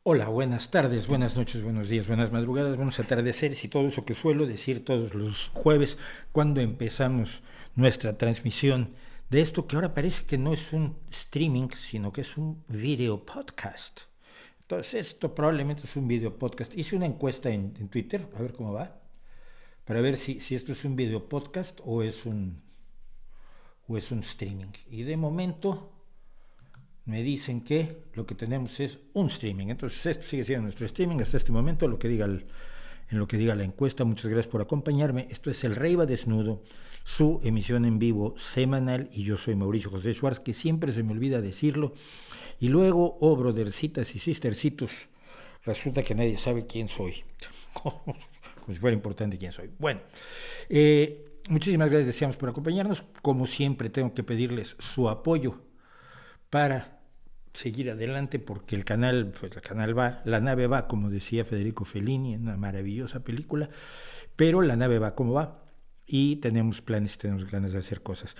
Hola, buenas tardes, buenas noches, buenos días, buenas madrugadas, buenos atardeceres y todo eso que suelo decir todos los jueves cuando empezamos nuestra transmisión de esto que ahora parece que no es un streaming, sino que es un video podcast. Entonces esto probablemente es un video podcast. Hice una encuesta en Twitter, a ver cómo va, para ver si esto es un video podcast o es un streaming. Y de momento me dicen que lo que tenemos es un streaming. Entonces esto sigue siendo nuestro streaming hasta este momento, en lo que diga la encuesta. Muchas gracias por acompañarme. Esto es El Rey va Desnudo, su emisión en vivo semanal, y yo soy Mauricio José Schwartz, que siempre se me olvida decirlo. Y luego, brothercitas y sistercitos, resulta que nadie sabe quién soy. Como si fuera importante quién soy. Bueno, muchísimas gracias, deseamos, por acompañarnos. Como siempre, tengo que pedirles su apoyo para seguir adelante, porque el canal va, la nave va, como decía Federico Fellini en una maravillosa película, pero la nave va como va y tenemos planes, tenemos ganas de hacer cosas.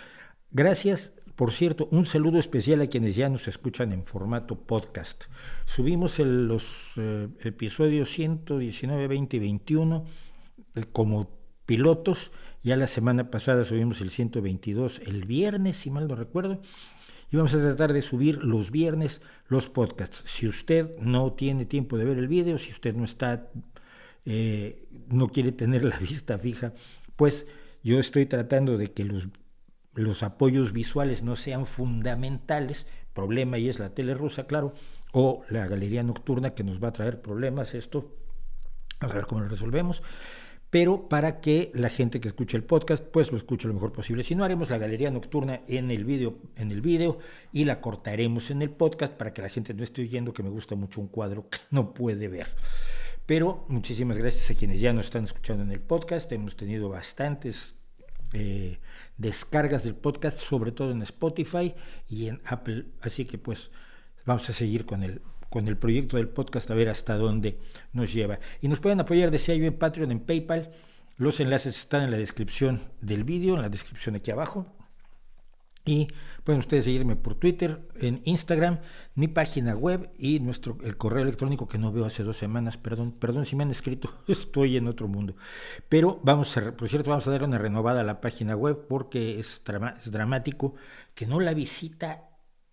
Gracias, por cierto, un saludo especial a quienes ya nos escuchan en formato podcast. Subimos los episodios 119, 20 y 21 como pilotos. Ya la semana pasada subimos el 122 el viernes, si mal no recuerdo. Y vamos a tratar de subir los viernes los podcasts. Si usted no tiene tiempo de ver el video, si usted no quiere tener la vista fija, pues yo estoy tratando de que los apoyos visuales no sean fundamentales. Problema y es la tele rusa, claro, o la galería nocturna, que nos va a traer problemas. Esto, vamos a ver cómo lo resolvemos. Pero para que la gente que escuche el podcast pues lo escuche lo mejor posible. Si no, haremos la galería nocturna en el video y la cortaremos en el podcast para que la gente no esté oyendo que me gusta mucho un cuadro que no puede ver. Pero muchísimas gracias a quienes ya nos están escuchando en el podcast. Hemos tenido bastantes descargas del podcast, sobre todo en Spotify y en Apple, así que pues vamos a seguir con el proyecto del podcast, a ver hasta dónde nos lleva. Y nos pueden apoyar, decía yo, en Patreon, en PayPal. Los enlaces están en la descripción del vídeo, en la descripción aquí abajo. Y pueden ustedes seguirme por Twitter, en Instagram, mi página web y el correo electrónico que no veo hace 2 semanas. Perdón si me han escrito, estoy en otro mundo. Pero por cierto, vamos a dar una renovada a la página web porque es dramático que no la visita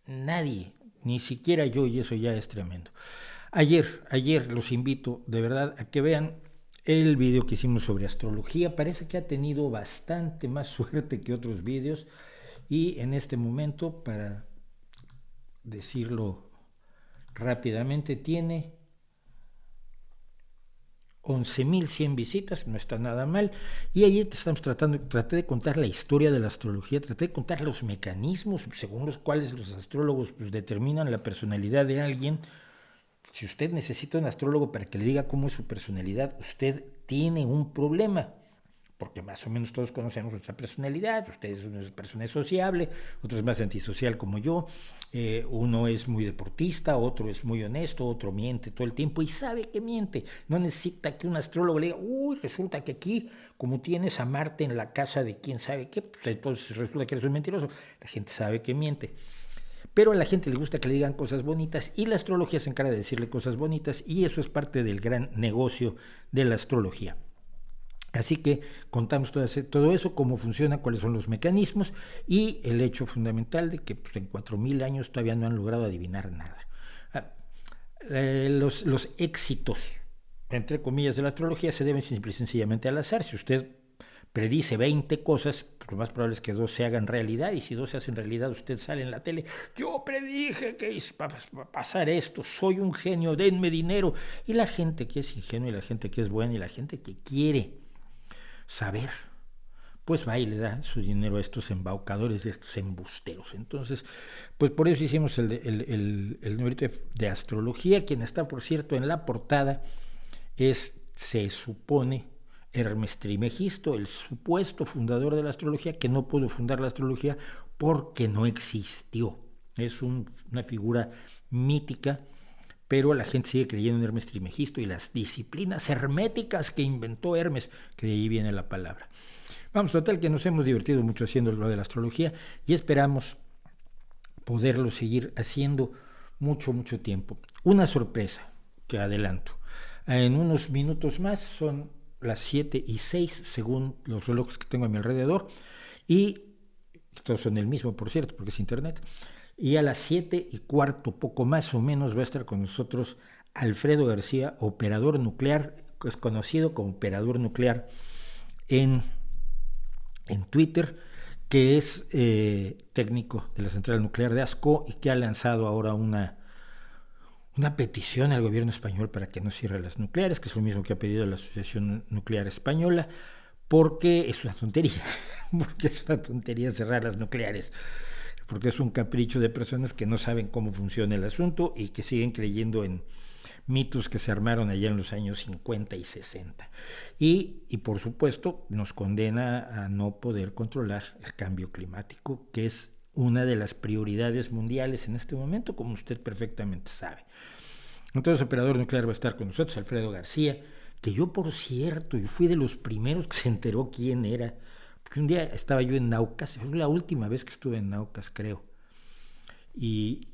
nadie, ni siquiera yo, y eso ya es tremendo. Ayer los invito de verdad a que vean el video que hicimos sobre astrología. Parece que ha tenido bastante más suerte que otros videos, y en este momento, para decirlo rápidamente, tiene 11,100 visitas, no está nada mal. Y ahí traté de contar la historia de la astrología, traté de contar los mecanismos según los cuales los astrólogos determinan la personalidad de alguien. Si usted necesita un astrólogo para que le diga cómo es su personalidad, usted tiene un problema, porque más o menos todos conocemos nuestra personalidad. Usted es una persona sociable, otro es más antisocial como yo, uno es muy deportista, otro es muy honesto, otro miente todo el tiempo y sabe que miente. No necesita que un astrólogo le diga, resulta que aquí, como tienes a Marte en la casa de quién sabe qué, pues entonces resulta que eres un mentiroso. La gente sabe que miente. Pero a la gente le gusta que le digan cosas bonitas, y la astrología se encarga de decirle cosas bonitas, y eso es parte del gran negocio de la astrología. Así que contamos todo eso, cómo funciona, cuáles son los mecanismos, y el hecho fundamental de que en 4,000 años todavía no han logrado adivinar nada. Los éxitos, entre comillas, de la astrología se deben simple y sencillamente al azar. Si usted predice 20 cosas, lo más probable es que 2 se hagan realidad, y si 2 se hacen realidad, usted sale en la tele: yo predije que va a pasar esto, soy un genio, denme dinero. Y la gente que es ingenua, y la gente que es buena, y la gente que quiere saber, pues va y le da su dinero a estos embaucadores, a estos embusteros. Entonces, pues por eso hicimos el numerito de astrología. Quien está, por cierto, en la portada se supone, Hermes Trismegisto, el supuesto fundador de la astrología, que no pudo fundar la astrología porque no existió. Es una figura mítica, pero la gente sigue creyendo en Hermes Trismegisto y las disciplinas herméticas que inventó Hermes, que de ahí viene la palabra. Vamos, total que nos hemos divertido mucho haciendo lo de la astrología, y esperamos poderlo seguir haciendo mucho tiempo. Una sorpresa que adelanto. En unos minutos más, son las 7:06 según los relojes que tengo a mi alrededor, y todos son el mismo, por cierto, porque es internet, y a las 7:15, poco más o menos, va a estar con nosotros Alfredo García, operador nuclear, es conocido como operador nuclear en Twitter, que es técnico de la central nuclear de Ascó y que ha lanzado ahora una petición al gobierno español para que no cierre las nucleares, que es lo mismo que ha pedido la Asociación Nuclear Española, porque es una tontería, porque es una tontería cerrar las nucleares, porque es un capricho de personas que no saben cómo funciona el asunto y que siguen creyendo en mitos que se armaron allá en los años 50 y 60. Y por supuesto nos condena a no poder controlar el cambio climático, que es una de las prioridades mundiales en este momento, como usted perfectamente sabe. Entonces, operador nuclear va a estar con nosotros, Alfredo García, que yo, por cierto, yo fui de los primeros que se enteró quién era, porque un día estaba yo en Naucas, fue la última vez que estuve en Naucas, creo, y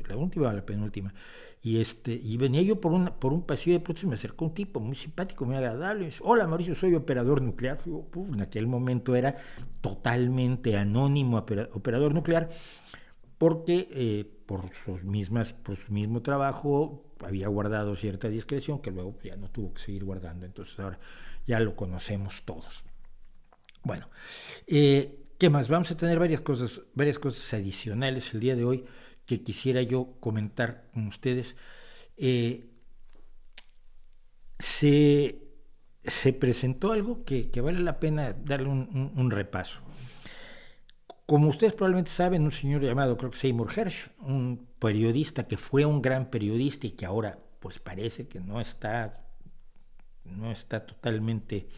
la última o la penúltima, y venía yo por un pasillo de pronto y me acercó un tipo muy simpático, muy agradable, y me dice: hola Mauricio, soy operador nuclear. En aquel momento era totalmente anónimo operador nuclear, porque por su mismo trabajo había guardado cierta discreción que luego ya no tuvo que seguir guardando, entonces ahora ya lo conocemos todos. Bueno, ¿qué más? Vamos a tener varias cosas adicionales el día de hoy que quisiera yo comentar con ustedes. Se presentó algo que vale la pena darle un repaso. Como ustedes probablemente saben, un señor llamado, creo que Seymour Hersh, un periodista que fue un gran periodista y que ahora pues parece que no está totalmente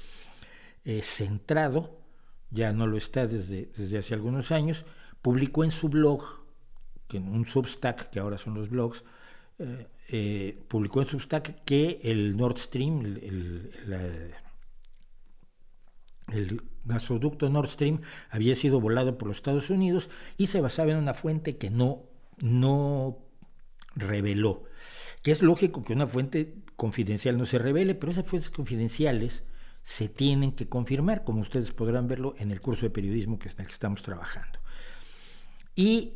centrado, ya no lo está desde hace algunos años, publicó en su blog, en un Substack, que ahora son los blogs, publicó en Substack que el Nord Stream, el gasoducto Nord Stream, había sido volado por los Estados Unidos, y se basaba en una fuente que no reveló. Que es lógico que una fuente confidencial no se revele, pero esas fuentes confidenciales se tienen que confirmar, como ustedes podrán verlo en el curso de periodismo en el que estamos trabajando. Y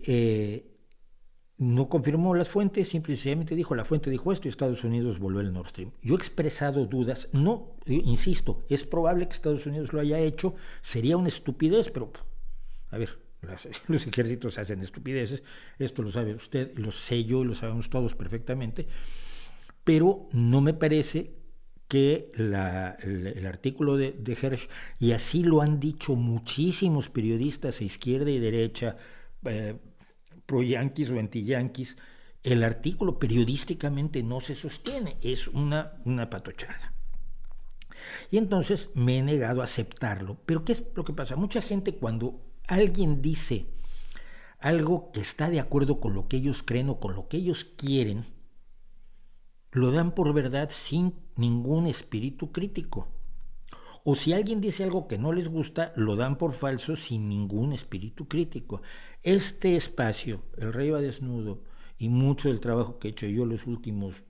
no confirmó las fuentes, simplemente dijo: la fuente dijo esto y Estados Unidos volvió el Nord Stream. Yo he expresado dudas, insisto, es probable que Estados Unidos lo haya hecho, sería una estupidez, pero a ver, los ejércitos hacen estupideces, esto lo sabe usted, lo sé yo y lo sabemos todos perfectamente, pero no me parece que el artículo de Hersh, y así lo han dicho muchísimos periodistas a izquierda y derecha, pro-yanquis o anti-yanquis, el artículo periodísticamente no se sostiene, es una patochada. Y entonces me he negado a aceptarlo. Pero ¿qué es lo que pasa? Mucha gente, cuando alguien dice algo que está de acuerdo con lo que ellos creen o con lo que ellos quieren, lo dan por verdad sin ningún espíritu crítico. O si alguien dice algo que no les gusta, lo dan por falso sin ningún espíritu crítico. Este espacio, El Rey va desnudo, y mucho del trabajo que he hecho yo los últimos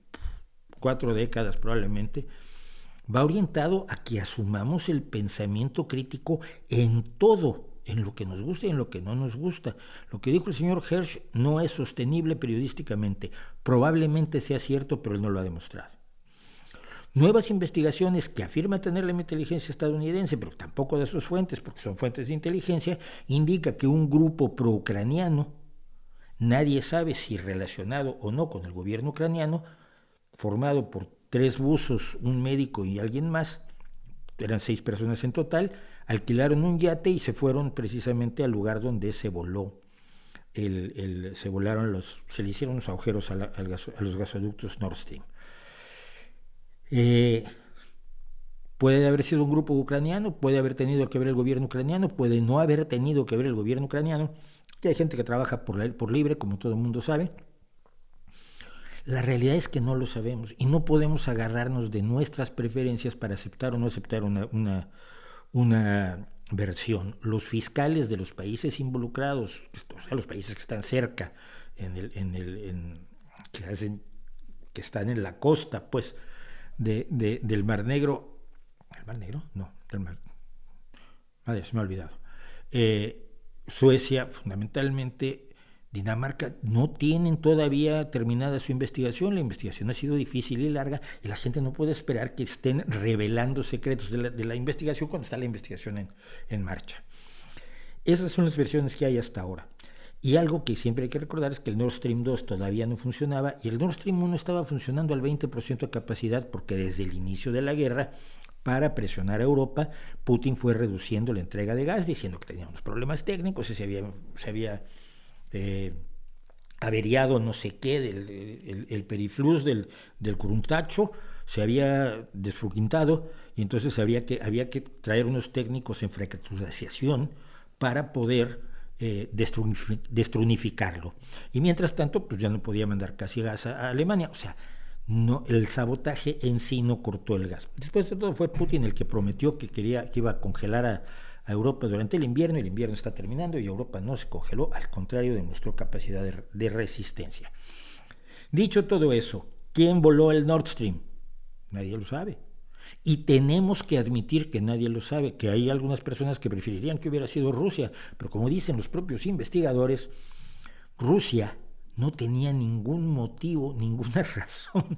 4 décadas probablemente, va orientado a que asumamos el pensamiento crítico en todo, en lo que nos gusta y en lo que no nos gusta. Lo que dijo el señor Hersh no es sostenible periodísticamente. Probablemente sea cierto, pero él no lo ha demostrado. Nuevas investigaciones que afirman tener la inteligencia estadounidense, pero tampoco de sus fuentes, porque son fuentes de inteligencia, indica que un grupo pro-ucraniano, nadie sabe si relacionado o no con el gobierno ucraniano, formado por 3 buzos, un médico y alguien más, eran 6 personas en total, alquilaron un yate y se fueron precisamente al lugar donde se voló. Se le hicieron los agujeros a los gasoductos Nord Stream. Puede haber sido un grupo ucraniano, puede haber tenido que ver el gobierno ucraniano, puede no haber tenido que ver el gobierno ucraniano, que hay gente que trabaja por libre, como todo el mundo sabe. La realidad es que no lo sabemos y no podemos agarrarnos de nuestras preferencias para aceptar o no aceptar una versión. Los fiscales de los países involucrados, o sea, los países que están cerca, que hacen que están en la costa, pues, del Mar Negro. ¿El Mar Negro? No, del Mar. Madre, se me ha olvidado. Suecia, fundamentalmente, Dinamarca, no tienen todavía terminada su investigación. La investigación ha sido difícil y larga y la gente no puede esperar que estén revelando secretos de la investigación cuando está la investigación en marcha. Esas son las versiones que hay hasta ahora. Y algo que siempre hay que recordar es que el Nord Stream 2 todavía no funcionaba y el Nord Stream 1 estaba funcionando al 20% de capacidad porque desde el inicio de la guerra, para presionar a Europa, Putin fue reduciendo la entrega de gas, diciendo que tenía unos problemas técnicos y se había averiado no sé qué, el periflux del Curuntacho, se había desfruquintado y entonces había que traer unos técnicos en fracturación para poder destrunificarlo. Y mientras tanto, pues ya no podía mandar casi gas a Alemania, o sea, no, el sabotaje en sí no cortó el gas. Después de todo fue Putin el que prometió que iba a congelar a Europa durante el invierno está terminando y Europa no se congeló, al contrario, demostró capacidad de resistencia. Dicho todo eso, ¿quién voló el Nord Stream? Nadie lo sabe. Y tenemos que admitir que nadie lo sabe, que hay algunas personas que preferirían que hubiera sido Rusia, pero como dicen los propios investigadores, Rusia no tenía ningún motivo, ninguna razón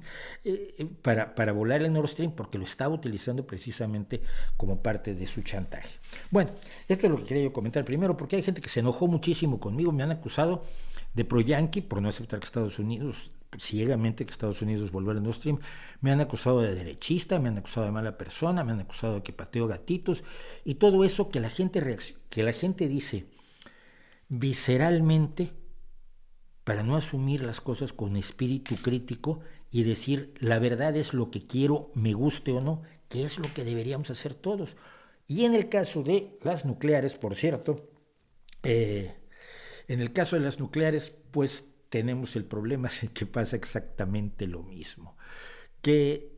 para volar el Nord Stream, porque lo estaba utilizando precisamente como parte de su chantaje. Bueno, esto es lo que quería yo comentar primero, porque hay gente que se enojó muchísimo conmigo, me han acusado de pro-yanqui por no aceptar que Estados Unidos, ciegamente que Estados Unidos volvió al Nord Stream, me han acusado de derechista, me han acusado de mala persona, me han acusado de que pateo gatitos, y todo eso que la gente dice visceralmente, para no asumir las cosas con espíritu crítico y decir la verdad es lo que quiero, me guste o no, que es lo que deberíamos hacer todos. Y en el caso de las nucleares, por cierto, en el caso de las nucleares, pues tenemos el problema de que pasa exactamente lo mismo, que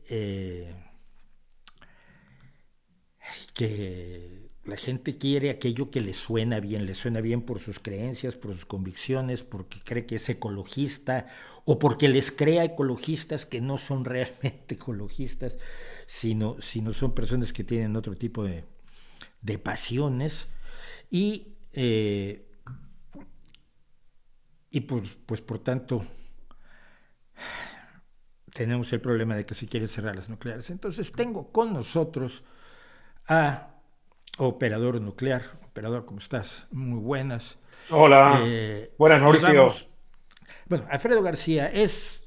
la gente quiere aquello que le suena bien por sus creencias, por sus convicciones, porque cree que es ecologista o porque les crea ecologistas que no son realmente ecologistas, sino son personas que tienen otro tipo de pasiones y pues por tanto tenemos el problema de que se quieren cerrar las nucleares. Entonces tengo con nosotros a Operador Nuclear. Operador, ¿cómo estás? Muy buenas. Hola, buenas Mauricio. Bueno, Alfredo García es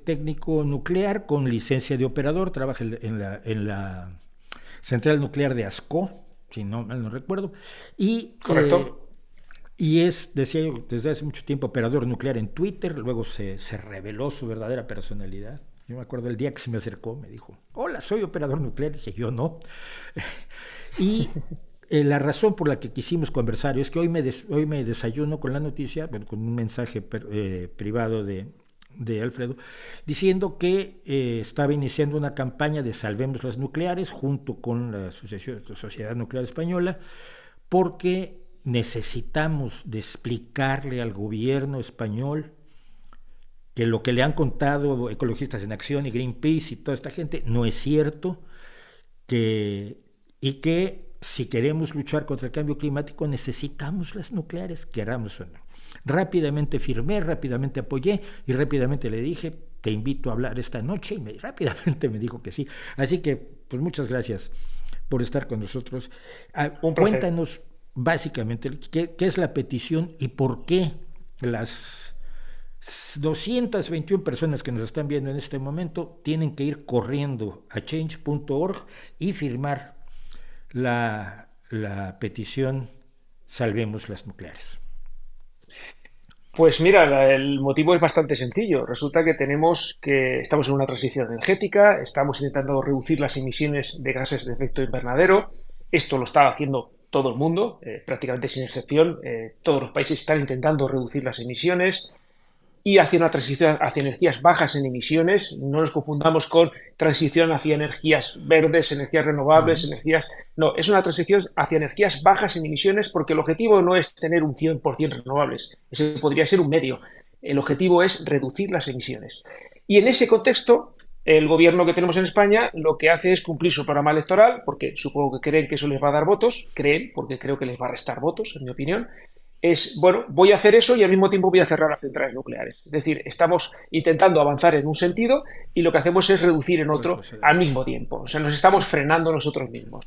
técnico nuclear con licencia de operador, trabaja en la central nuclear de Ascó, si no mal no recuerdo, Correcto. y decía yo, desde hace mucho tiempo operador nuclear en Twitter, luego se reveló su verdadera personalidad. Yo me acuerdo el día que se me acercó, me dijo, hola, soy operador nuclear, y dije, yo no. Y la razón por la que quisimos conversar es que hoy me desayuno con la noticia, bueno, con un mensaje privado de Alfredo, diciendo que estaba iniciando una campaña de Salvemos las Nucleares junto con la Sociedad Nuclear Española, porque necesitamos de explicarle al gobierno español que lo que le han contado Ecologistas en Acción y Greenpeace y toda esta gente no es cierto, y que si queremos luchar contra el cambio climático necesitamos las nucleares, queramos o no. Rápidamente firmé, rápidamente apoyé y rápidamente le dije, te invito a hablar esta noche, y rápidamente me dijo que sí. Así que, pues muchas gracias por estar con nosotros. Un placer. Cuéntanos básicamente qué es la petición y por qué las 221 personas que nos están viendo en este momento tienen que ir corriendo a change.org y firmar la petición Salvemos las Nucleares. Pues mira, el motivo es bastante sencillo. Resulta que estamos en una transición energética, estamos intentando reducir las emisiones de gases de efecto invernadero. Esto lo está haciendo todo el mundo, prácticamente sin excepción. Todos los países están intentando reducir las emisiones y hacia una transición hacia energías bajas en emisiones. No nos confundamos con transición hacia energías verdes, energías renovables, No, es una transición hacia energías bajas en emisiones porque el objetivo no es tener un 100% renovables. Ese podría ser un medio. El objetivo es reducir las emisiones. Y en ese contexto, el gobierno que tenemos en España lo que hace es cumplir su programa electoral, porque supongo que creen que eso les va a dar votos, creen, porque creo que les va a restar votos, en mi opinión, es, bueno, voy a hacer eso y al mismo tiempo voy a cerrar las centrales nucleares. Es decir, estamos intentando avanzar en un sentido y lo que hacemos es reducir en otro al mismo tiempo. O sea, nos estamos frenando nosotros mismos.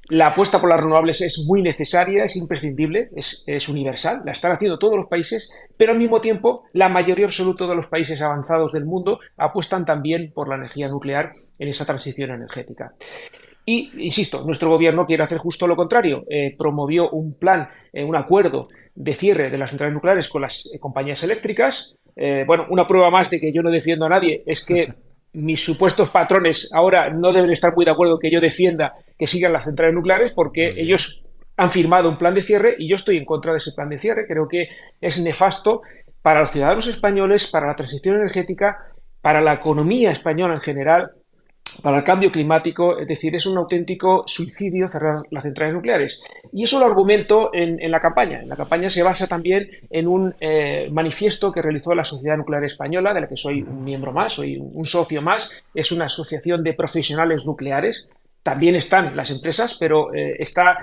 La apuesta por las renovables es muy necesaria, es imprescindible, es universal, la están haciendo todos los países, pero al mismo tiempo la mayoría absoluta de los países avanzados del mundo apuestan también por la energía nuclear en esa transición energética. Y, insisto, nuestro gobierno quiere hacer justo lo contrario. Promovió un plan, un acuerdo de cierre de las centrales nucleares con las compañías eléctricas. Bueno, una prueba más de que yo no defiendo a nadie es que mis supuestos patrones ahora no deben estar muy de acuerdo que yo defienda que sigan las centrales nucleares porque ellos han firmado un plan de cierre y yo estoy en contra de ese plan de cierre. Creo que es nefasto para los ciudadanos españoles, para la transición energética, para la economía española en general, para el cambio climático. Es decir, es un auténtico suicidio cerrar las centrales nucleares. Y eso lo argumento en la campaña. En la campaña se basa también en un manifiesto que realizó la Sociedad Nuclear Española, de la que soy un miembro más, soy un socio más. Es una asociación de profesionales nucleares. También están las empresas, pero está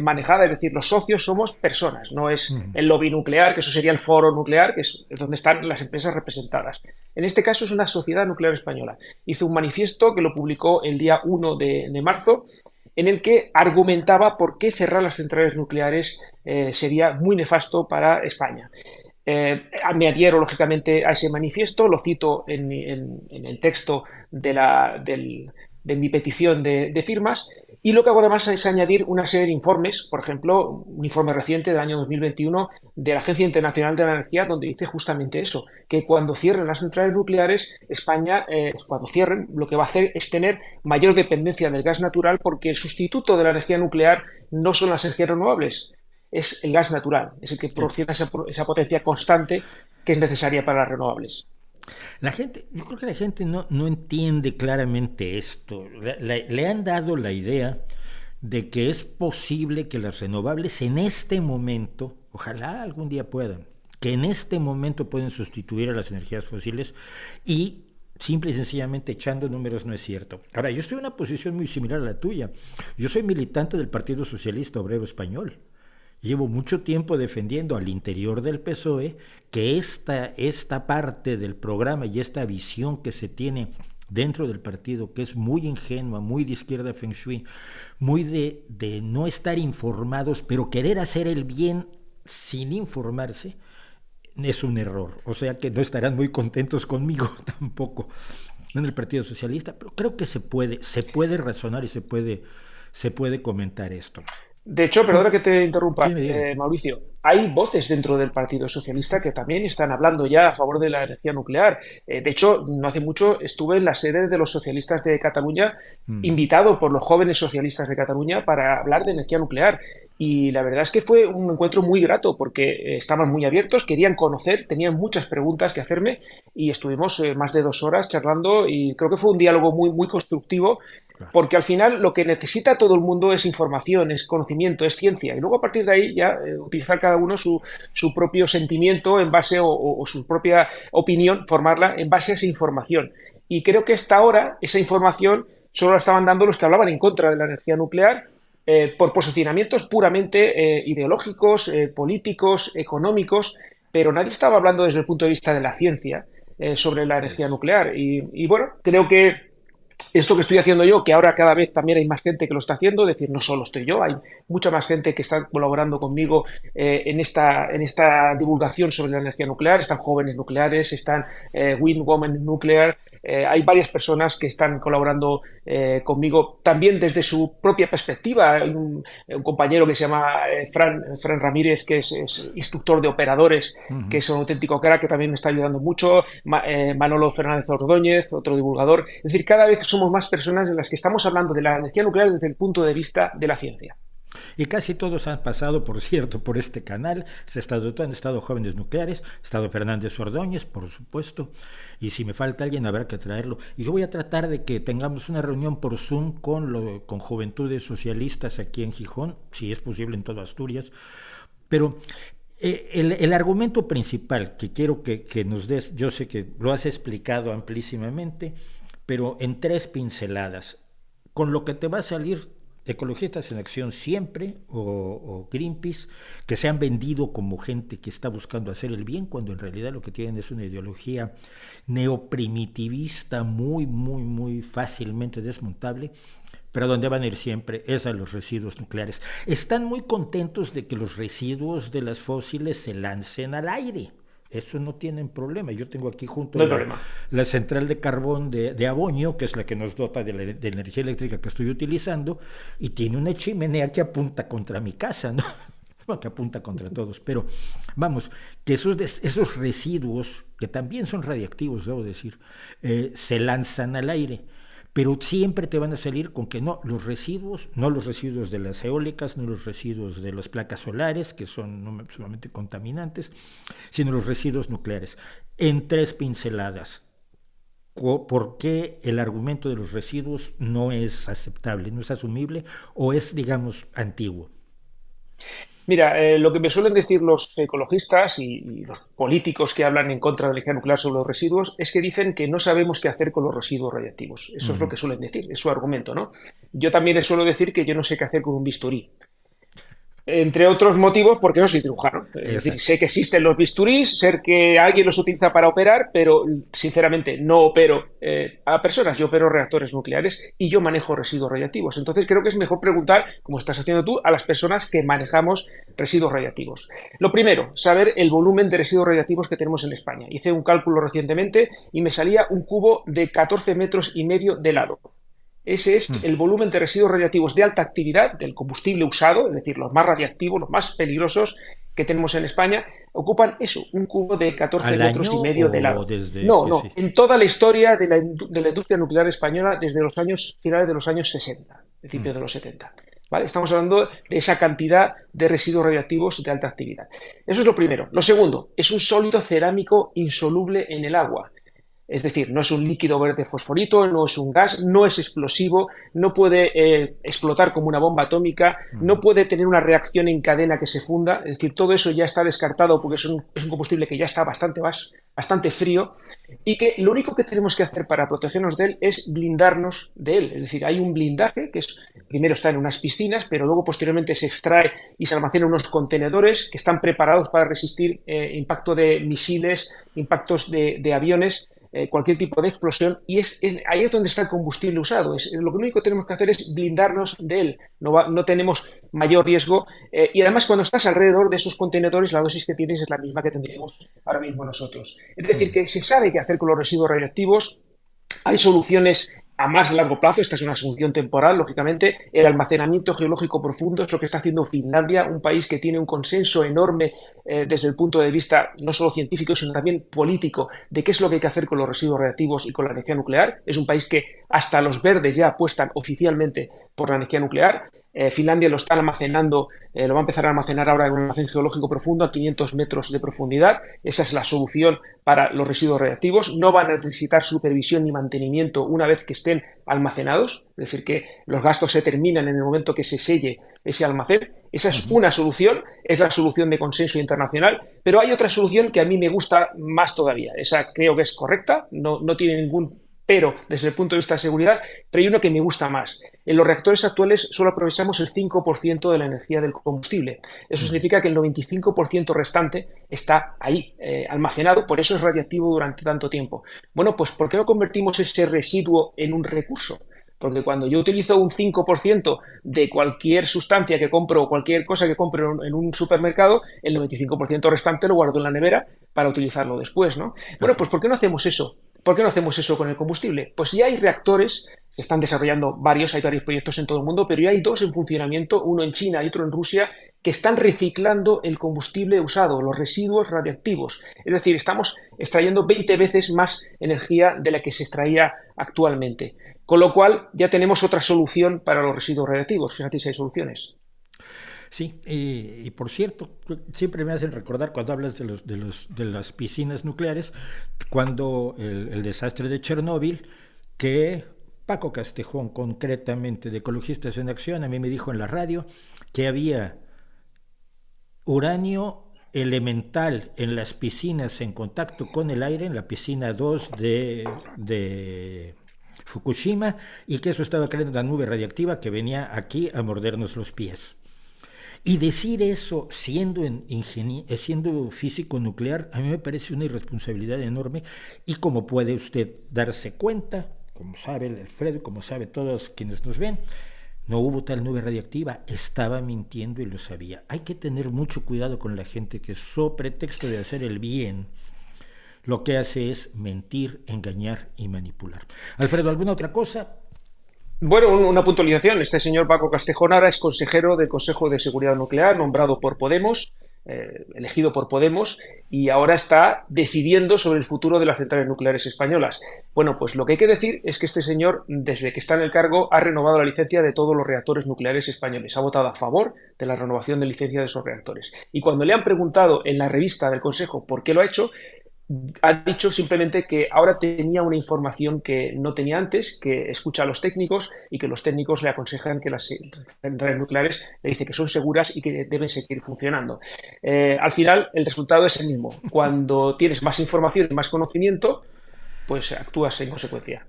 manejada, es decir, los socios somos personas, no es el lobby nuclear, que eso sería el foro nuclear, que es donde están las empresas representadas. En este caso es una sociedad nuclear española. Hizo un manifiesto que lo publicó el día 1 de marzo, en el que argumentaba por qué cerrar las centrales nucleares sería muy nefasto para España. Me adhiero, lógicamente, a ese manifiesto, lo cito en el texto de mi petición de firmas, y lo que hago además es añadir una serie de informes, por ejemplo, un informe reciente del año 2021 de la Agencia Internacional de la Energía, donde dice justamente eso, que cuando cierren las centrales nucleares, España, cuando cierren, lo que va a hacer es tener mayor dependencia del gas natural, porque el sustituto de la energía nuclear no son las energías renovables, es el gas natural, es el que proporciona esa potencia constante que es necesaria para las renovables. Yo creo que la gente no entiende claramente esto. Le han dado la idea de que es posible que las renovables en este momento, ojalá algún día puedan, que en este momento pueden sustituir a las energías fósiles, y simple y sencillamente echando números no es cierto. Ahora, yo estoy en una posición muy similar a la tuya. Yo soy militante del Partido Socialista Obrero Español. Llevo mucho tiempo defendiendo al interior del PSOE que esta parte del programa y esta visión que se tiene dentro del partido, que es muy ingenua, muy de izquierda feng shui, muy de no estar informados, pero querer hacer el bien sin informarse, es un error. O sea que no estarán muy contentos conmigo tampoco en el Partido Socialista, pero creo que se puede razonar y se puede comentar esto. De hecho, perdona que te interrumpa, Sí, Mauricio. Hay voces dentro del Partido Socialista que también están hablando ya a favor de la energía nuclear. De hecho, no hace mucho estuve en la sede de los socialistas de Cataluña, invitado por los jóvenes socialistas de Cataluña para hablar de energía nuclear. Y la verdad es que fue un encuentro muy grato porque estaban muy abiertos, querían conocer, tenían muchas preguntas que hacerme y estuvimos más de 2 horas charlando y creo que fue un diálogo muy, muy constructivo. Porque al final lo que necesita todo el mundo es información, es conocimiento, es ciencia. Y luego a partir de ahí ya utilizar cada uno su propio sentimiento en base o su propia opinión, formarla en base a esa información. Y creo que hasta ahora esa información solo la estaban dando los que hablaban en contra de la energía nuclear por posicionamientos puramente ideológicos, políticos, económicos, pero nadie estaba hablando desde el punto de vista de la ciencia sobre la energía nuclear. Y bueno, creo que esto que estoy haciendo yo, que ahora cada vez también hay más gente que lo está haciendo, es decir, no solo estoy yo, hay mucha más gente que está colaborando conmigo en esta divulgación sobre la energía nuclear, están jóvenes nucleares, están Wind Women Nuclear, hay varias personas que están colaborando conmigo también desde su propia perspectiva. Hay un compañero que se llama Fran Ramírez, que es instructor de operadores, que es un auténtico crack, que también me está ayudando mucho, Manolo Fernández Ordóñez, otro divulgador. Es decir, cada vez somos más personas en las que estamos hablando de la energía nuclear desde el punto de vista de la ciencia. Y casi todos han pasado, por cierto, por este canal. Han estado jóvenes nucleares, ha estado Fernández Ordóñez, por supuesto, y si me falta alguien habrá que traerlo. Y yo voy a tratar de que tengamos una reunión por Zoom con Juventudes Socialistas aquí en Gijón, si es posible en toda Asturias. Pero El argumento principal que quiero que nos des, yo sé que lo has explicado amplísimamente, pero en 3 pinceladas, con lo que te va a salir Ecologistas en Acción siempre o Greenpeace, que se han vendido como gente que está buscando hacer el bien, cuando en realidad lo que tienen es una ideología neoprimitivista muy, muy, muy fácilmente desmontable, pero donde van a ir siempre es a los residuos nucleares. Están muy contentos de que los residuos de las fósiles se lancen al aire. Eso no tienen problema. Yo tengo aquí junto No hay problema. la central de carbón de Aboño, que es la que nos dota de energía eléctrica que estoy utilizando, y tiene una chimenea que apunta contra mi casa, ¿no? No, que apunta contra todos, pero vamos, que esos residuos, que también son radiactivos, debo decir, se lanzan al aire. Pero siempre te van a salir con que no los residuos de las eólicas, no los residuos de las placas solares, que son sumamente contaminantes, sino los residuos nucleares. En 3 pinceladas, ¿por qué el argumento de los residuos no es aceptable, no es asumible o es, digamos, antiguo? Mira, lo que me suelen decir los ecologistas y los políticos que hablan en contra de la energía nuclear sobre los residuos es que dicen que no sabemos qué hacer con los residuos radiactivos. Eso es lo que suelen decir, es su argumento, ¿no? Yo también les suelo decir que yo no sé qué hacer con un bisturí. Entre otros motivos, porque no soy cirujano. Es decir, sé que existen los bisturís, sé que alguien los utiliza para operar, pero sinceramente no opero a personas, yo opero reactores nucleares y yo manejo residuos radiactivos. Entonces creo que es mejor preguntar, como estás haciendo tú, a las personas que manejamos residuos radiactivos. Lo primero, saber el volumen de residuos radiactivos que tenemos en España. Hice un cálculo recientemente y me salía un cubo de 14,5 metros de lado. Ese es el volumen de residuos radiactivos de alta actividad del combustible usado, es decir, los más radiactivos, los más peligrosos que tenemos en España, ocupan eso, un cubo de 14,5 metros de lado. No, en toda la historia de la industria nuclear española desde los años finales de los años 60, principios de los 70. ¿Vale? Estamos hablando de esa cantidad de residuos radiactivos de alta actividad. Eso es lo primero. Lo segundo, es un sólido cerámico insoluble en el agua. Es decir, no es un líquido verde fosforito, no es un gas, no es explosivo, no puede explotar como una bomba atómica, no puede tener una reacción en cadena que se funda. Es decir, todo eso ya está descartado porque es un combustible que ya está bastante frío y que lo único que tenemos que hacer para protegernos de él es blindarnos de él. Es decir, hay un blindaje que primero está en unas piscinas, pero luego posteriormente se extrae y se almacena en unos contenedores que están preparados para resistir impacto de misiles, impactos de aviones, cualquier tipo de explosión, y ahí es donde está el combustible usado. Lo único que tenemos que hacer es blindarnos de él, no tenemos mayor riesgo, y además cuando estás alrededor de esos contenedores la dosis que tienes es la misma que tendríamos ahora mismo nosotros. Es decir, que se sabe qué hacer con los residuos radioactivos. Hay soluciones a más largo plazo, esta es una solución temporal, lógicamente. El almacenamiento geológico profundo es lo que está haciendo Finlandia, un país que tiene un consenso enorme desde el punto de vista no solo científico, sino también político, de qué es lo que hay que hacer con los residuos radiactivos y con la energía nuclear. Es un país que hasta los verdes ya apuestan oficialmente por la energía nuclear. Finlandia lo está almacenando, lo va a empezar a almacenar ahora en un almacén geológico profundo a 500 metros de profundidad. Esa es la solución para los residuos radiactivos. No van a necesitar supervisión ni mantenimiento una vez que estén almacenados, es decir, que los gastos se terminan en el momento que se selle ese almacén. Esa es una solución, es la solución de consenso internacional, pero hay otra solución que a mí me gusta más todavía. Esa creo que es correcta, no tiene ningún pero desde el punto de vista de seguridad, pero hay uno que me gusta más. En los reactores actuales solo aprovechamos el 5% de la energía del combustible. Eso significa que el 95% restante está ahí, almacenado, por eso es radiactivo durante tanto tiempo. Bueno, pues ¿por qué no convertimos ese residuo en un recurso? Porque cuando yo utilizo un 5% de cualquier sustancia que compro o cualquier cosa que compro en un supermercado, el 95% restante lo guardo en la nevera para utilizarlo después, ¿no? Bueno, pues ¿por qué no hacemos eso? ¿Por qué no hacemos eso con el combustible? Pues ya hay reactores, se están desarrollando hay varios proyectos en todo el mundo, pero ya hay 2 en funcionamiento, uno en China y otro en Rusia, que están reciclando el combustible usado, los residuos radiactivos. Es decir, estamos extrayendo 20 veces más energía de la que se extraía actualmente. Con lo cual ya tenemos otra solución para los residuos radiactivos. Fíjate si hay soluciones. Sí, y por cierto, siempre me hacen recordar cuando hablas de las piscinas nucleares, cuando el desastre de Chernóbil, que Paco Castejón, concretamente de Ecologistas en Acción, a mí me dijo en la radio que había uranio elemental en las piscinas en contacto con el aire, en la piscina 2 de Fukushima, y que eso estaba creando una nube radiactiva que venía aquí a mordernos los pies. Y decir eso siendo físico nuclear, a mí me parece una irresponsabilidad enorme, y como puede usted darse cuenta, como sabe el Alfredo, como sabe todos quienes nos ven, no hubo tal nube radiactiva, estaba mintiendo y lo sabía. Hay que tener mucho cuidado con la gente que, so pretexto de hacer el bien, lo que hace es mentir, engañar y manipular. Alfredo, ¿alguna otra cosa? Bueno, una puntualización. Este señor Paco Castejonara es consejero del Consejo de Seguridad Nuclear, nombrado por Podemos, elegido por Podemos, y ahora está decidiendo sobre el futuro de las centrales nucleares españolas. Bueno, pues lo que hay que decir es que este señor, desde que está en el cargo, ha renovado la licencia de todos los reactores nucleares españoles. Ha votado a favor de la renovación de licencia de esos reactores. Y cuando le han preguntado en la revista del Consejo por qué lo ha hecho, ha dicho simplemente que ahora tenía una información que no tenía antes, que escucha a los técnicos y que los técnicos le aconsejan que las centrales nucleares le dicen que son seguras y que deben seguir funcionando. Al final, el resultado es el mismo. Cuando tienes más información y más conocimiento, pues actúas en consecuencia.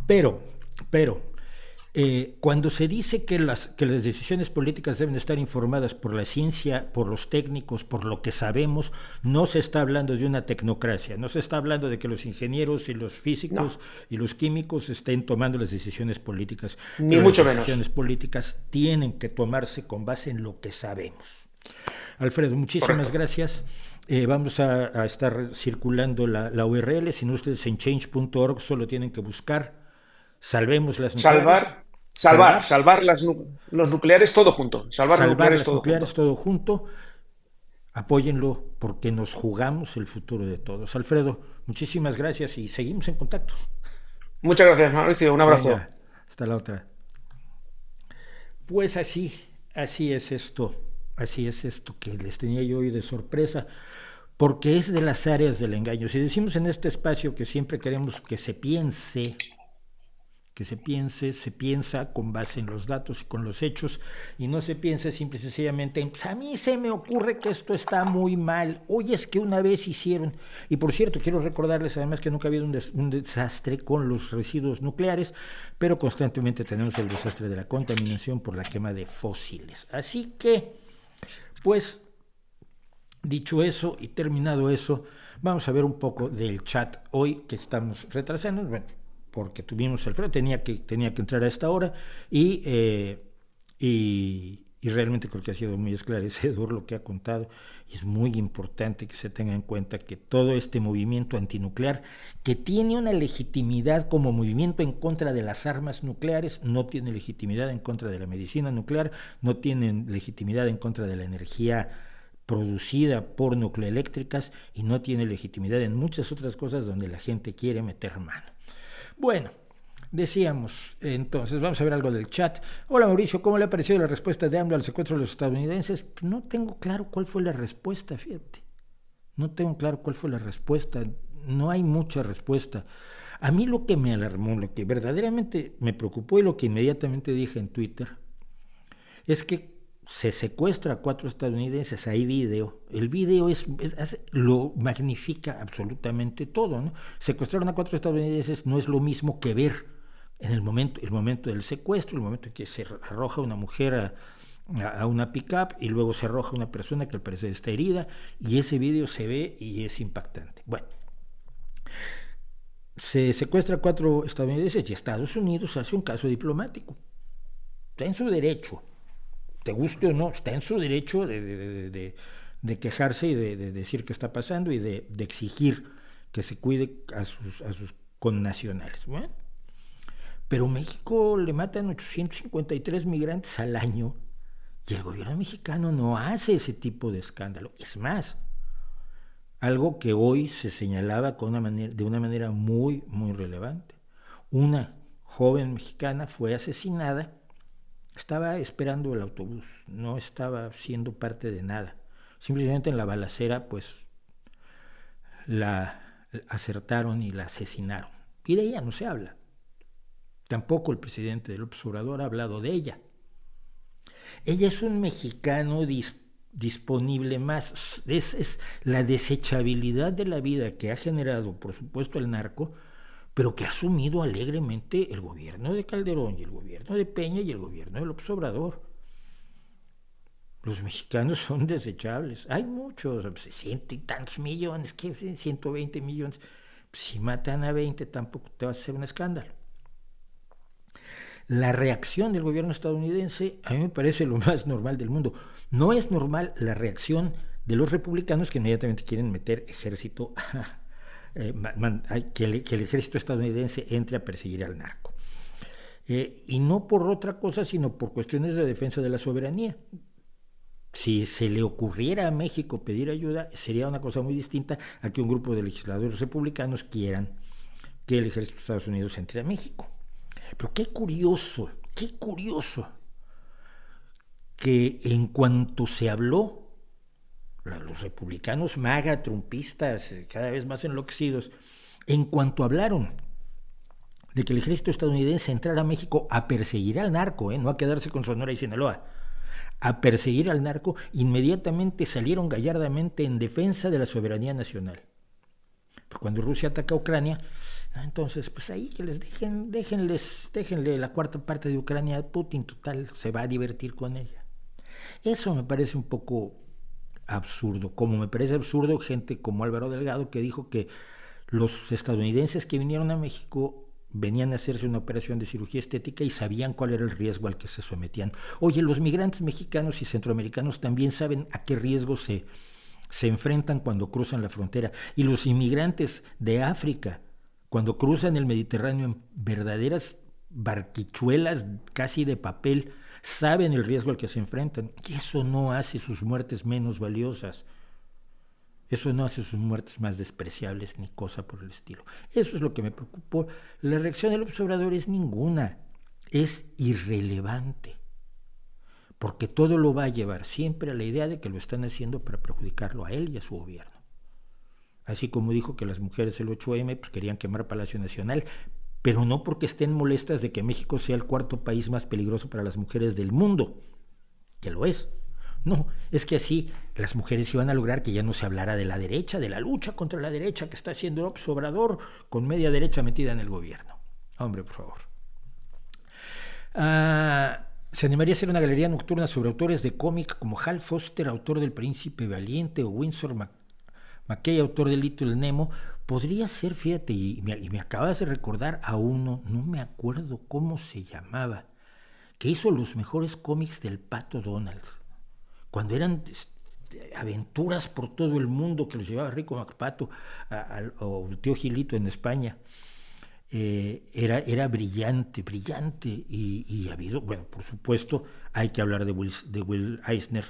Pero, cuando se dice que las decisiones políticas deben estar informadas por la ciencia, por los técnicos, por lo que sabemos, no se está hablando de una tecnocracia, no se está hablando de que los ingenieros y los físicos y los químicos estén tomando las decisiones políticas. Ni mucho menos. Las decisiones políticas tienen que tomarse con base en lo que sabemos. Alfredo, muchísimas gracias. Vamos a estar circulando la URL. Si no, ustedes en change.org solo tienen que buscar Salvemos las nucleares. Salvar los nucleares todo junto. Salvar las nucleares todo junto. Apóyenlo porque nos jugamos el futuro de todos. Alfredo, muchísimas gracias y seguimos en contacto. Muchas gracias, Mauricio. Un abrazo. Venga, hasta la otra. Pues así es esto que les tenía yo hoy de sorpresa, porque es de las áreas del engaño. Si decimos en este espacio que siempre queremos que se piensa con base en los datos y con los hechos, y no se piensa simple y sencillamente en, pues a mí se me ocurre que esto está muy mal, oye, es que una vez hicieron, y por cierto, quiero recordarles además que nunca ha habido un desastre con los residuos nucleares, pero constantemente tenemos el desastre de la contaminación por la quema de fósiles. Así que, pues, dicho eso y terminado eso, vamos a ver un poco del chat hoy que estamos retrasando, bueno, porque tuvimos Alfredo, tenía que entrar a esta hora y realmente creo que ha sido muy esclarecedor lo que ha contado, y es muy importante que se tenga en cuenta que todo este movimiento antinuclear, que tiene una legitimidad como movimiento en contra de las armas nucleares, no tiene legitimidad en contra de la medicina nuclear, no tiene legitimidad en contra de la energía producida por nucleoeléctricas, y no tiene legitimidad en muchas otras cosas donde la gente quiere meter mano. Bueno, decíamos, entonces, vamos a ver algo del chat. Hola Mauricio, ¿cómo le ha parecido la respuesta de AMLO al secuestro de los estadounidenses? No tengo claro cuál fue la respuesta, fíjate. No tengo claro cuál fue la respuesta. No hay mucha respuesta. A mí lo que me alarmó, lo que verdaderamente me preocupó y lo que inmediatamente dije en Twitter, es que se secuestra a 4 estadounidenses, hay video, el video lo magnifica absolutamente todo, ¿no? Secuestraron a 4 estadounidenses no es lo mismo que ver en el momento del secuestro, el momento en que se arroja una mujer a una pick-up y luego se arroja una persona que al parecer está herida, y ese video se ve y es impactante. Bueno, se secuestra a 4 estadounidenses y Estados Unidos hace un caso diplomático, está en su derecho, te guste o no, está en su derecho de quejarse y de decir qué está pasando y de exigir que se cuide a sus connacionales. Bueno, pero México le matan 853 migrantes al año y el gobierno mexicano no hace ese tipo de escándalo. Es más, algo que hoy se señalaba de una manera muy, muy relevante. Una joven mexicana fue asesinada. Estaba esperando el autobús, no estaba siendo parte de nada. Simplemente en la balacera, pues, la acertaron y la asesinaron. Y de ella no se habla. Tampoco el presidente López Obrador ha hablado de ella. Ella es un mexicano disponible más. Es la desechabilidad de la vida que ha generado, por supuesto, el narco, pero que ha asumido alegremente el gobierno de Calderón y el gobierno de Peña y el gobierno de López Obrador. Los mexicanos son desechables. Hay muchos, 60 y tantos millones, 120 millones. Si matan a 20 tampoco te va a hacer un escándalo. La reacción del gobierno estadounidense a mí me parece lo más normal del mundo. No es normal la reacción de los republicanos que inmediatamente quieren meter ejército, que el ejército estadounidense entre a perseguir al narco. Y no por otra cosa, sino por cuestiones de defensa de la soberanía. Si se le ocurriera a México pedir ayuda, sería una cosa muy distinta a que un grupo de legisladores republicanos quieran que el ejército de Estados Unidos entre a México. Pero qué curioso que en cuanto se habló, los republicanos MAGA, trumpistas, cada vez más enloquecidos, en cuanto hablaron de que el ejército estadounidense entrara a México a perseguir al narco, no a quedarse con Sonora y Sinaloa, a perseguir al narco, inmediatamente salieron gallardamente en defensa de la soberanía nacional. Pero cuando Rusia ataca a Ucrania, entonces pues ahí que les déjenle la cuarta parte de Ucrania a Putin, total, se va a divertir con ella. Eso me parece un poco absurdo, como me parece absurdo gente como Álvaro Delgado, que dijo que los estadounidenses que vinieron a México venían a hacerse una operación de cirugía estética y sabían cuál era el riesgo al que se sometían. Oye, los migrantes mexicanos y centroamericanos también saben a qué riesgo se enfrentan cuando cruzan la frontera. Y los inmigrantes de África, cuando cruzan el Mediterráneo en verdaderas barquichuelas casi de papel, saben el riesgo al que se enfrentan. Y eso no hace sus muertes menos valiosas. Eso no hace sus muertes más despreciables ni cosa por el estilo. Eso es lo que me preocupó. La reacción del observador es ninguna. Es irrelevante. Porque todo lo va a llevar siempre a la idea de que lo están haciendo para perjudicarlo a él y a su gobierno. Así como dijo que las mujeres del 8M pues querían quemar Palacio Nacional, pero no porque estén molestas de que México sea el cuarto país más peligroso para las mujeres del mundo, que lo es. No, es que así las mujeres iban a lograr que ya no se hablara de la derecha, de la lucha contra la derecha que está haciendo López Obrador con media derecha metida en el gobierno. Hombre, por favor. Se animaría a hacer una galería nocturna sobre autores de cómic como Hal Foster, autor del Príncipe Valiente, o Winsor McKay, autor de Little Nemo. Podría ser, fíjate, y me acabas de recordar a uno, no me acuerdo cómo se llamaba, que hizo los mejores cómics del Pato Donald, cuando eran aventuras por todo el mundo que los llevaba Rico MacPato o el tío Gilito en España. Era brillante y ha habido, bueno, por supuesto hay que hablar de Will Eisner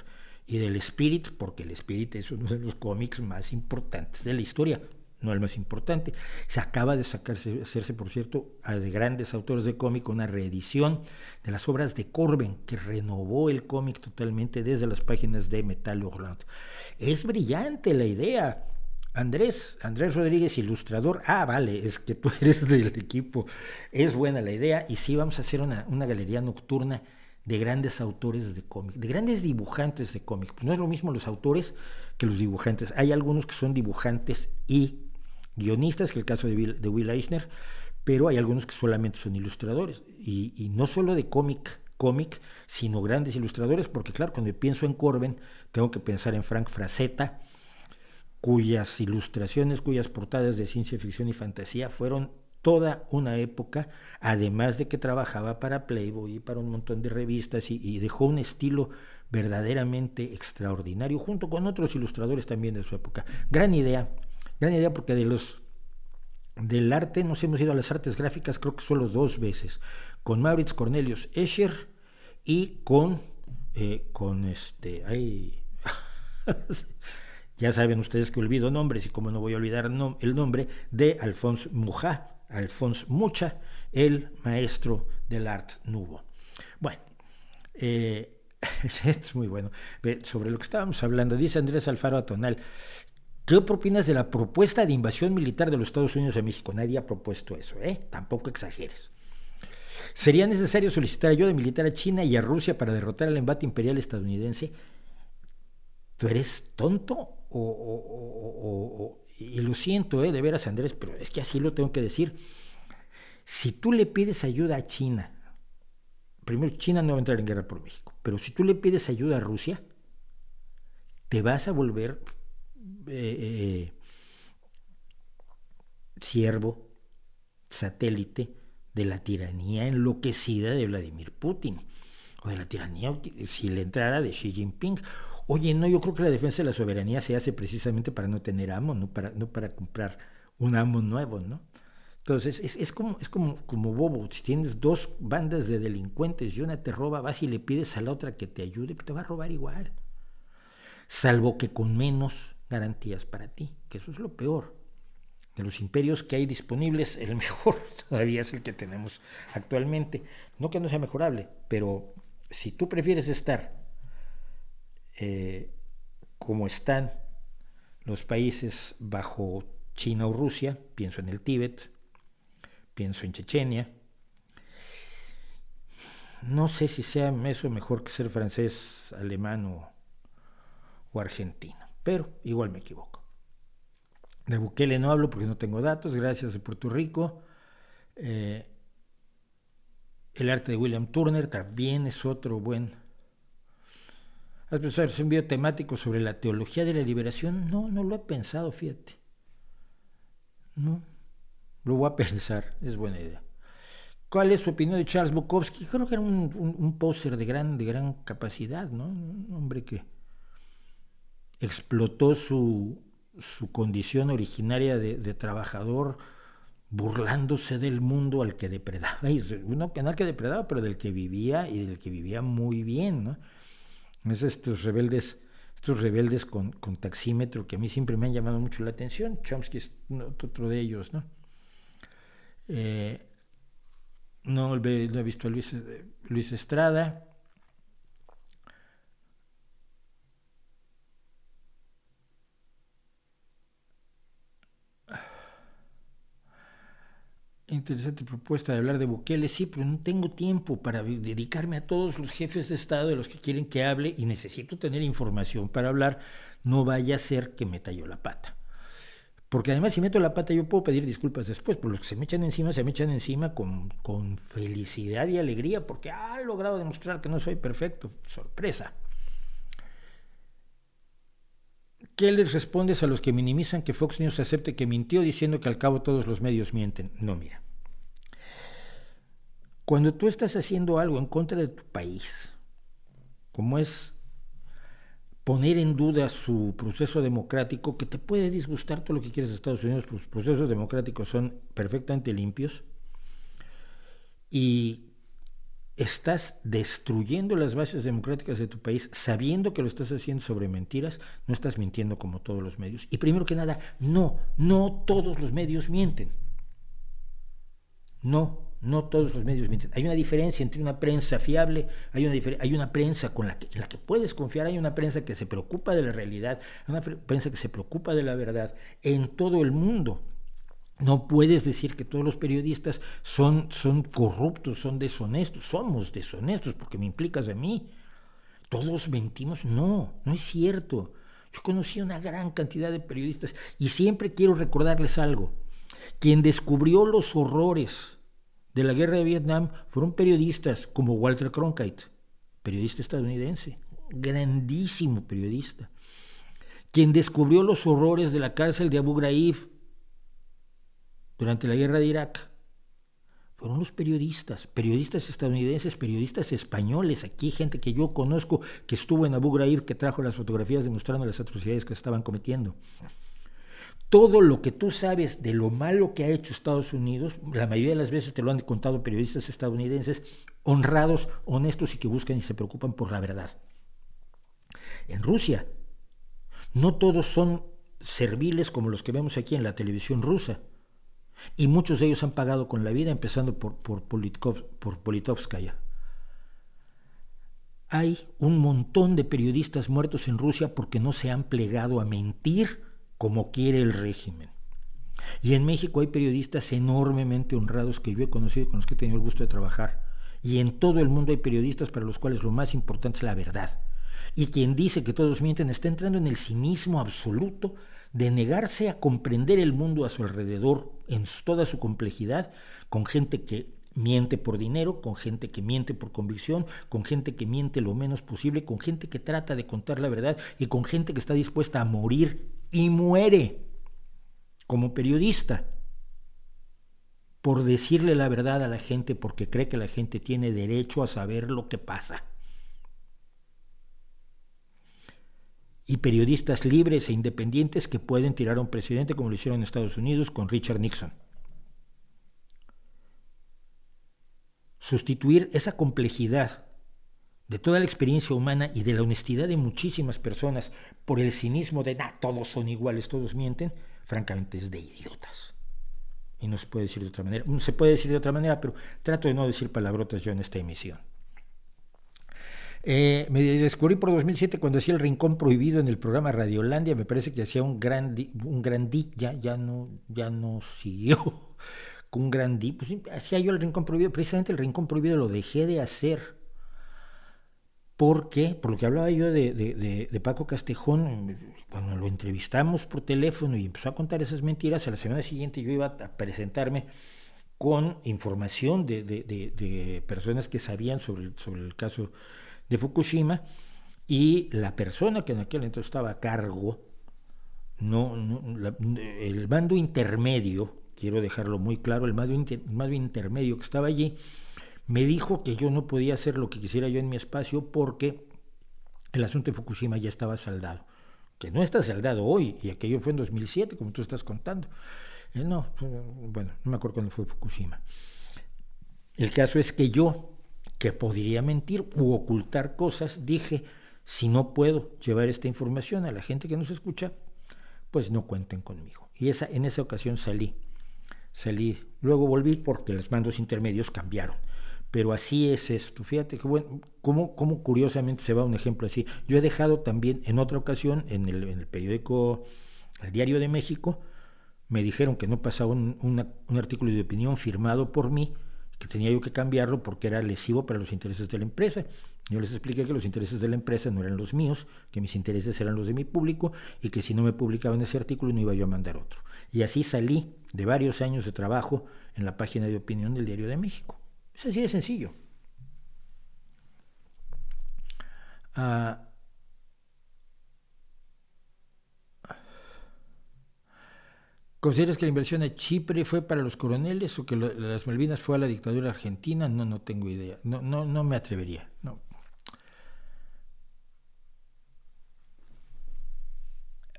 y del Spirit, porque el Spirit es uno de los cómics más importantes de la historia, no el más importante. Se acaba de hacerse, por cierto, de grandes autores de cómic, una reedición de las obras de Corben, que renovó el cómic totalmente desde las páginas de Metal Hurlant. Es brillante la idea. Andrés Rodríguez, ilustrador. Vale, es que tú eres del equipo. Es buena la idea, y sí, vamos a hacer una galería nocturna de grandes autores de cómics, de grandes dibujantes de cómics. Pues no es lo mismo los autores que los dibujantes. Hay algunos que son dibujantes y guionistas, que es el caso de Will Eisner, pero hay algunos que solamente son ilustradores, y no solo de cómic, sino grandes ilustradores, porque claro, cuando pienso en Corben, tengo que pensar en Frank Frazetta, cuyas ilustraciones, cuyas portadas de ciencia ficción y fantasía fueron toda una época, además de que trabajaba para Playboy y para un montón de revistas, y dejó un estilo verdaderamente extraordinario, junto con otros ilustradores también de su época. Gran idea, porque del arte nos hemos ido a las artes gráficas creo que solo 2 veces, con Maurits Cornelius Escher y con ya saben ustedes que olvido nombres, y como no voy a olvidar el nombre de Alphonse Mucha, el maestro del Art Nouveau. Bueno, esto es muy bueno. Sobre lo que estábamos hablando, dice Andrés Alfaro Atonal: ¿qué opinas de la propuesta de invasión militar de los Estados Unidos a México? Nadie ha propuesto eso, tampoco exageres. ¿Sería necesario solicitar ayuda militar a China y a Rusia para derrotar al embate imperial estadounidense? ¿tú eres tonto? Y lo siento, de veras, Andrés, pero es que así lo tengo que decir. Si tú le pides ayuda a China, primero China no va a entrar en guerra por México, pero si tú le pides ayuda a Rusia, te vas a volver siervo, satélite de la tiranía enloquecida de Vladimir Putin, o de la tiranía, si le entrara, de Xi Jinping. Oye, no, yo creo que la defensa de la soberanía se hace precisamente para no tener amo, no para comprar un amo nuevo, ¿no? Entonces, es como bobo. Si tienes dos bandas de delincuentes y una te roba, vas y le pides a la otra que te ayude, pero te va a robar igual. Salvo que con menos garantías para ti, que eso es lo peor. De los imperios que hay disponibles, el mejor todavía es el que tenemos actualmente. No que no sea mejorable, pero si tú prefieres estar como están los países bajo China o Rusia, pienso en el Tíbet, pienso en Chechenia, no sé si sea eso mejor que ser francés, alemán o argentino, pero igual me equivoco. De Bukele no hablo porque no tengo datos, gracias de Puerto Rico. El arte de William Turner también es otro buen. ¿Has pensado en un video temático sobre la teología de la liberación? No lo he pensado, fíjate. No, lo voy a pensar, es buena idea. ¿Cuál es su opinión de Charles Bukowski? Creo que era un póster de gran capacidad, ¿no? Un hombre que explotó su condición originaria de trabajador, burlándose del mundo al que depredaba, no al que depredaba, pero del que vivía, y del que vivía muy bien, ¿no? Es estos rebeldes con taxímetro que a mí siempre me han llamado mucho la atención. Chomsky es otro de ellos, ¿no? No he visto a Luis Estrada. Interesante propuesta de hablar de Bukele, sí, pero no tengo tiempo para dedicarme a todos los jefes de Estado de los que quieren que hable y necesito tener información para hablar. No vaya a ser que meta yo la pata. Porque además si meto la pata yo puedo pedir disculpas después, por los que se me echan encima con felicidad y alegría, porque han logrado demostrar que no soy perfecto. Sorpresa. ¿Qué les respondes a los que minimizan que Fox News acepte que mintió diciendo que al cabo todos los medios mienten? No, mira. Cuando tú estás haciendo algo en contra de tu país, como es poner en duda su proceso democrático, que te puede disgustar todo lo que quieres de Estados Unidos, pues los procesos democráticos son perfectamente limpios, y estás destruyendo las bases democráticas de tu país sabiendo que lo estás haciendo sobre mentiras, no estás mintiendo como todos los medios. Y primero que nada, no todos los medios mienten. No todos los medios mienten. Hay una diferencia entre una prensa fiable, hay una prensa en la que puedes confiar, hay una prensa que se preocupa de la realidad, hay una prensa que se preocupa de la verdad en todo el mundo. No puedes decir que todos los periodistas son corruptos, son deshonestos. Somos deshonestos porque me implicas a mí. Todos mentimos. No es cierto. Yo conocí una gran cantidad de periodistas y siempre quiero recordarles algo. Quien descubrió los horrores de la guerra de Vietnam fueron periodistas como Walter Cronkite, periodista estadounidense, grandísimo periodista. Quien descubrió los horrores de la cárcel de Abu Ghraib durante la guerra de Irak fueron los periodistas estadounidenses, periodistas españoles. Aquí hay gente que yo conozco que estuvo en Abu Ghraib, que trajo las fotografías demostrando las atrocidades que estaban cometiendo. Todo lo que tú sabes de lo malo que ha hecho Estados Unidos, la mayoría de las veces te lo han contado periodistas estadounidenses honrados, honestos y que buscan y se preocupan por la verdad. En Rusia, no todos son serviles como los que vemos aquí en la televisión rusa. Y muchos de ellos han pagado con la vida, empezando por Politovskaya. Hay un montón de periodistas muertos en Rusia porque no se han plegado a mentir como quiere el régimen. Y en México hay periodistas enormemente honrados que yo he conocido, con los que he tenido el gusto de trabajar. Y en todo el mundo hay periodistas para los cuales lo más importante es la verdad. Y quien dice que todos mienten está entrando en el cinismo absoluto de negarse a comprender el mundo a su alrededor en toda su complejidad, con gente que miente por dinero, con gente que miente por convicción, con gente que miente lo menos posible, con gente que trata de contar la verdad y con gente que está dispuesta a morir y muere como periodista por decirle la verdad a la gente, porque cree que la gente tiene derecho a saber lo que pasa. Y periodistas libres e independientes que pueden tirar a un presidente como lo hicieron en Estados Unidos con Richard Nixon. Sustituir esa complejidad de toda la experiencia humana y de la honestidad de muchísimas personas por el cinismo de todos son iguales, todos mienten, francamente es de idiotas. Y no se puede decir de otra manera. Se puede decir de otra manera, pero trato de no decir palabrotas yo en esta emisión. Me descubrí por 2007 cuando hacía El Rincón Prohibido en el programa Radiolandia. Me parece que hacía un gran di, ya no siguió con un gran di. Pues hacía yo El Rincón Prohibido. Precisamente El Rincón Prohibido lo dejé de hacer porque, por lo que hablaba yo de Paco Castejón, cuando lo entrevistamos por teléfono y empezó a contar esas mentiras, a la semana siguiente yo iba a presentarme con información de personas que sabían sobre el caso de Fukushima, y la persona que en aquel entonces estaba a cargo, el mando intermedio, quiero dejarlo muy claro, el mando intermedio que estaba allí, me dijo que yo no podía hacer lo que quisiera yo en mi espacio porque el asunto de Fukushima ya estaba saldado. Que no está saldado hoy, y aquello fue en 2007, como tú estás contando. No me acuerdo cuándo fue Fukushima. El caso es que yo, que podría mentir u ocultar cosas, dije, si no puedo llevar esta información a la gente que nos escucha, pues no cuenten conmigo. Y en esa ocasión salí. Luego volví porque los mandos intermedios cambiaron. Pero así es esto. Fíjate que bueno, cómo curiosamente se va un ejemplo así. Yo he dejado también en otra ocasión en el periódico El Diario de México, me dijeron que no pasaba un artículo de opinión firmado por mí, que tenía yo que cambiarlo porque era lesivo para los intereses de la empresa. Yo les expliqué que los intereses de la empresa no eran los míos, que mis intereses eran los de mi público y que si no me publicaban ese artículo no iba yo a mandar otro. Y así salí de varios años de trabajo en la página de opinión del Diario de México. Es así de sencillo. ¿Consideras que la inversión a Chipre fue para los coroneles o que las Malvinas fue a la dictadura argentina? No tengo idea. No me atrevería. No.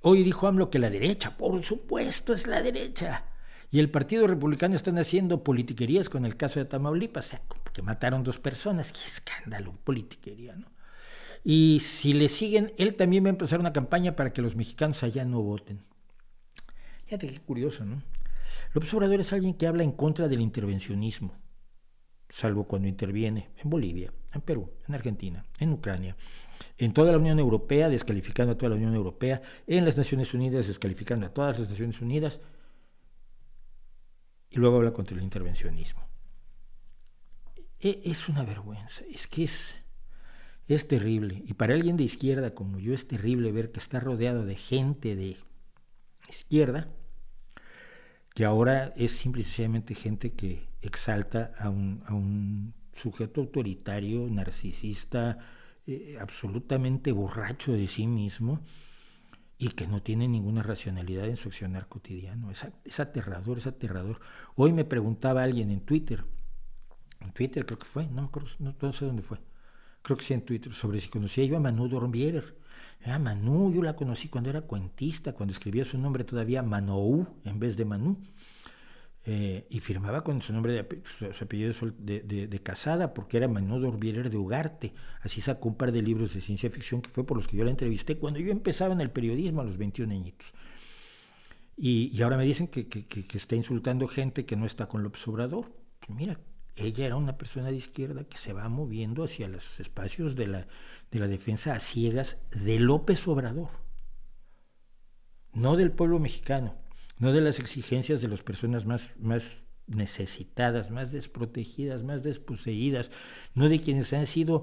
Hoy dijo AMLO que la derecha, por supuesto, es la derecha. Y el Partido Republicano están haciendo politiquerías con el caso de Tamaulipas, o sea, que mataron 2 personas. ¡Qué escándalo! Politiquería, ¿no? Y si le siguen, él también va a empezar una campaña para que los mexicanos allá no voten. Fíjate qué curioso, ¿no? López Obrador es alguien que habla en contra del intervencionismo, salvo cuando interviene en Bolivia, en Perú, en Argentina, en Ucrania, en toda la Unión Europea, descalificando a toda la Unión Europea, en las Naciones Unidas, descalificando a todas las Naciones Unidas, y luego habla contra el intervencionismo. Es una vergüenza, es que es terrible, y para alguien de izquierda como yo es terrible ver que está rodeado de gente de izquierda, que ahora es simple y sencillamente gente que exalta a un sujeto autoritario, narcisista, absolutamente borracho de sí mismo, y que no tiene ninguna racionalidad en su accionar cotidiano. Es aterrador, es aterrador. Hoy me preguntaba alguien en Twitter creo que fue, no sé dónde fue, creo que sí en Twitter, sobre si conocía yo a Manu Dornbierer. Manu, yo la conocí cuando era cuentista, cuando escribía su nombre todavía Manou en vez de Manu, y firmaba con su nombre, su apellido de casada, porque era Manu Dornbierer de Ugarte. Así sacó un par de libros de ciencia ficción que fue por los que yo la entrevisté cuando yo empezaba en el periodismo a los 21 añitos. Y ahora me dicen que está insultando gente que no está con López Obrador. Pues mira, ella era una persona de izquierda que se va moviendo hacia los espacios de la defensa a ciegas de López Obrador, no del pueblo mexicano, no de las exigencias de las personas más necesitadas, más desprotegidas, más desposeídas, no de quienes han sido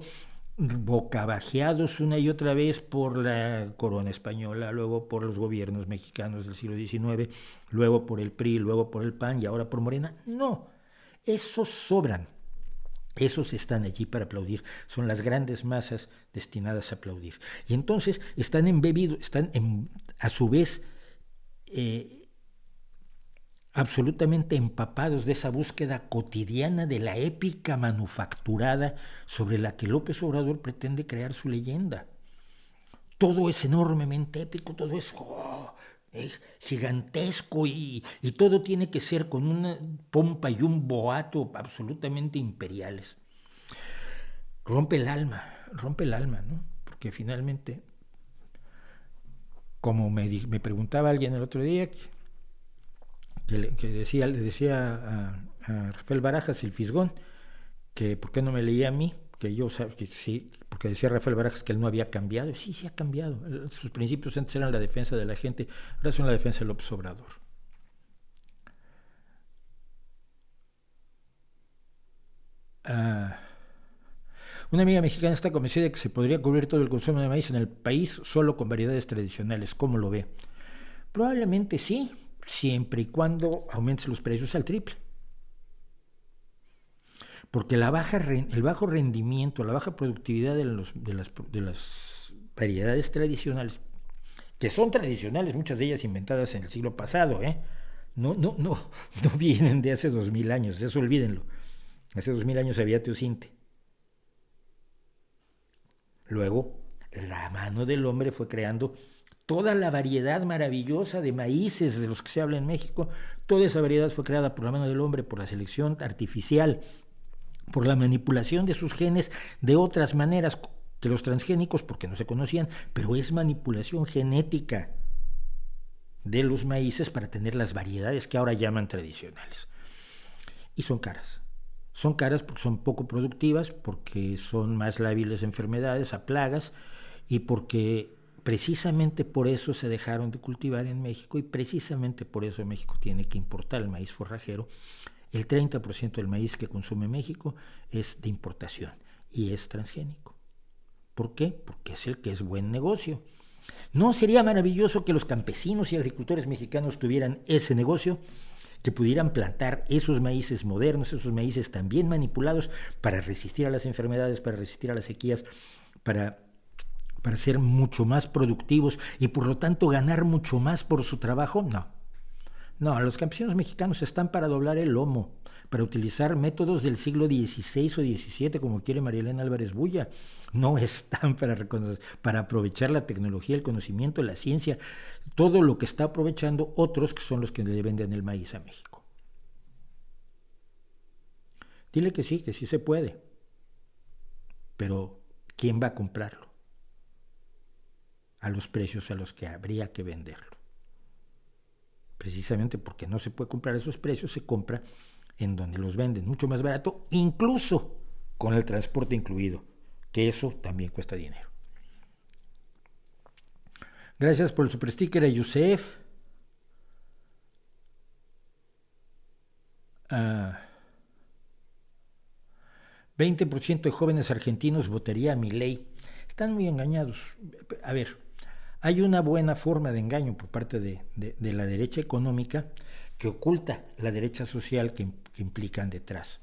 bocabajeados una y otra vez por la corona española, luego por los gobiernos mexicanos del siglo XIX, luego por el PRI, luego por el PAN y ahora por Morena. No, esos sobran. Esos están allí para aplaudir, son las grandes masas destinadas a aplaudir. Y entonces están embebidos, a su vez absolutamente empapados de esa búsqueda cotidiana de la épica manufacturada sobre la que López Obrador pretende crear su leyenda. Todo es enormemente épico, todo es gigantesco y todo tiene que ser con una pompa y un boato absolutamente imperiales. Rompe el alma, ¿no? Porque finalmente, como me preguntaba alguien el otro día, le decía a Rafael Barajas, el Fisgón, que por qué no me leía a mí, que sí, porque decía Rafael Barajas que él no había cambiado. Sí ha cambiado. Sus principios antes eran la defensa de la gente, ahora son la defensa de López Obrador. Una amiga mexicana está convencida de que se podría cubrir todo el consumo de maíz en el país solo con variedades tradicionales. ¿Cómo lo ve? Probablemente sí, siempre y cuando aumenten los precios al triple. Porque el bajo rendimiento, la baja productividad de las variedades tradicionales, que son tradicionales, muchas de ellas inventadas en el siglo pasado, no vienen de hace 2000 años, eso olvídenlo. Hace 2000 años había teocinte. Luego, la mano del hombre fue creando toda la variedad maravillosa de maíces de los que se habla en México. Toda esa variedad fue creada por la mano del hombre, por la selección artificial, por la manipulación de sus genes de otras maneras que los transgénicos, porque no se conocían, pero es manipulación genética de los maíces para tener las variedades que ahora llaman tradicionales. Y son caras. Son caras porque son poco productivas, porque son más lábiles a enfermedades, a plagas, y porque precisamente por eso se dejaron de cultivar en México, y precisamente por eso México tiene que importar el maíz forrajero. El 30% del maíz que consume México es de importación y es transgénico. ¿Por qué? Porque es el que es buen negocio. ¿No sería maravilloso que los campesinos y agricultores mexicanos tuvieran ese negocio? Que pudieran plantar esos maíces modernos, esos maíces también manipulados para resistir a las enfermedades, para resistir a las sequías, para ser mucho más productivos y por lo tanto ganar mucho más por su trabajo. No, los campesinos mexicanos están para doblar el lomo, para utilizar métodos del siglo XVI o XVII, como quiere María Elena Álvarez Bulla. No están para aprovechar la tecnología, el conocimiento, la ciencia, todo lo que está aprovechando otros que son los que le venden el maíz a México. Dile que sí se puede, pero ¿quién va a comprarlo? A los precios a los que habría que venderlo. Precisamente porque no se puede comprar a esos precios, se compra en donde los venden mucho más barato, incluso con el transporte incluido, que eso también cuesta dinero. Gracias por el super sticker a Yusef. 20% de jóvenes argentinos votaría a Milei. Están muy engañados. A ver, hay una buena forma de engaño por parte de la derecha económica que oculta la derecha social que implican detrás.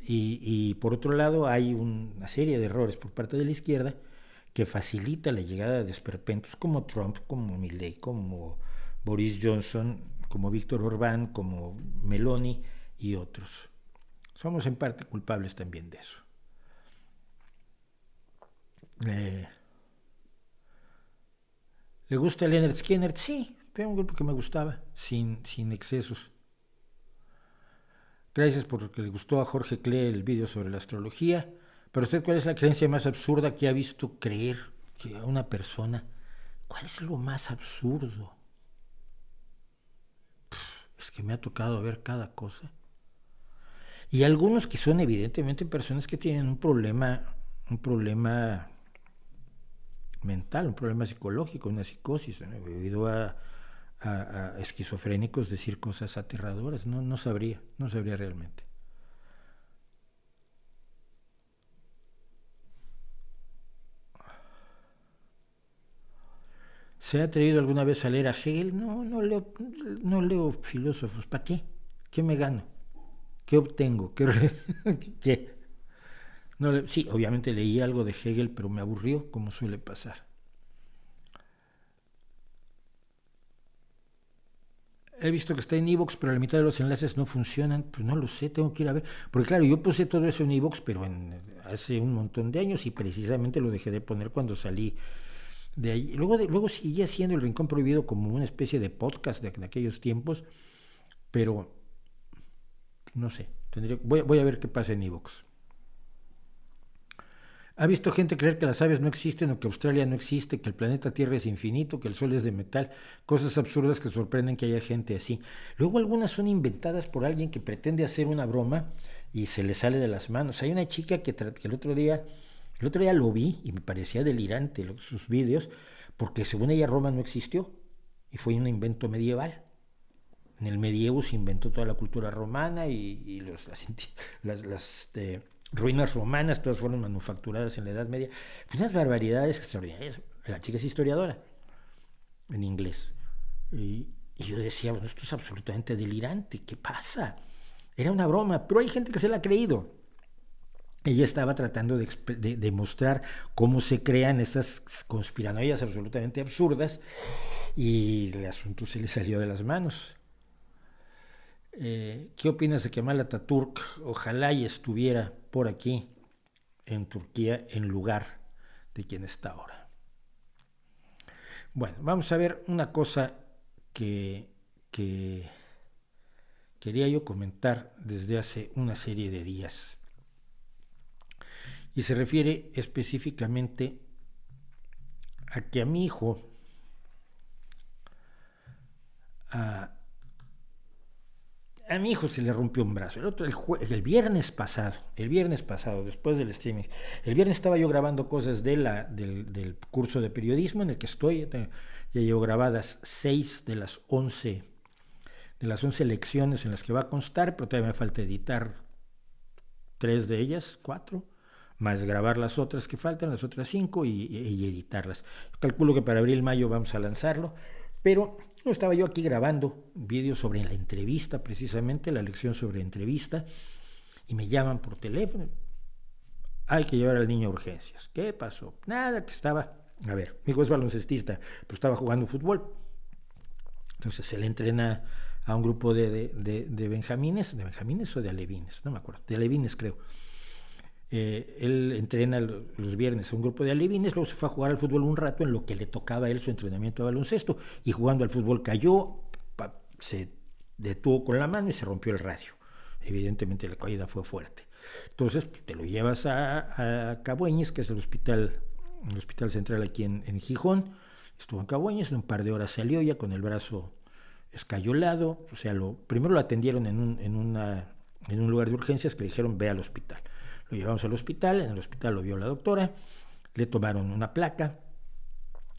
Y por otro lado hay una serie de errores por parte de la izquierda que facilita la llegada de esperpentos como Trump, como Milei, como Boris Johnson, como Víctor Orbán, como Meloni y otros. Somos en parte culpables también de eso. ¿Le gusta Leonard Skinner? Sí, fue un grupo que me gustaba, sin excesos. Gracias por que le gustó a Jorge Klee el vídeo sobre la astrología. Para usted, ¿cuál es la creencia más absurda que ha visto creer que a una persona? ¿Cuál es lo más absurdo? Es que me ha tocado ver cada cosa. Y algunos que son evidentemente personas que tienen un problema mental, un problema psicológico, una psicosis. He oído a esquizofrénicos decir cosas aterradoras. No sabría realmente. ¿Se ha atrevido alguna vez a leer a Hegel? No, no leo filósofos. ¿Para qué? ¿Qué me gano? ¿Qué obtengo? ¿Qué? No sí, obviamente leí algo de Hegel, pero me aburrió, como suele pasar. He visto que está en iVoox, pero la mitad de los enlaces no funcionan. Pues no lo sé, tengo que ir a ver. Porque claro, yo puse todo eso en iVoox, pero hace un montón de años y precisamente lo dejé de poner cuando salí de ahí. Luego seguía siendo El Rincón Prohibido como una especie de podcast de aquellos tiempos, pero no sé. Voy a ver qué pasa en iVoox. ¿Ha visto gente creer que las aves no existen o que Australia no existe, que el planeta Tierra es infinito, que el Sol es de metal? Cosas absurdas que sorprenden que haya gente así. Luego algunas son inventadas por alguien que pretende hacer una broma y se le sale de las manos. Hay una chica que el otro día lo vi y me parecía delirante sus vídeos, porque según ella Roma no existió y fue un invento medieval. En el medievo se inventó toda la cultura romana y las ruinas romanas, todas fueron manufacturadas en la Edad Media. Pues unas barbaridades extraordinarias. La chica es historiadora, en inglés. Y yo decía, bueno, esto es absolutamente delirante, ¿qué pasa? Era una broma, pero hay gente que se la ha creído. Ella estaba tratando de mostrar cómo se crean estas conspiranoias absolutamente absurdas y el asunto se le salió de las manos. ¿Qué opinas de Kemal Atatürk? Ojalá y estuviera por aquí, en Turquía, en lugar de quien está ahora. Bueno, vamos a ver una cosa que quería yo comentar desde hace una serie de días. Y se refiere específicamente a que a mi hijo, a mi hijo se le rompió un brazo. El viernes pasado, después del streaming, el viernes estaba yo grabando cosas del curso de periodismo en el que estoy. Ya llevo grabadas 6 de las 11 lecciones en las que va a constar, pero todavía me falta editar 3 de ellas, 4, más grabar las otras que faltan, las otras 5 y editarlas. Yo calculo que para abril-mayo vamos a lanzarlo. Pero no estaba yo aquí grabando un vídeo sobre la entrevista, precisamente, la lección sobre entrevista, y me llaman por teléfono. Hay que llevar al niño a urgencias. ¿Qué pasó? Nada, que estaba... A ver, mi hijo es baloncestista, pero estaba jugando fútbol. Entonces se le entrena a un grupo de benjamines o de alevines, no me acuerdo, de alevines creo. Él entrena los viernes a un grupo de alevines, luego se fue a jugar al fútbol un rato en lo que le tocaba a él su entrenamiento de baloncesto, y jugando al fútbol cayó, se detuvo con la mano y se rompió el radio. Evidentemente la caída fue fuerte. Entonces te lo llevas a Cabueñes, que es el hospital central aquí en Gijón. Estuvo en Cabueñes, en un par de horas salió ya con el brazo escayolado. O sea, primero lo atendieron en un lugar de urgencias que le dijeron ve al hospital. Lo llevamos al hospital, en el hospital lo vio la doctora, le tomaron una placa,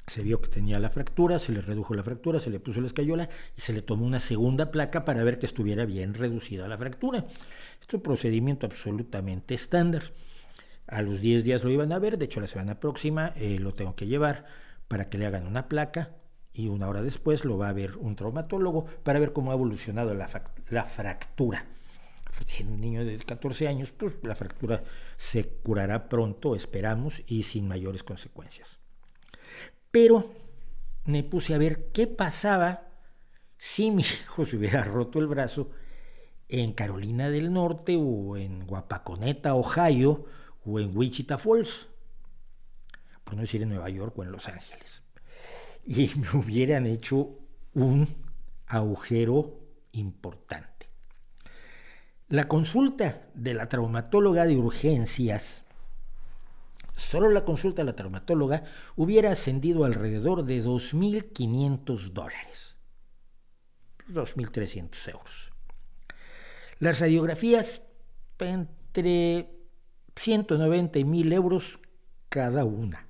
se vio que tenía la fractura, se le redujo la fractura, se le puso la escayola y se le tomó una segunda placa para ver que estuviera bien reducida la fractura. Esto es un procedimiento absolutamente estándar. A los 10 días lo iban a ver, de hecho la semana próxima lo tengo que llevar para que le hagan una placa y una hora después lo va a ver un traumatólogo para ver cómo ha evolucionado la fractura. Si en un niño de 14 años, pues la fractura se curará pronto, esperamos, y sin mayores consecuencias. Pero me puse a ver qué pasaba si mi hijo se hubiera roto el brazo en Carolina del Norte o en Wapakoneta, Ohio, o en Wichita Falls, por no decir en Nueva York o en Los Ángeles, y me hubieran hecho un agujero importante. La consulta de la traumatóloga de urgencias, solo la consulta de la traumatóloga, hubiera ascendido alrededor de $2,500, 2,300 euros. Las radiografías entre 190 y 1,000 euros cada una.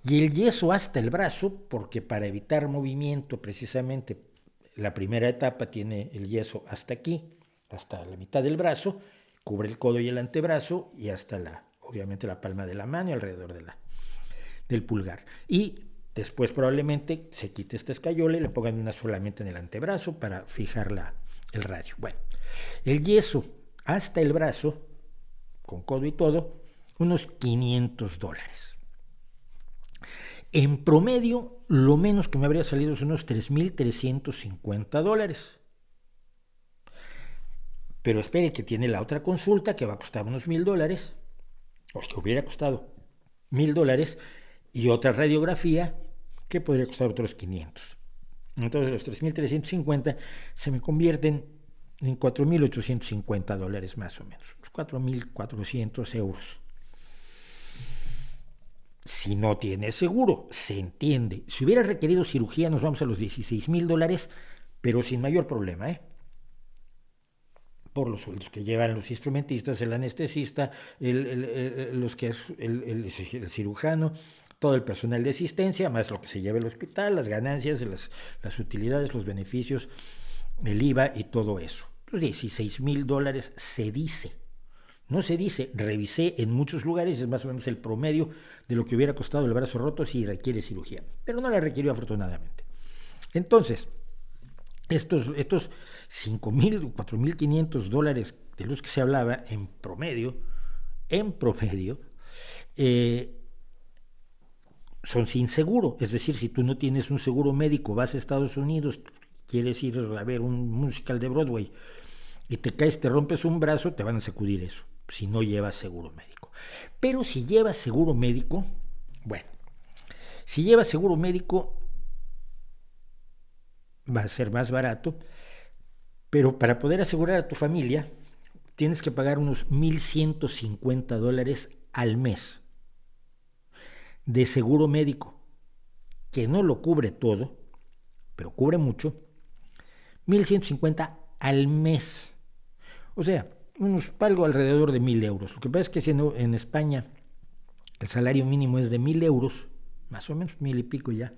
Y el yeso hasta el brazo, porque para evitar movimiento precisamente la primera etapa tiene el yeso hasta aquí, hasta la mitad del brazo, cubre el codo y el antebrazo y hasta obviamente la palma de la mano y alrededor del pulgar. Y Después probablemente se quite esta escayola y le pongan una solamente en el antebrazo para fijar el radio. Bueno, el yeso hasta el brazo, con codo y todo, unos $500. En promedio, lo menos que me habría salido es unos $3,350. Pero espere que tiene la otra consulta que va a costar unos $1,000, o que hubiera costado $1,000, y otra radiografía que podría costar otros 500. Entonces los 3,350 se me convierten en $4,850 más o menos, 4,400 euros. Si no tiene seguro, se entiende. Si hubiera requerido cirugía, nos vamos a los $16,000, pero sin mayor problema, por los sueldos que llevan los instrumentistas, el anestesista, el cirujano, todo el personal de asistencia, más lo que se lleva el hospital, las ganancias, las utilidades, los beneficios, el IVA y todo eso. Los $16,000 se dice. No se dice, revisé en muchos lugares, es más o menos el promedio de lo que hubiera costado el brazo roto si requiere cirugía, pero no la requirió afortunadamente. Entonces, estos $5,000 o $4,500 de los que se hablaba en promedio, son sin seguro. Es decir, si tú no tienes un seguro médico, vas a Estados Unidos, quieres ir a ver un musical de Broadway y te caes, te rompes un brazo, te van a sacudir eso, si no llevas seguro médico. Pero si llevas seguro médico, bueno, si llevas seguro médico va a ser más barato, pero para poder asegurar a tu familia tienes que pagar unos $1,150 al mes de seguro médico, que no lo cubre todo, pero cubre mucho. $1,150 al mes. O sea, algo alrededor de 1,000 euros. Lo que pasa es que siendo en España el salario mínimo es de 1,000 euros, más o menos 1,000 y pico ya,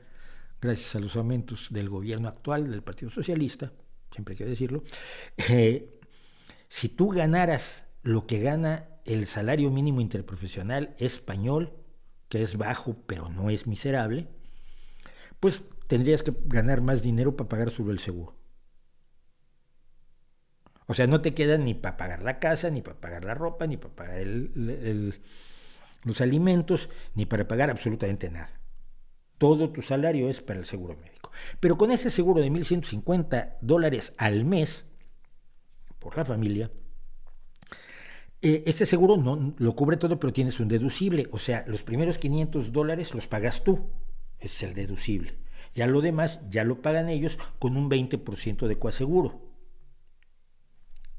gracias a los aumentos del gobierno actual, del Partido Socialista, siempre hay que decirlo. Si tú ganaras lo que gana el salario mínimo interprofesional español, que es bajo pero no es miserable, pues tendrías que ganar más dinero para pagar solo el seguro. O sea, no te queda ni para pagar la casa, ni para pagar la ropa, ni para pagar los alimentos, ni para pagar absolutamente nada. Todo tu salario es para el seguro médico. Pero con ese seguro de $1,150 al mes por la familia, este seguro no lo cubre todo, pero tienes un deducible. O sea, los primeros $500 los pagas tú, es el deducible. Ya lo demás ya lo pagan ellos con un 20% de coaseguro.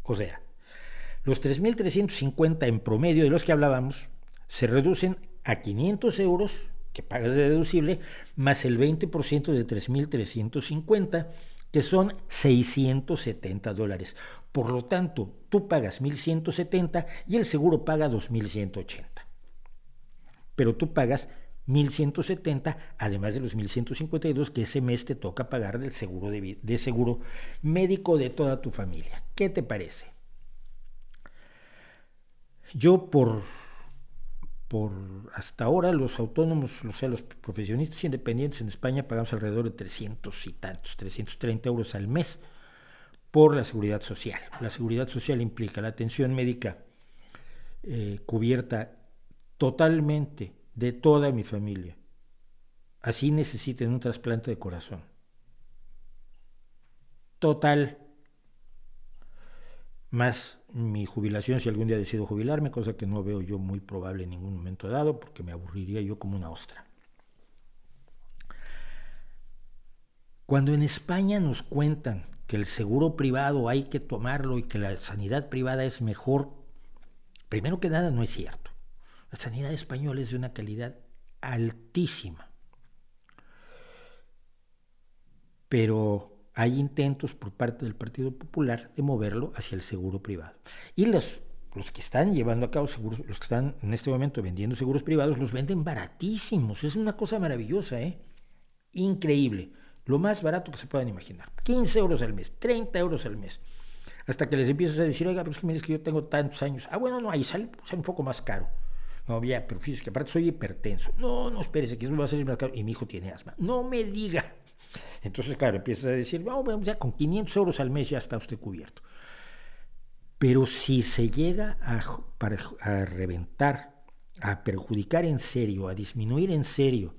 O sea, los 3,350 en promedio de los que hablábamos se reducen a 500 euros que pagas de deducible, más el 20% de 3,350, que son $670. Por lo tanto, tú pagas 1,170 y el seguro paga 2,180. Pero tú pagas 1,170, además de los 1,152 que ese mes te toca pagar del seguro de seguro médico de toda tu familia. ¿Qué te parece? Yo por hasta ahora los autónomos, o sea, los profesionistas independientes en España pagamos alrededor de 330 euros al mes por la seguridad social. La seguridad social implica la atención médica cubierta totalmente de toda mi familia. Así necesiten un trasplante de corazón. Total. Más mi jubilación si algún día decido jubilarme, cosa que no veo yo muy probable en ningún momento dado, porque me aburriría yo como una ostra. Cuando en España nos cuentan que el seguro privado hay que tomarlo y que la sanidad privada es mejor, primero que nada no es cierto. La sanidad española es de una calidad altísima. Pero hay intentos por parte del Partido Popular de moverlo hacia el seguro privado. Y los que están llevando a cabo seguros, los que están en este momento vendiendo seguros privados, los venden baratísimos. Es una cosa maravillosa, increíble. Lo más barato que se puedan imaginar. 15 euros al mes, 30 euros al mes. Hasta que les empiezas a decir, oiga, pero es que mire, es que yo tengo tantos años. Ah, bueno, no, ahí sale un poco más caro. No, ya, pero fíjese que aparte soy hipertenso. No, espérese, que eso va a salir más caro. Y mi hijo tiene asma. No me diga. Entonces, claro, empiezas a decir, bueno, ya con 500 euros al mes ya está usted cubierto. Pero si se llega a reventar, a perjudicar en serio, a disminuir en serio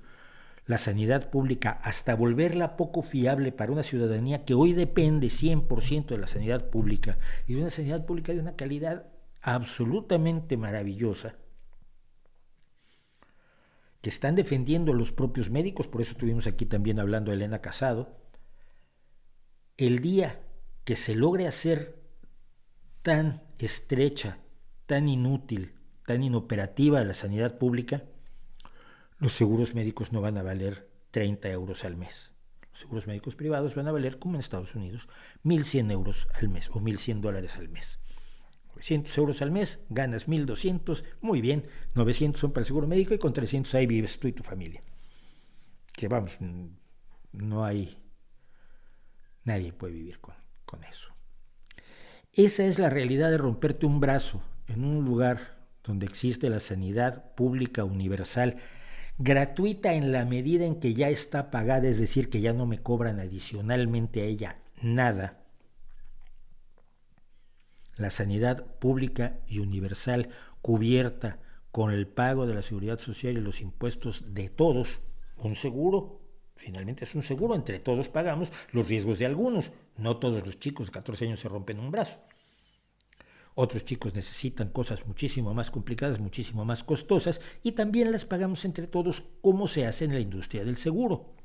la sanidad pública hasta volverla poco fiable para una ciudadanía que hoy depende 100% de la sanidad pública y de una sanidad pública de una calidad absolutamente maravillosa, que están defendiendo los propios médicos, por eso estuvimos aquí también hablando de Elena Casado, el día que se logre hacer tan estrecha, tan inútil, tan inoperativa la sanidad pública, los seguros médicos no van a valer 30 euros al mes. Los seguros médicos privados van a valer, como en Estados Unidos, 1.100 euros al mes o $1.100 al mes. 900 euros al mes, ganas 1.200, muy bien, 900 son para el seguro médico y con 300 ahí vives tú y tu familia. Que vamos, no hay, nadie puede vivir con eso. Esa es la realidad de romperte un brazo en un lugar donde existe la sanidad pública universal, gratuita en la medida en que ya está pagada, es decir, que ya no me cobran adicionalmente a ella nada. La sanidad pública y universal cubierta con el pago de la seguridad social y los impuestos de todos, un seguro, finalmente es un seguro, entre todos pagamos los riesgos de algunos, no todos los chicos de 14 años se rompen un brazo. Otros chicos necesitan cosas muchísimo más complicadas, muchísimo más costosas, y también las pagamos entre todos como se hace en la industria del seguro.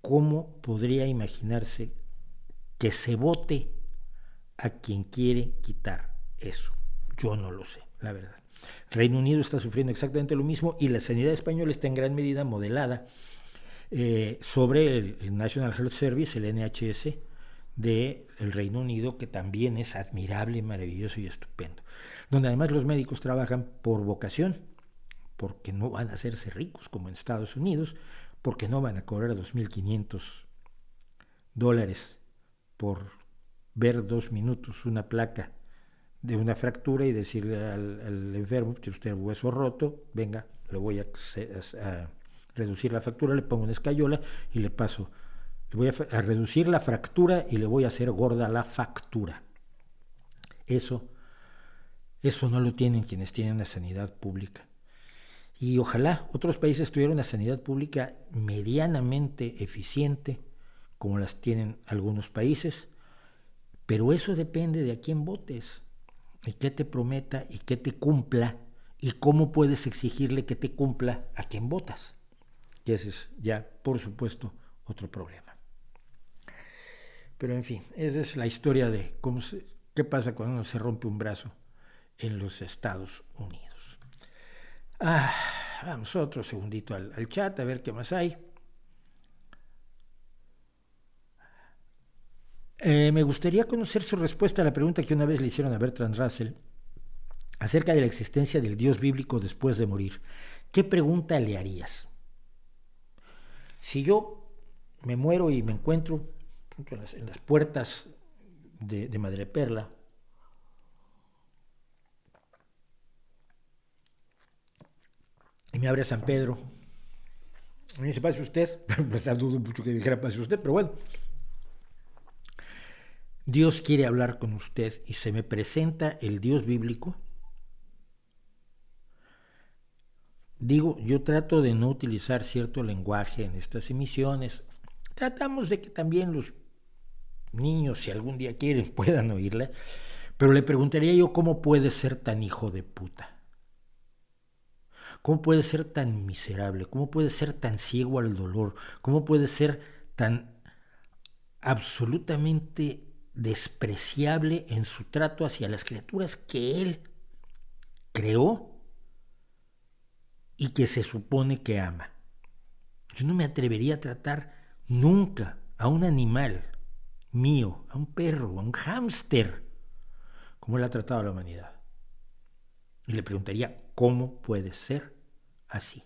¿Cómo podría imaginarse que se vote a quien quiere quitar eso? Yo no lo sé, la verdad. Reino Unido está sufriendo exactamente lo mismo y la sanidad española está en gran medida modelada sobre el National Health Service, el NHS, del Reino Unido, que también es admirable, maravilloso y estupendo. Donde además los médicos trabajan por vocación, porque no van a hacerse ricos como en Estados Unidos, porque no van a cobrar $2.500 por ver 2 minutos una placa de una fractura y decirle al enfermo, que usted hueso roto, venga, le voy a reducir la fractura, le pongo una escayola y le paso, le voy a reducir la fractura y le voy a hacer gorda la factura. Eso no lo tienen quienes tienen una sanidad pública. Y ojalá otros países tuvieran una sanidad pública medianamente eficiente, como las tienen algunos países, pero eso depende de a quién votes, y qué te prometa, y qué te cumpla, y cómo puedes exigirle que te cumpla a quien votas. Y ese es ya, por supuesto, otro problema. Pero en fin, esa es la historia de qué pasa cuando uno se rompe un brazo en los Estados Unidos. Vamos otro segundito al chat a ver qué más hay. Me gustaría conocer su respuesta a la pregunta que una vez le hicieron a Bertrand Russell acerca de la existencia del Dios bíblico después de morir. ¿Qué pregunta le harías? Si yo me muero y me encuentro en las puertas de Madreperla, y me abre San Pedro, y me dice, pase usted, pues dudo mucho que dijera pase usted, pero bueno, Dios quiere hablar con usted y se me presenta el Dios bíblico. Digo, yo trato de no utilizar cierto lenguaje en estas emisiones. Tratamos de que también los niños, si algún día quieren, puedan oírla. Pero le preguntaría yo, ¿cómo puede ser tan hijo de puta? ¿Cómo puede ser tan miserable? ¿Cómo puede ser tan ciego al dolor? ¿Cómo puede ser tan absolutamente despreciable en su trato hacia las criaturas que él creó y que se supone que ama? Yo no me atrevería a tratar nunca a un animal mío, a un perro, a un hámster, como él ha tratado a la humanidad. Y le preguntaría, ¿cómo puede ser así?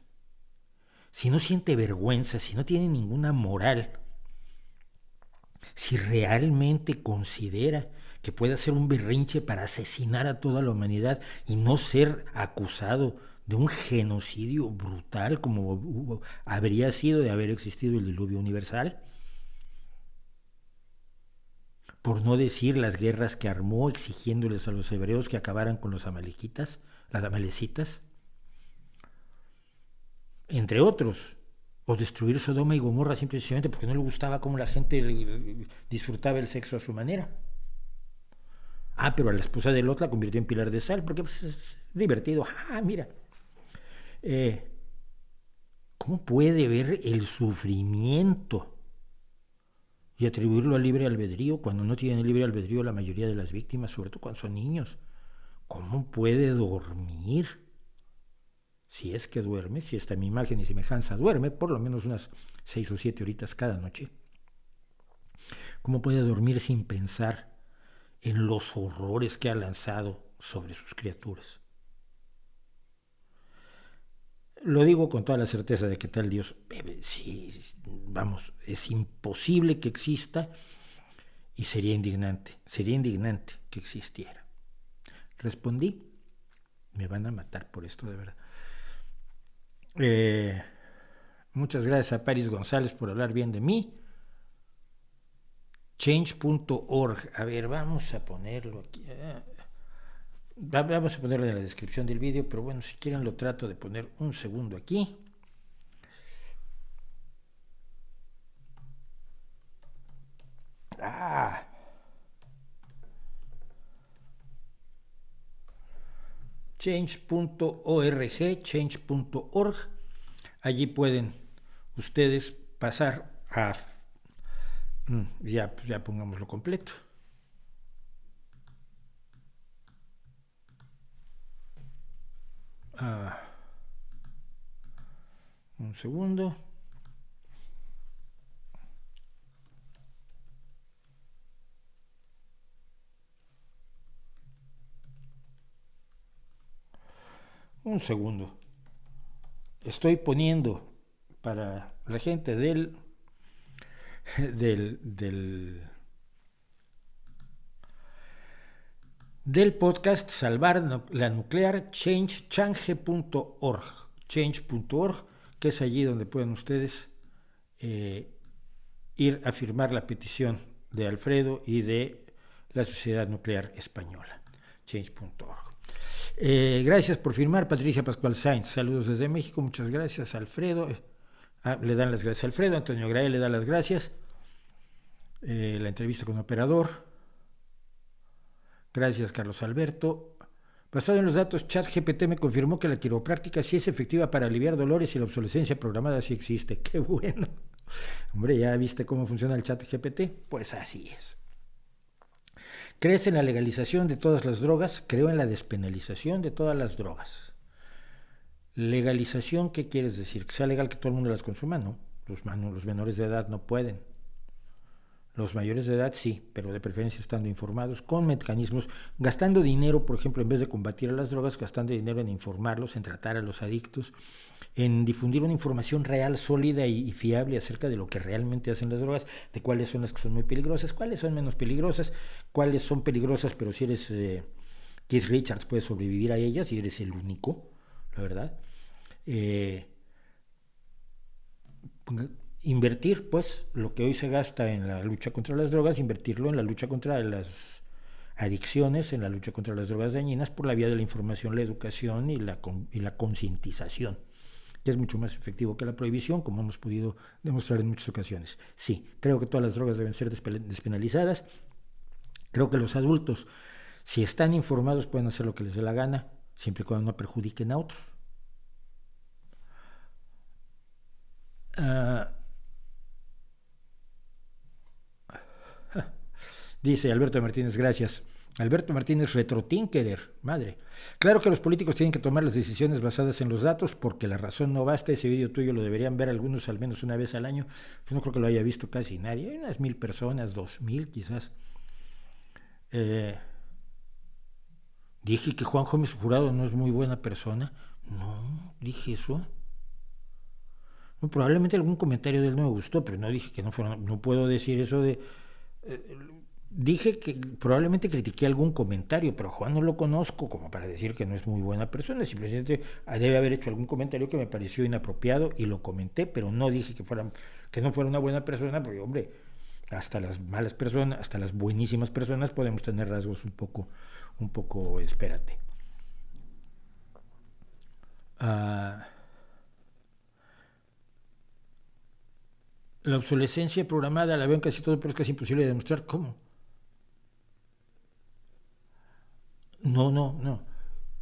Si no siente vergüenza, si no tiene ninguna moral, si realmente considera que pueda hacer un berrinche para asesinar a toda la humanidad y no ser acusado de un genocidio brutal como habría sido de haber existido el diluvio universal? Por no decir las guerras que armó exigiéndoles a los hebreos que acabaran con los amalecitas, las amalecitas, entre otros, o destruir Sodoma y Gomorra simplemente porque no le gustaba cómo la gente disfrutaba el sexo a su manera. Pero a la esposa de Lot la convirtió en pilar de sal, porque pues, es divertido. Mira. ¿Cómo puede ver el sufrimiento y atribuirlo al libre albedrío cuando no tienen libre albedrío la mayoría de las víctimas, sobre todo cuando son niños? ¿Cómo puede dormir? Si es que duerme, si esta mi imagen y semejanza duerme, por lo menos unas 6 o 7 horitas cada noche. ¿Cómo puede dormir sin pensar en los horrores que ha lanzado sobre sus criaturas? Lo digo con toda la certeza de que tal Dios, sí, vamos, es imposible que exista y sería indignante que existiera. Respondí, me van a matar por esto de verdad. Muchas gracias a Paris González por hablar bien de mí. Change.org, a ver, vamos a ponerlo aquí. Vamos a ponerlo en la descripción del vídeo, pero bueno, si quieren lo trato de poner un segundo aquí. Change.org. Allí pueden ustedes pasar a... Ya pongámoslo completo. Un segundo. Un segundo. Estoy poniendo para la gente del podcast Salvar la Nuclear, change.org, que es allí donde pueden ustedes ir a firmar la petición de Alfredo y de la Sociedad Nuclear Española, change.org. Gracias por firmar, Patricia Pascual Sainz, saludos desde México, muchas gracias, Alfredo. Le dan las gracias a Alfredo, Antonio Grael le da las gracias. La entrevista con operador. Gracias, Carlos Alberto. Basado en los datos, ChatGPT me confirmó que la quiropráctica sí es efectiva para aliviar dolores y la obsolescencia programada sí existe. ¡Qué bueno! Hombre, ¿ya viste cómo funciona el ChatGPT? Pues así es. ¿Crees en la legalización de todas las drogas? Creo en la despenalización de todas las drogas. ¿Legalización qué quieres decir? ¿Que sea legal que todo el mundo las consuma? No. Los menores de edad no pueden. Los mayores de edad sí, pero de preferencia estando informados, con mecanismos, gastando dinero, por ejemplo, en vez de combatir a las drogas, gastando dinero en informarlos, en tratar a los adictos, en difundir una información real, sólida y fiable acerca de lo que realmente hacen las drogas, de cuáles son las que son muy peligrosas, cuáles son menos peligrosas, cuáles son peligrosas, pero si eres Keith Richards puedes sobrevivir a ellas y eres el único, la verdad. Invertir, pues, lo que hoy se gasta en la lucha contra las drogas, invertirlo en la lucha contra las adicciones, en la lucha contra las drogas dañinas, por la vía de la información, la educación y la concientización, que es mucho más efectivo que la prohibición, como hemos podido demostrar en muchas ocasiones. Sí, creo que todas las drogas deben ser despenalizadas. Creo que los adultos, si están informados, pueden hacer lo que les dé la gana, siempre y cuando no perjudiquen a otros. Dice Alberto Martínez, gracias. Alberto Martínez, retrotinkerer, madre. Claro que los políticos tienen que tomar las decisiones basadas en los datos porque la razón no basta. Ese vídeo tuyo lo deberían ver algunos al menos una vez al año. Yo no creo que lo haya visto casi nadie. Hay unas 1,000 personas, 2,000 quizás. Dije que Juan Gómez Jurado no es muy buena persona. No, dije eso. No, probablemente algún comentario de él no me gustó, pero no dije que no fuera. No puedo decir eso de... dije que probablemente critiqué algún comentario, pero a Juan no lo conozco como para decir que no es muy buena persona. Simplemente debe haber hecho algún comentario que me pareció inapropiado y lo comenté, pero no dije que no fuera una buena persona, porque, hombre, hasta las malas personas, hasta las buenísimas personas podemos tener rasgos un poco, espérate. La obsolescencia programada la veo en casi todo, pero es casi imposible de demostrar. ¿Cómo? No.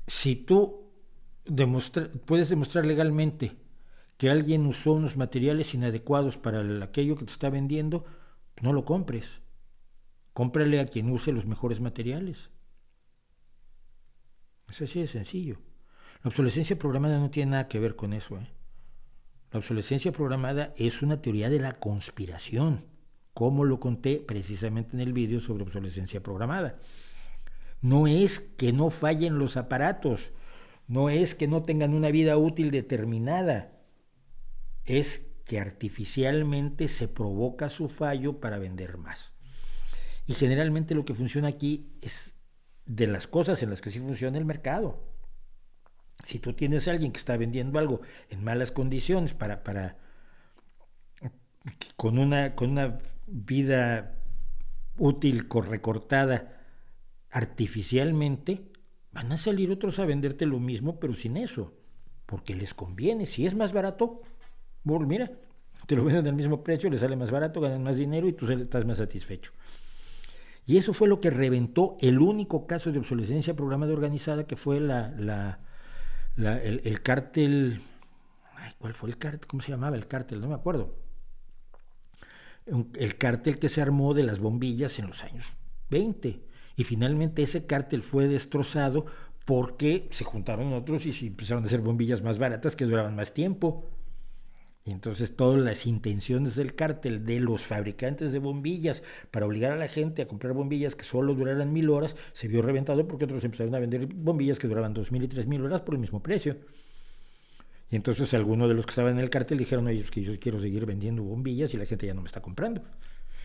Si tú puedes demostrar legalmente que alguien usó unos materiales inadecuados para aquello que te está vendiendo, no lo compres. Cómprale a quien use los mejores materiales. Es así de sencillo. La obsolescencia programada no tiene nada que ver con eso. La obsolescencia programada es una teoría de la conspiración, como lo conté precisamente en el vídeo sobre obsolescencia programada. No es que no fallen los aparatos, no es que no tengan una vida útil determinada, es que artificialmente se provoca su fallo para vender más. Y generalmente lo que funciona aquí es de las cosas en las que sí funciona el mercado. Si tú tienes a alguien que está vendiendo algo en malas condiciones con una vida útil recortada artificialmente, van a salir otros a venderte lo mismo, pero sin eso, porque les conviene. Si es más barato, mira, te lo venden al mismo precio, les sale más barato, ganan más dinero y tú estás más satisfecho. Y eso fue lo que reventó el único caso de obsolescencia programada organizada, que fue el cártel. ¿Cuál fue el cártel? ¿Cómo se llamaba el cártel? No me acuerdo. El cártel que se armó de las bombillas en los años 20. Y finalmente ese cártel fue destrozado porque se juntaron otros y se empezaron a hacer bombillas más baratas que duraban más tiempo. Y entonces todas las intenciones del cártel, de los fabricantes de bombillas, para obligar a la gente a comprar bombillas que solo duraran 1000 horas, se vio reventado porque otros empezaron a vender bombillas que duraban 2000 y 3000 horas por el mismo precio. Y entonces algunos de los que estaban en el cártel dijeron, oye, es que yo quiero seguir vendiendo bombillas y la gente ya no me está comprando.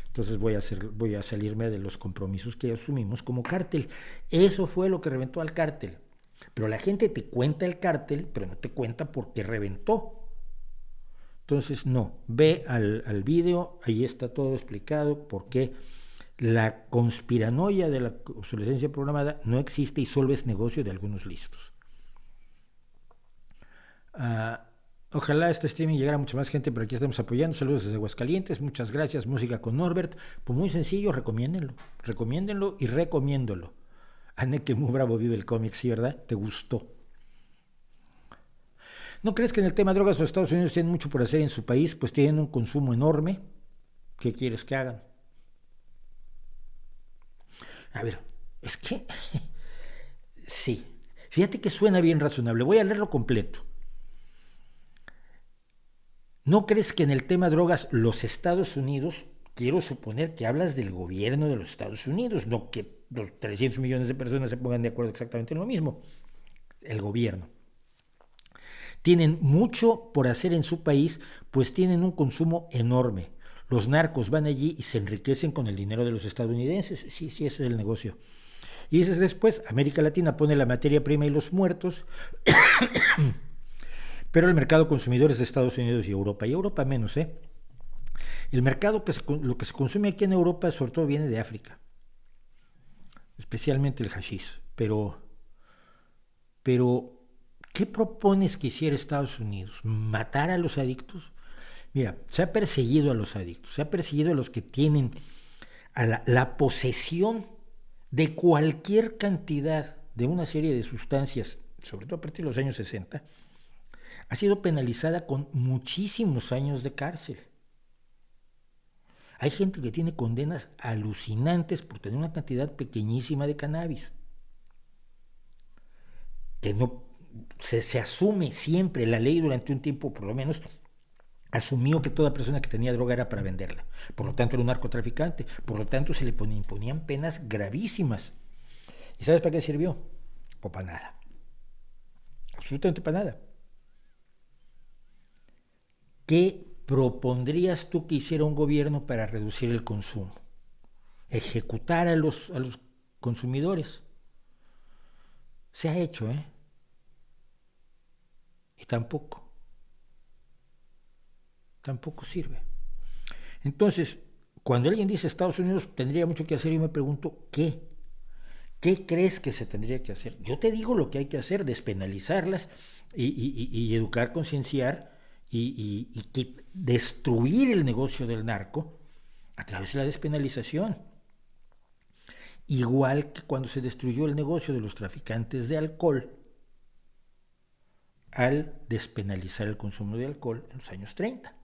Entonces voy a salirme de los compromisos que asumimos como cártel. Eso fue lo que reventó al cártel. Pero la gente te cuenta el cártel, pero no te cuenta por qué reventó. Entonces, no, ve al vídeo, ahí está todo explicado, por qué la conspiranoia de la obsolescencia programada no existe y solo es negocio de algunos listos. Ojalá este streaming llegara a mucha más gente, pero aquí estamos apoyando. Saludos desde Aguascalientes, muchas gracias. Música con Norbert. Pues muy sencillo, recomiéndenlo y recomiéndolo. Anneke muy bravo vive el cómic, sí, ¿verdad? ¿Te gustó? ¿No crees que en el tema de drogas los Estados Unidos tienen mucho por hacer en su país? Pues tienen un consumo enorme. ¿Qué quieres que hagan? A ver, es que sí. Fíjate que suena bien razonable. Voy a leerlo completo. ¿No crees que en el tema drogas los Estados Unidos, quiero suponer que hablas del gobierno de los Estados Unidos, no que los 300 millones de personas se pongan de acuerdo exactamente en lo mismo, el gobierno, tienen mucho por hacer en su país, pues tienen un consumo enorme. Los narcos van allí y se enriquecen con el dinero de los estadounidenses. Sí, ese es el negocio. Y dices después, América Latina pone la materia prima y los muertos, pero el mercado consumidor es de Estados Unidos y Europa menos, ¿eh? El mercado, lo que se consume aquí en Europa, sobre todo viene de África, especialmente el hashish, pero ¿qué propones que hiciera Estados Unidos? ¿Matar a los adictos? Mira, se ha perseguido a los adictos, se ha perseguido a los que tienen la posesión de cualquier cantidad de una serie de sustancias, sobre todo a partir de los años 60, ha sido penalizada con muchísimos años de cárcel. Hay gente que tiene condenas alucinantes por tener una cantidad pequeñísima de cannabis, que no se asume siempre, la ley durante un tiempo por lo menos asumió que toda persona que tenía droga era para venderla, por lo tanto era un narcotraficante, por lo tanto se le imponían penas gravísimas. ¿Y sabes para qué sirvió? Pues para nada, absolutamente para nada. ¿Qué propondrías tú que hiciera un gobierno para reducir el consumo? ejecutar a los consumidores. Se ha hecho, y tampoco sirve. Entonces, cuando alguien dice Estados Unidos tendría mucho que hacer, yo me pregunto, ¿qué? ¿Qué crees que se tendría que hacer? Yo te digo lo que hay que hacer, despenalizarlas y educar, concienciar y destruir el negocio del narco a través de la despenalización. Igual que cuando se destruyó el negocio de los traficantes de alcohol al despenalizar el consumo de alcohol en los años 30.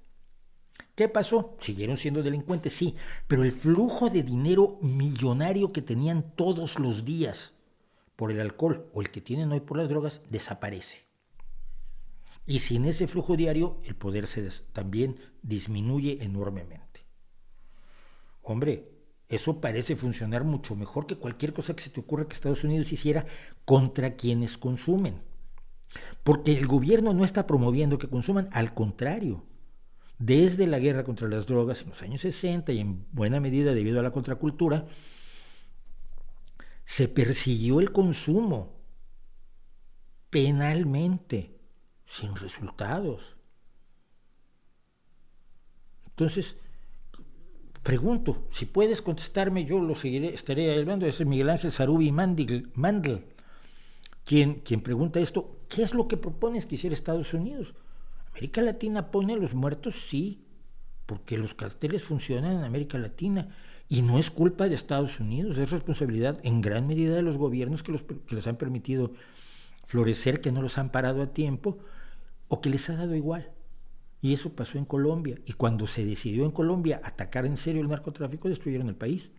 ¿Qué pasó? ¿Siguieron siendo delincuentes? Sí, pero el flujo de dinero millonario que tenían todos los días por el alcohol o el que tienen hoy por las drogas desaparece. Y sin ese flujo diario, el poder también disminuye enormemente. Hombre, eso parece funcionar mucho mejor que cualquier cosa que se te ocurra que Estados Unidos hiciera contra quienes consumen. Porque el gobierno no está promoviendo que consuman, al contrario. Desde la guerra contra las drogas en los años 60 y en buena medida debido a la contracultura, se persiguió el consumo penalmente, sin resultados. Entonces, pregunto, si puedes contestarme, yo lo seguiré, estaré hablando. Ese es Miguel Ángel Sarubi Mandl, quien pregunta esto: ¿qué es lo que propones que hiciera Estados Unidos? ¿América Latina pone a los muertos? Sí, porque los carteles funcionan en América Latina y no es culpa de Estados Unidos, es responsabilidad en gran medida de los gobiernos que les han permitido florecer, que no los han parado a tiempo o que les ha dado igual. Y eso pasó en Colombia, y cuando se decidió en Colombia atacar en serio el narcotráfico, destruyeron el país.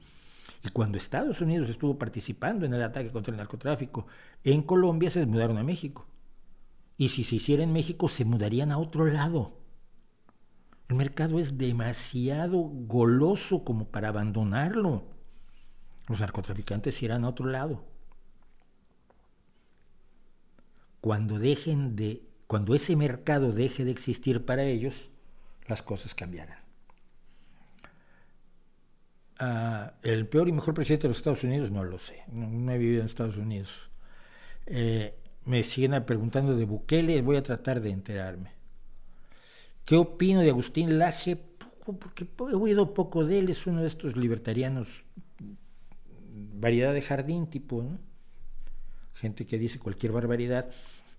Y cuando Estados Unidos estuvo participando en el ataque contra el narcotráfico en Colombia, se mudaron a México. Y si se hiciera en México, se mudarían a otro lado. El mercado es demasiado goloso como para abandonarlo. Los narcotraficantes irán a otro lado. Cuando ese mercado deje de existir para ellos, las cosas cambiarán. El peor y mejor presidente de los Estados Unidos, no lo sé. No he vivido en Estados Unidos. Me siguen preguntando de Bukele, voy a tratar de enterarme. ¿Qué opino de Agustín Laje? Porque he oído poco de él, es uno de estos libertarianos, variedad de jardín tipo, ¿no? Gente que dice cualquier barbaridad,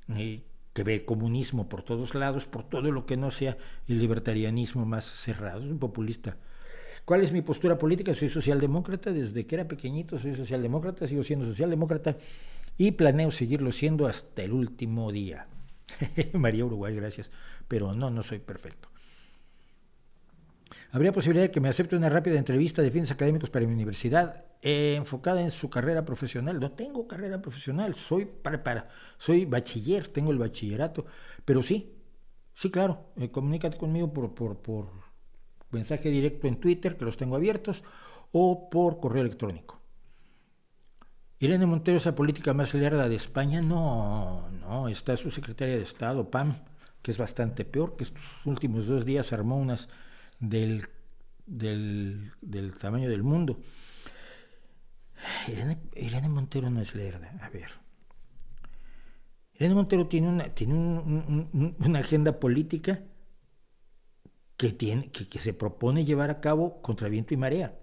que ve comunismo por todos lados, por todo lo que no sea el libertarianismo más cerrado, es un populista. ¿Cuál es mi postura política? Soy socialdemócrata, desde que era pequeñito soy socialdemócrata, sigo siendo socialdemócrata y planeo seguirlo siendo hasta el último día. María Uruguay, gracias, pero no soy perfecto. ¿Habría posibilidad de que me acepte una rápida entrevista de fines académicos para mi universidad enfocada en su carrera profesional? No tengo carrera profesional, soy bachiller, tengo el bachillerato, pero sí, claro, comunícate conmigo por mensaje directo en Twitter, que los tengo abiertos, o por correo electrónico. ¿Irene Montero es la política más lerda de España? No, está su secretaria de Estado, Pam, que es bastante peor, que estos últimos 2 días armó unas del tamaño del mundo. Irene Montero no es lerda, a ver. Irene Montero tiene una agenda política que se propone llevar a cabo contra viento y marea,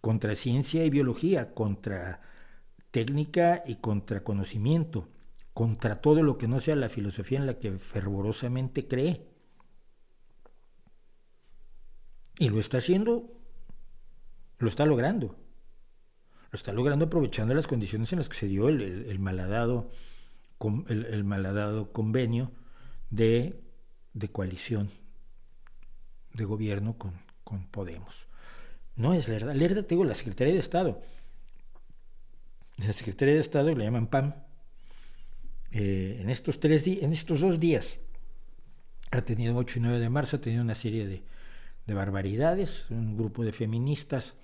contra ciencia y biología, contra técnica y contra conocimiento, contra todo lo que no sea la filosofía en la que fervorosamente cree. Y lo está haciendo, lo está logrando aprovechando las condiciones en las que se dio el malhadado convenio de coalición de gobierno con Podemos. No es lerda, te digo, la Secretaría de Estado. La Secretaría de Estado le llaman PAM. En estos 2 días, ha tenido 8 y 9 de marzo, ha tenido una serie de barbaridades. Un grupo de feministas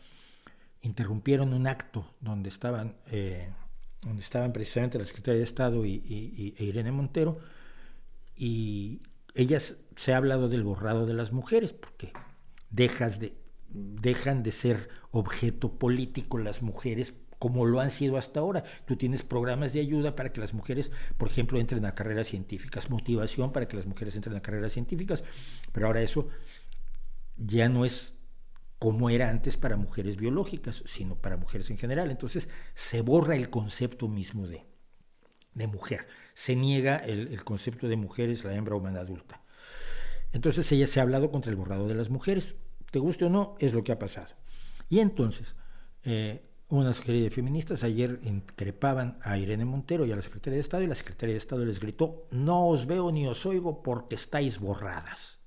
interrumpieron un acto donde estaban precisamente la Secretaría de Estado e Irene Montero, y se ha hablado del borrado de las mujeres, porque dejan de ser objeto político las mujeres como lo han sido hasta ahora. Tú tienes programas de ayuda para que las mujeres, por ejemplo, entren a carreras científicas, motivación para que las mujeres entren a carreras científicas, pero ahora eso ya no es como era antes para mujeres biológicas, sino para mujeres en general. Entonces se borra el concepto mismo de mujer, se niega el concepto de mujer es la hembra humana adulta. Entonces ella se ha hablado contra el borrado de las mujeres, te guste o no, es lo que ha pasado. Y entonces, una serie de feministas ayer increpaban a Irene Montero y a la Secretaría de Estado, y la Secretaría de Estado les gritó: no os veo ni os oigo porque estáis borradas.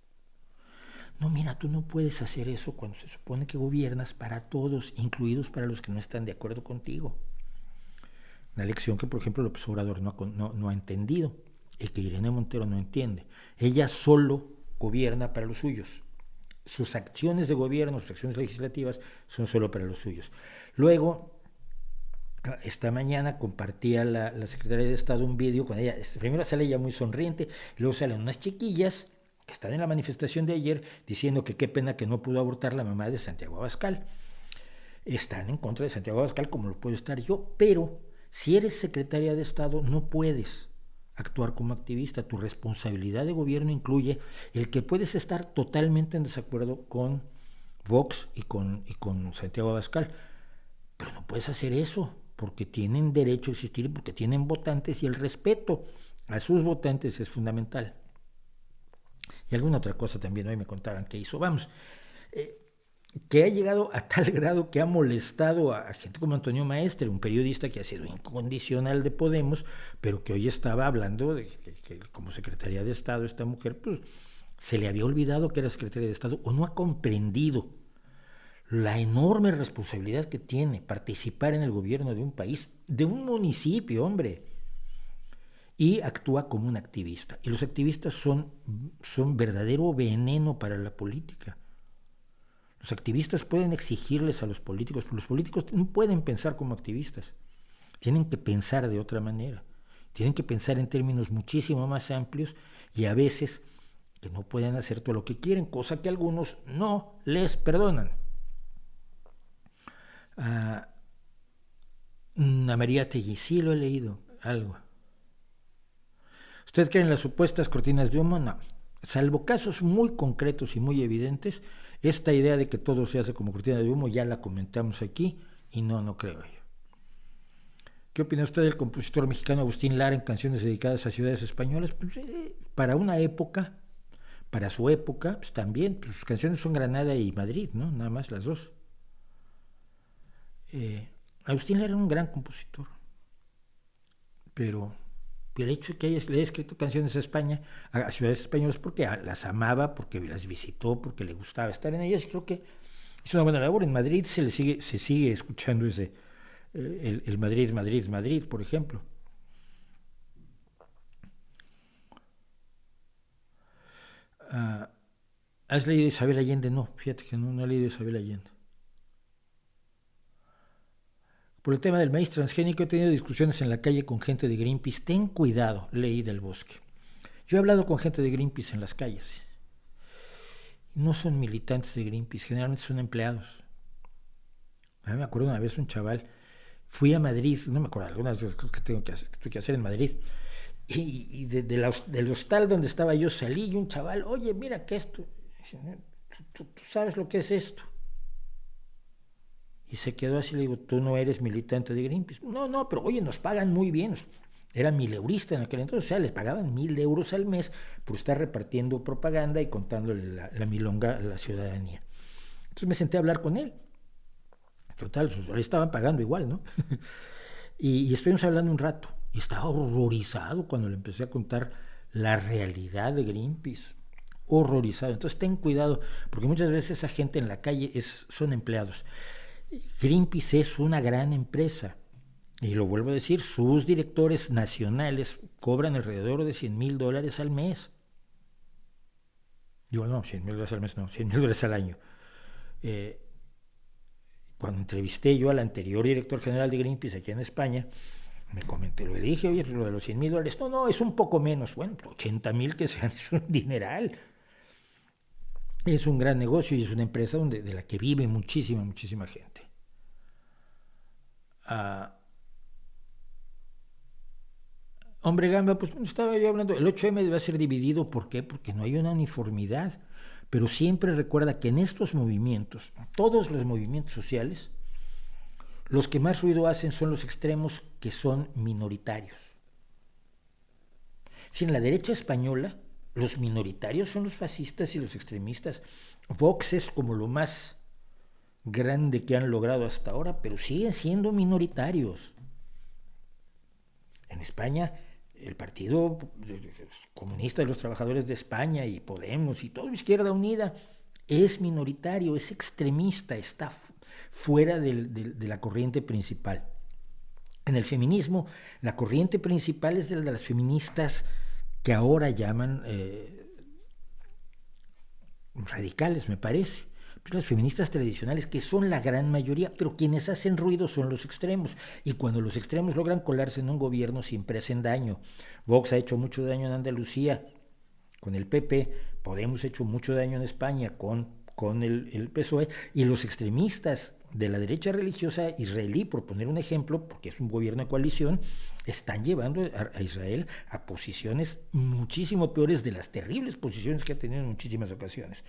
No, mira, tú no puedes hacer eso cuando se supone que gobiernas para todos, incluidos para los que no están de acuerdo contigo. Una lección que, por ejemplo, López Obrador no ha entendido, y que Irene Montero no entiende. Ella solo gobierna para los suyos. Sus acciones de gobierno, sus acciones legislativas son solo para los suyos. Luego, esta mañana compartía la Secretaría de Estado un vídeo con ella. Primero sale ella muy sonriente, luego salen unas chiquillas que están en la manifestación de ayer diciendo que qué pena que no pudo abortar la mamá de Santiago Abascal. Están en contra de Santiago Abascal como lo puedo estar yo, pero si eres secretaria de Estado no puedes actuar como activista. Tu responsabilidad de gobierno incluye el que puedes estar totalmente en desacuerdo con Vox y con Santiago Abascal, pero no puedes hacer eso porque tienen derecho a existir, porque tienen votantes y el respeto a sus votantes es fundamental. Y alguna otra cosa también hoy me contaban que hizo. Vamos, que ha llegado a tal grado que ha molestado a gente como Antonio Maestre, un periodista que ha sido incondicional de Podemos, pero que hoy estaba hablando de que como secretaria de Estado esta mujer, pues se le había olvidado que era secretaria de Estado o no ha comprendido la enorme responsabilidad que tiene participar en el gobierno de un país, de un municipio, hombre. Y actúa como un activista. Y los activistas son verdadero veneno para la política. Los activistas pueden exigirles a los políticos, pero los políticos no pueden pensar como activistas. Tienen que pensar de otra manera. Tienen que pensar en términos muchísimo más amplios y a veces que no pueden hacer todo lo que quieren, cosa que algunos no les perdonan. A María Tegui, sí lo he leído, algo. ¿Usted cree en las supuestas cortinas de humo? No. Salvo casos muy concretos y muy evidentes, esta idea de que todo se hace como cortina de humo ya la comentamos aquí y no creo yo. ¿Qué opina usted del compositor mexicano Agustín Lara en canciones dedicadas a ciudades españolas? Pues, para una época, para su época, pues también, pues sus canciones son Granada y Madrid, ¿no? Nada más las dos. Agustín Lara era un gran compositor, pero el hecho de que le haya escrito canciones a España, a ciudades españolas, porque las amaba, porque las visitó, porque le gustaba estar en ellas, creo que es una buena labor. En Madrid se sigue escuchando el Madrid, Madrid, Madrid, por ejemplo. ¿Has leído Isabel Allende? No, fíjate que no he leído Isabel Allende. Por el tema del maíz transgénico he tenido discusiones en la calle con gente de Greenpeace. Ten cuidado, Ley del Bosque. Yo he hablado con gente de Greenpeace en las calles. No son militantes de Greenpeace, generalmente son empleados. A mí me acuerdo una vez un chaval, fui a Madrid, no me acuerdo, algunas de las cosas que tuve que hacer en Madrid, y del hostal donde estaba yo salí y un chaval, oye, mira que esto, ¿tú sabes lo que es esto? Y se quedó así, le digo, ¿tú no eres militante de Greenpeace? No, pero oye, nos pagan muy bien. Era mileurista en aquel entonces, o sea, les pagaban 1,000 euros al mes por estar repartiendo propaganda y contándole la milonga a la ciudadanía. Entonces me senté a hablar con él. Total, le estaban pagando igual, ¿no? y estuvimos hablando un rato. Y estaba horrorizado cuando le empecé a contar la realidad de Greenpeace. Horrorizado. Entonces ten cuidado, porque muchas veces esa gente en la calle son empleados. Greenpeace es una gran empresa y lo vuelvo a decir, sus directores nacionales cobran alrededor de $100,000 al mes. Digo, no, $100,000 al mes no, $100,000 al año. Cuando entrevisté yo al anterior director general de Greenpeace aquí en España, me comentó, le dije, oye, lo de los $100,000, no, es un poco menos. Bueno, 80,000 que sean, es un dineral. Es un gran negocio y es una empresa de la que vive muchísima gente. Hombre Gamba, pues estaba yo hablando, el 8M va a ser dividido, ¿por qué? Porque no hay una uniformidad, pero siempre recuerda que en estos movimientos, todos los movimientos sociales, los que más ruido hacen son los extremos que son minoritarios. Si en la derecha española, los minoritarios son los fascistas y los extremistas. Vox es como lo más grande que han logrado hasta ahora, pero siguen siendo minoritarios. En España, el Partido Comunista de los Trabajadores de España y Podemos y toda Izquierda Unida es minoritario, es extremista, está fuera de la corriente principal. En el feminismo, la corriente principal es de las feministas que ahora llaman radicales, me parece. Pues las feministas tradicionales, que son la gran mayoría, pero quienes hacen ruido son los extremos. Y cuando los extremos logran colarse en un gobierno, siempre hacen daño. Vox ha hecho mucho daño en Andalucía con el PP, Podemos ha hecho mucho daño en España con el PSOE, y los extremistas de la derecha religiosa israelí, por poner un ejemplo, porque es un gobierno de coalición, están llevando a Israel a posiciones muchísimo peores de las terribles posiciones que ha tenido en muchísimas ocasiones.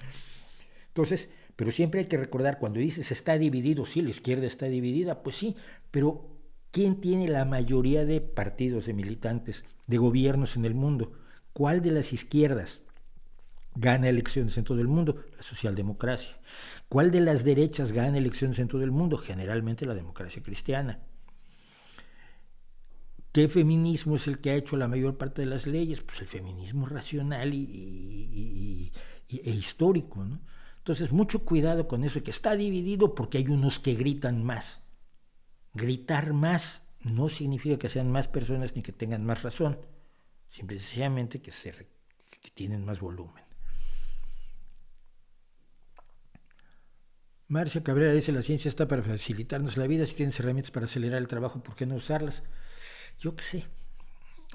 Entonces, pero siempre hay que recordar, cuando dices está dividido, sí, la izquierda está dividida, pues sí, pero ¿quién tiene la mayoría de partidos, de militantes, de gobiernos en el mundo? ¿Cuál de las izquierdas gana elecciones en todo el mundo? La socialdemocracia. ¿Cuál de las derechas gana elecciones en todo el mundo? Generalmente la democracia cristiana. ¿Qué feminismo es el que ha hecho la mayor parte de las leyes? Pues el feminismo racional e histórico, ¿no? Entonces, mucho cuidado con eso, que está dividido porque hay unos que gritan más. Gritar más no significa que sean más personas ni que tengan más razón, simplemente que tienen más volumen. Marcia Cabrera dice, la ciencia está para facilitarnos la vida, si tienes herramientas para acelerar el trabajo, ¿por qué no usarlas? Yo qué sé,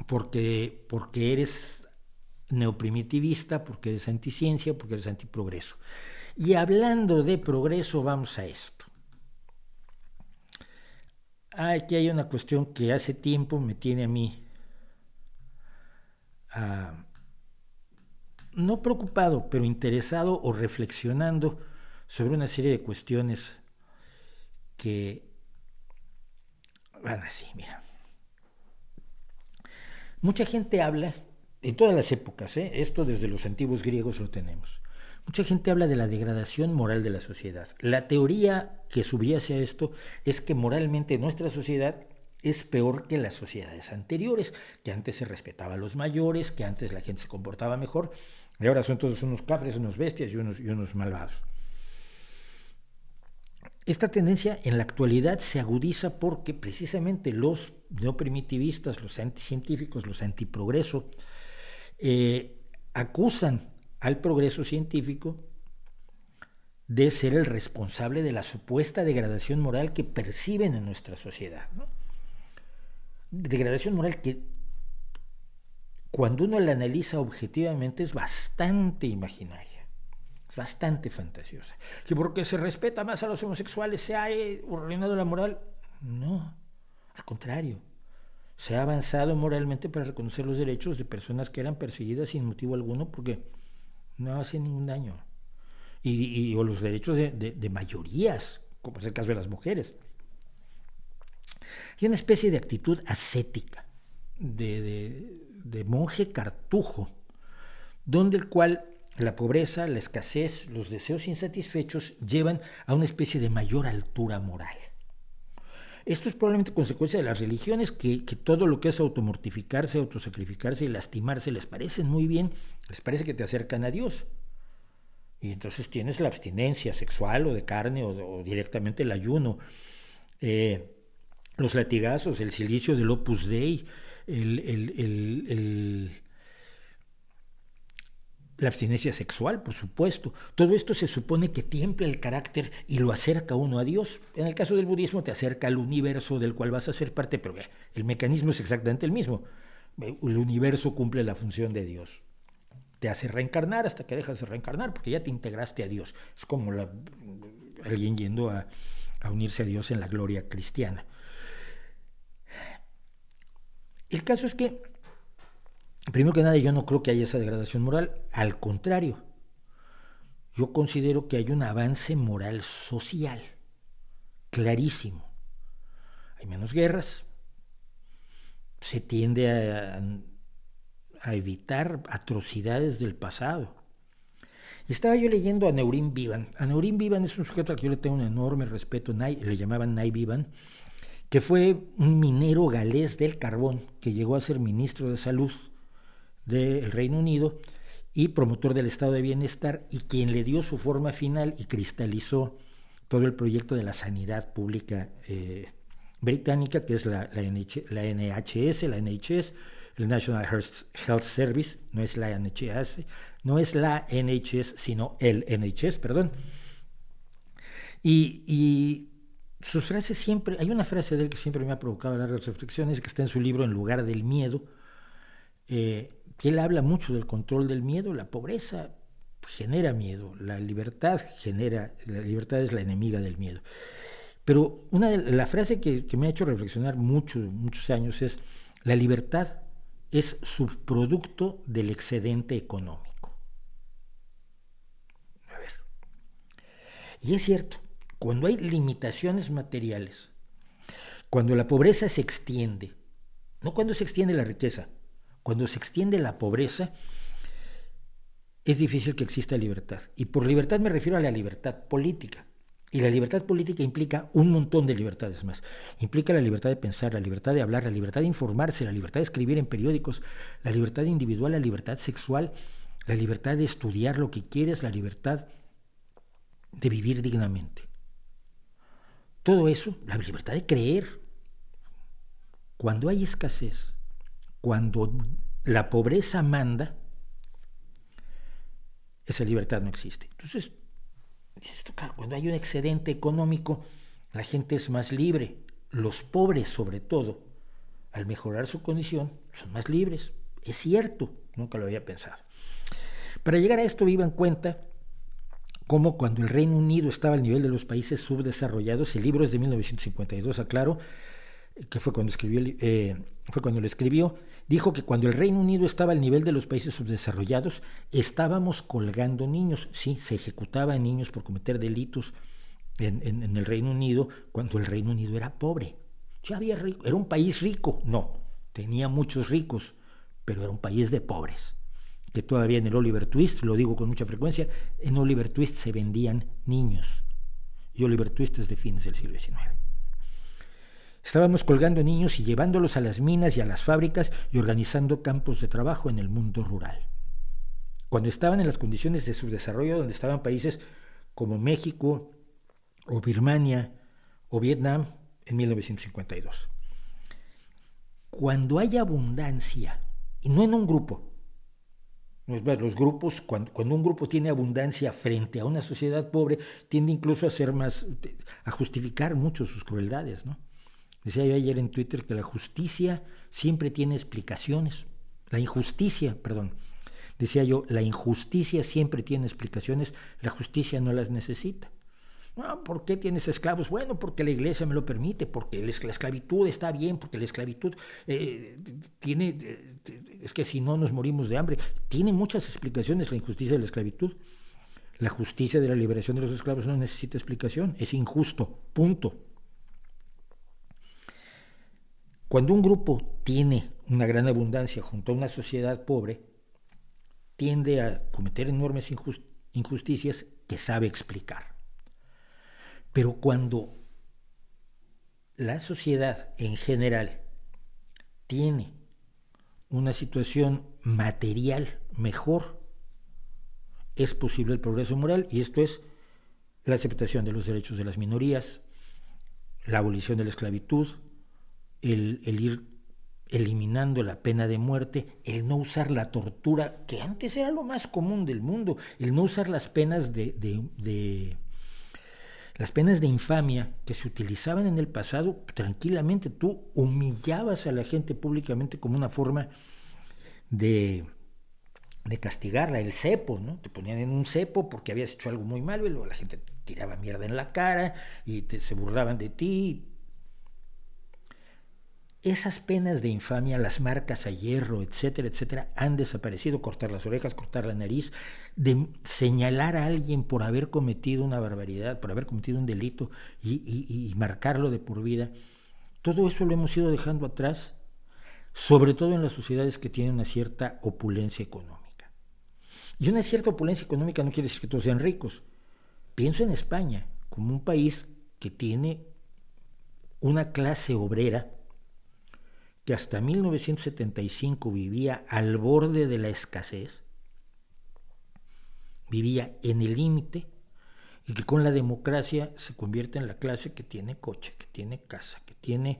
porque eres neoprimitivista, porque eres anticiencia, porque eres antiprogreso. Y hablando de progreso, vamos a esto. Aquí hay una cuestión que hace tiempo me tiene a mí no preocupado, pero interesado o reflexionando sobre una serie de cuestiones que van así, mira. Mucha gente habla, en todas las épocas, esto desde los antiguos griegos lo tenemos, mucha gente habla de la degradación moral de la sociedad. La teoría que subyace a esto es que moralmente nuestra sociedad es peor que las sociedades anteriores, que antes se respetaba a los mayores, que antes la gente se comportaba mejor, y ahora son todos unos cafres, unos bestias y unos malvados. Esta tendencia en la actualidad se agudiza porque precisamente los neoprimitivistas, los anticientíficos, los antiprogreso, acusan al progreso científico de ser el responsable de la supuesta degradación moral que perciben en nuestra sociedad, ¿no? Degradación moral que, cuando uno la analiza objetivamente, es bastante imaginaria, es bastante fantasiosa. Que porque se respeta más a los homosexuales se ha arruinado la moral. No, al contrario. Se ha avanzado moralmente para reconocer los derechos de personas que eran perseguidas sin motivo alguno porque no hacen ningún daño. O los derechos de mayorías, como es el caso de las mujeres. Hay una especie de actitud ascética, de monje cartujo, donde el cual la pobreza, la escasez, los deseos insatisfechos llevan a una especie de mayor altura moral. Esto es probablemente consecuencia de las religiones que todo lo que es automortificarse, autosacrificarse y lastimarse les parece muy bien, les parece que te acercan a Dios. Y entonces tienes la abstinencia sexual o de carne o directamente el ayuno, los latigazos, el silicio del Opus Dei, la abstinencia sexual, por supuesto. Todo esto se supone que tiembla el carácter y lo acerca a uno a Dios. En el caso del budismo te acerca al universo del cual vas a ser parte, pero el mecanismo es exactamente el mismo. El universo cumple la función de Dios. te hace reencarnar hasta que dejas de reencarnar, porque ya te integraste a Dios. Es como alguien yendo a unirse a Dios en la gloria cristiana. El caso es que, primero que nada, yo no creo que haya esa degradación moral, al contrario, yo considero que hay un avance moral social, clarísimo. Hay menos guerras, se tiende a evitar atrocidades del pasado. Y estaba yo leyendo a Aneurin Vivan. Aneurin Vivan es un sujeto al que yo le tengo un enorme respeto, le llamaban Nay Vivan, que fue un minero galés del carbón, que llegó a ser ministro de Salud del Reino Unido y promotor del estado de bienestar, y quien le dio su forma final y cristalizó todo el proyecto de la sanidad pública británica, que es la NHS, el National Health Service, no es la NHS, sino el NHS, perdón. Y sus frases siempre, hay una frase de él que siempre me ha provocado largas reflexiones, que está en su libro En lugar del miedo, que él habla mucho del control del miedo. La pobreza genera miedo, la libertad es la enemiga del miedo. Pero la frase que me ha hecho reflexionar muchos años es: la libertad es subproducto del excedente económico. A ver. Y es cierto, cuando hay limitaciones materiales, cuando la pobreza se extiende, no cuando se extiende la riqueza, cuando se extiende la pobreza, es difícil que exista libertad. Y por libertad me refiero a la libertad política. Y la libertad política implica un montón de libertades más. Implica la libertad de pensar, la libertad de hablar, la libertad de informarse, la libertad de escribir en periódicos, la libertad individual, la libertad sexual, la libertad de estudiar lo que quieres, la libertad de vivir dignamente. Todo eso, la libertad de creer. Cuando hay escasez, cuando la pobreza manda, esa libertad no existe. Entonces, claro, cuando hay un excedente económico, la gente es más libre. Los pobres, sobre todo, al mejorar su condición, son más libres. Es cierto, nunca lo había pensado. Para llegar a esto, vivan cuenta cómo cuando el Reino Unido estaba al nivel de los países subdesarrollados, el libro es de 1952, aclaro, que fue cuando lo escribió, dijo que cuando el Reino Unido estaba al nivel de los países subdesarrollados, estábamos colgando niños. Sí, se ejecutaban niños por cometer delitos en el Reino Unido, cuando el Reino Unido era pobre. Ya era un país rico, no, tenía muchos ricos, pero era un país de pobres. Que todavía en el Oliver Twist, lo digo con mucha frecuencia, en Oliver Twist se vendían niños. Y Oliver Twist es de fines del siglo XIX. Estábamos colgando niños y llevándolos a las minas y a las fábricas y organizando campos de trabajo en el mundo rural. Cuando estaban en las condiciones de subdesarrollo donde estaban países como México o Birmania o Vietnam en 1952. Cuando hay abundancia, y no en un grupo, los grupos, cuando un grupo tiene abundancia frente a una sociedad pobre, tiende incluso a justificar mucho sus crueldades, ¿no? Decía yo ayer en Twitter que la justicia siempre tiene explicaciones. La injusticia siempre tiene explicaciones, la justicia no las necesita. No, ¿por qué tienes esclavos? Bueno, porque la iglesia me lo permite, porque la esclavitud está bien, porque la esclavitud es que si no nos morimos de hambre. Tiene muchas explicaciones la injusticia de la esclavitud. La justicia de la liberación de los esclavos no necesita explicación, es injusto, punto. Cuando un grupo tiene una gran abundancia junto a una sociedad pobre, tiende a cometer enormes injusticias que sabe explicar. Pero cuando la sociedad en general tiene una situación material mejor, es posible el progreso moral, y esto es la aceptación de los derechos de las minorías, la abolición de la esclavitud, el ir eliminando la pena de muerte, el no usar la tortura, que antes era lo más común del mundo, el no usar las penas las penas de infamia que se utilizaban en el pasado. Tranquilamente tú humillabas a la gente públicamente como una forma de de castigarla, el cepo, ¿no? Te ponían en un cepo porque habías hecho algo muy malo y luego la gente te tiraba mierda en la cara y se burlaban de ti. Esas penas de infamia, las marcas a hierro, etcétera, etcétera, han desaparecido. Cortar las orejas, cortar la nariz, de señalar a alguien por haber cometido una barbaridad, por haber cometido un delito y marcarlo de por vida. Todo eso lo hemos ido dejando atrás, sobre todo en las sociedades que tienen una cierta opulencia económica. Y una cierta opulencia económica no quiere decir que todos sean ricos. Pienso en España como un país que tiene una clase obrera que hasta 1975 vivía al borde de la escasez, vivía en el límite, y que con la democracia se convierte en la clase que tiene coche, que tiene casa, que tiene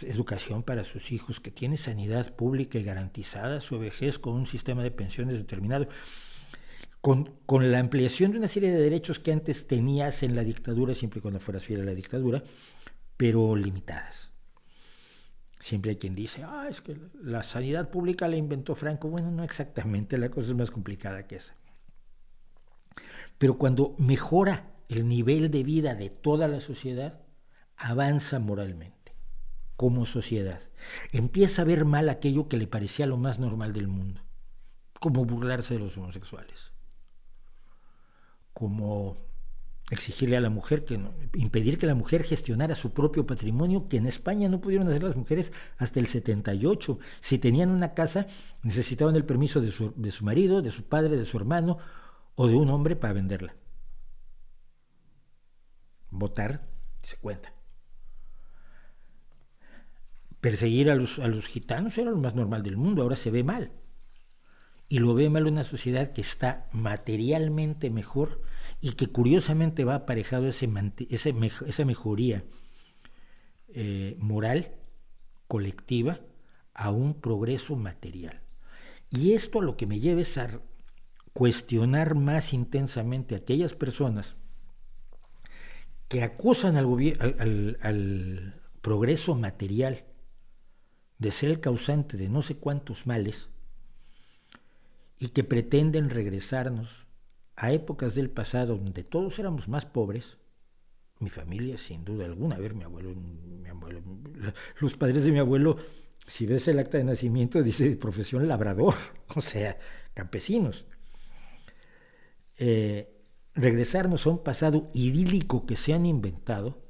educación para sus hijos, que tiene sanidad pública y garantizada su vejez con un sistema de pensiones determinado, con la ampliación de una serie de derechos que antes tenías en la dictadura, siempre y cuando fueras fiel a la dictadura, pero limitadas. Siempre hay quien dice, es que la sanidad pública la inventó Franco. Bueno, no exactamente, la cosa es más complicada que esa. Pero cuando mejora el nivel de vida de toda la sociedad, avanza moralmente, como sociedad. Empieza a ver mal aquello que le parecía lo más normal del mundo, como burlarse de los homosexuales, como exigirle a la mujer, impedir que la mujer gestionara su propio patrimonio, que en España no pudieron hacer las mujeres hasta el 78. Si tenían una casa, necesitaban el permiso de su marido, de su padre, de su hermano o de un hombre para venderla. Votar se cuenta. Perseguir a los gitanos era lo más normal del mundo, ahora se ve mal. Y lo ve mal una sociedad que está materialmente mejor y que curiosamente va aparejado esa mejoría moral, colectiva, a un progreso material. Y esto a lo que me lleva es a cuestionar más intensamente a aquellas personas que acusan al progreso material de ser el causante de no sé cuántos males, y que pretenden regresarnos a épocas del pasado donde todos éramos más pobres. Mi familia, sin duda alguna, a ver, mi abuelo, los padres de mi abuelo, si ves el acta de nacimiento, dice de profesión labrador, o sea, campesinos. Regresarnos a un pasado idílico que se han inventado,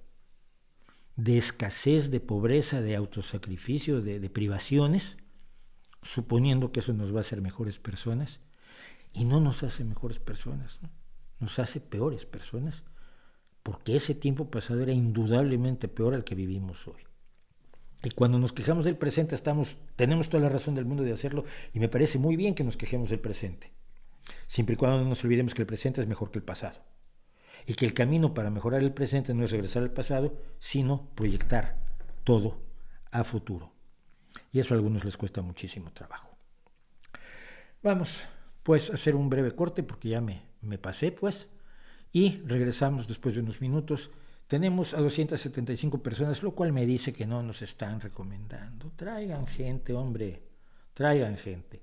de escasez, de pobreza, de autosacrificio, de privaciones, suponiendo que eso nos va a hacer mejores personas, y no nos hace mejores personas, ¿no? Nos hace peores personas, porque ese tiempo pasado era indudablemente peor al que vivimos hoy. Y cuando nos quejamos del presente, tenemos toda la razón del mundo de hacerlo, y me parece muy bien que nos quejemos del presente, siempre y cuando no nos olvidemos que el presente es mejor que el pasado, y que el camino para mejorar el presente no es regresar al pasado, sino proyectar todo a futuro. Y eso a algunos les cuesta muchísimo trabajo. Vamos, pues, a hacer un breve corte porque ya me pasé, pues, y regresamos después de unos minutos. Tenemos a 275 personas, lo cual me dice que no nos están recomendando. Traigan gente, hombre, traigan gente.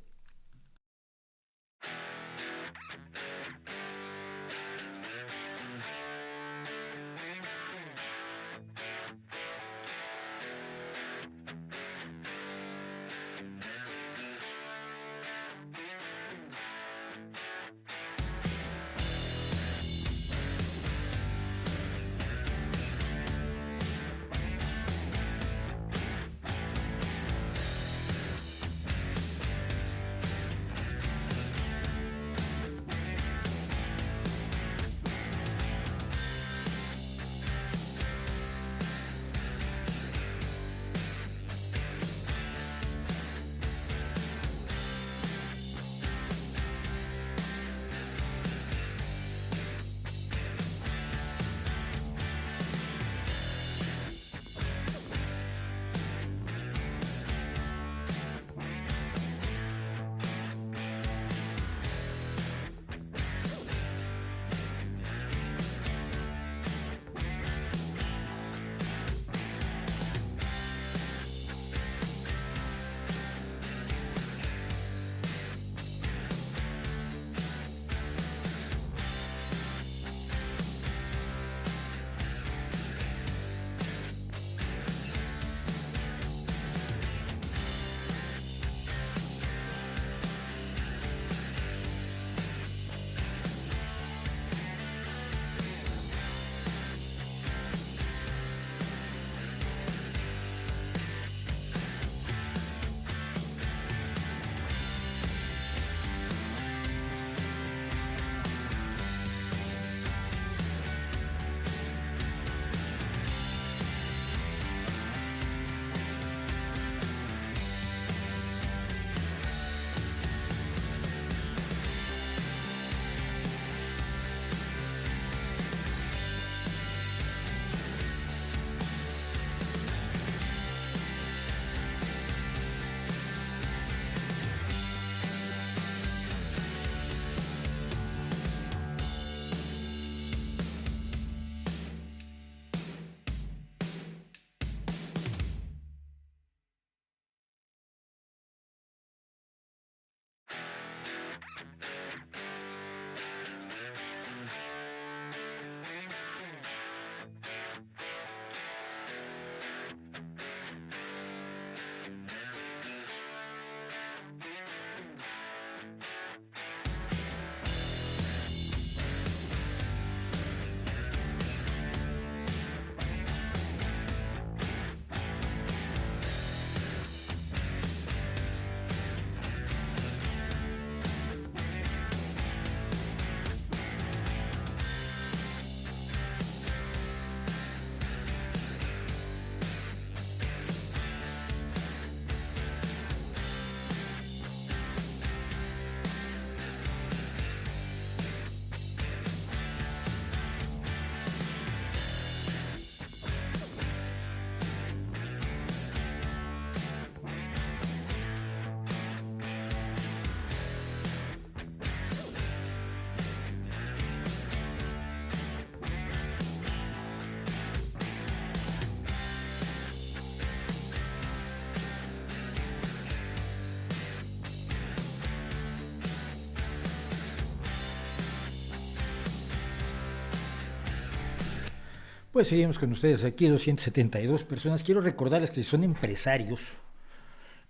Pues seguimos con ustedes aquí, 272 personas. Quiero recordarles que si son empresarios,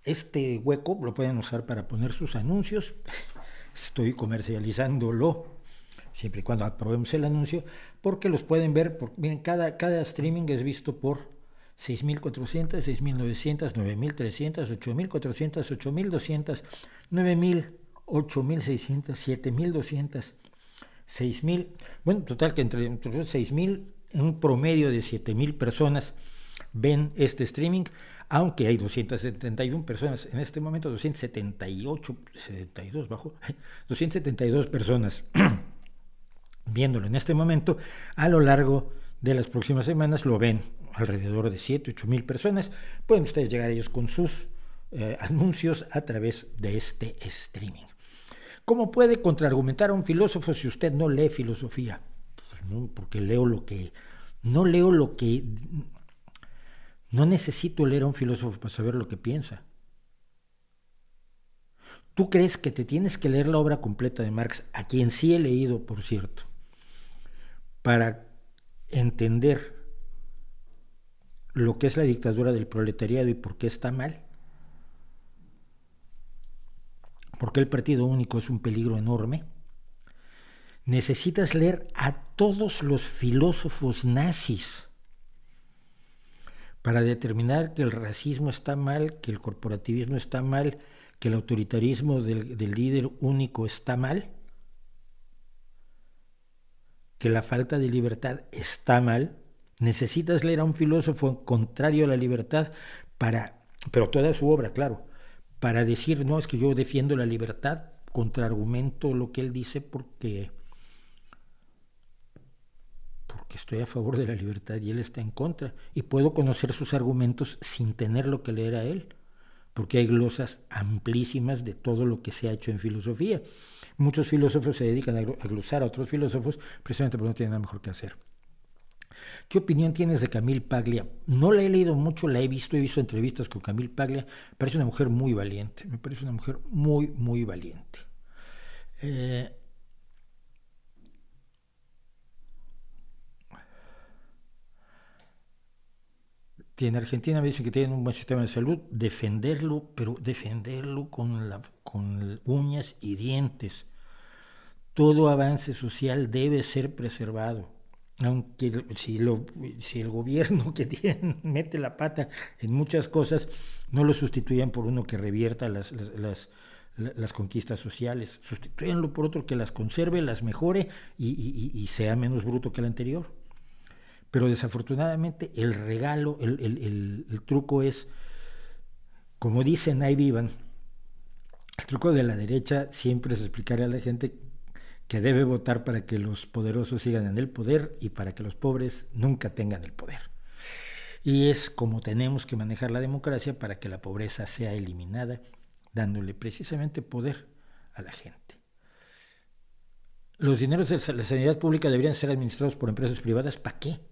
este hueco lo pueden usar para poner sus anuncios. Estoy comercializándolo, siempre y cuando aprobemos el anuncio, porque los pueden ver. Miren, cada streaming es visto por 6.400, 6.900, 9.300, 8.400, 8.200, 9.000, 8.600, 7.200, 6.000. Bueno, total que entre 6.000, en un promedio de 7.000 personas ven este streaming, aunque hay 271 personas en este momento, 278, 72 bajo, 272 personas viéndolo en este momento. A lo largo de las próximas semanas lo ven alrededor de 7, 8 mil personas. Pueden ustedes llegar a ellos con sus anuncios a través de este streaming. ¿Cómo puede contraargumentar a un filósofo si usted no lee filosofía? Pues no, porque no necesito leer a un filósofo para saber lo que piensa. ¿Tú crees que te tienes que leer la obra completa de Marx, a quien sí he leído, por cierto, para entender lo que es la dictadura del proletariado y por qué está mal? ¿Por qué el partido único es un peligro enorme? Necesitas leer a todos los filósofos nazis para determinar que el racismo está mal, que el corporativismo está mal, que el autoritarismo del líder único está mal, que la falta de libertad está mal. Necesitas leer a un filósofo contrario a la libertad pero toda su obra, claro, para decir, no, es que yo defiendo la libertad, contraargumento lo que él dice porque estoy a favor de la libertad y él está en contra, y puedo conocer sus argumentos sin tenerlo que leer a él, porque hay glosas amplísimas de todo lo que se ha hecho en filosofía. Muchos filósofos se dedican a glosar a otros filósofos precisamente porque no tienen nada mejor que hacer. ¿Qué opinión tienes de Camille Paglia? No la he leído mucho, he visto entrevistas con Camille Paglia. Me parece una mujer muy valiente, muy valiente. En Argentina me dicen que tienen un buen sistema de salud, pero defenderlo con uñas y dientes. Todo avance social debe ser preservado, aunque si el gobierno que tiene mete la pata en muchas cosas, no lo sustituyan por uno que revierta las conquistas sociales. Sustitúyanlo por otro que las conserve, las mejore y sea menos bruto que el anterior. Pero desafortunadamente el regalo, el truco es, como dice Nay Vivan, el truco de la derecha siempre es explicarle a la gente que debe votar para que los poderosos sigan en el poder y para que los pobres nunca tengan el poder. Y es como tenemos que manejar la democracia para que la pobreza sea eliminada, dándole precisamente poder a la gente. Los dineros de la sanidad pública deberían ser administrados por empresas privadas. ¿Para qué?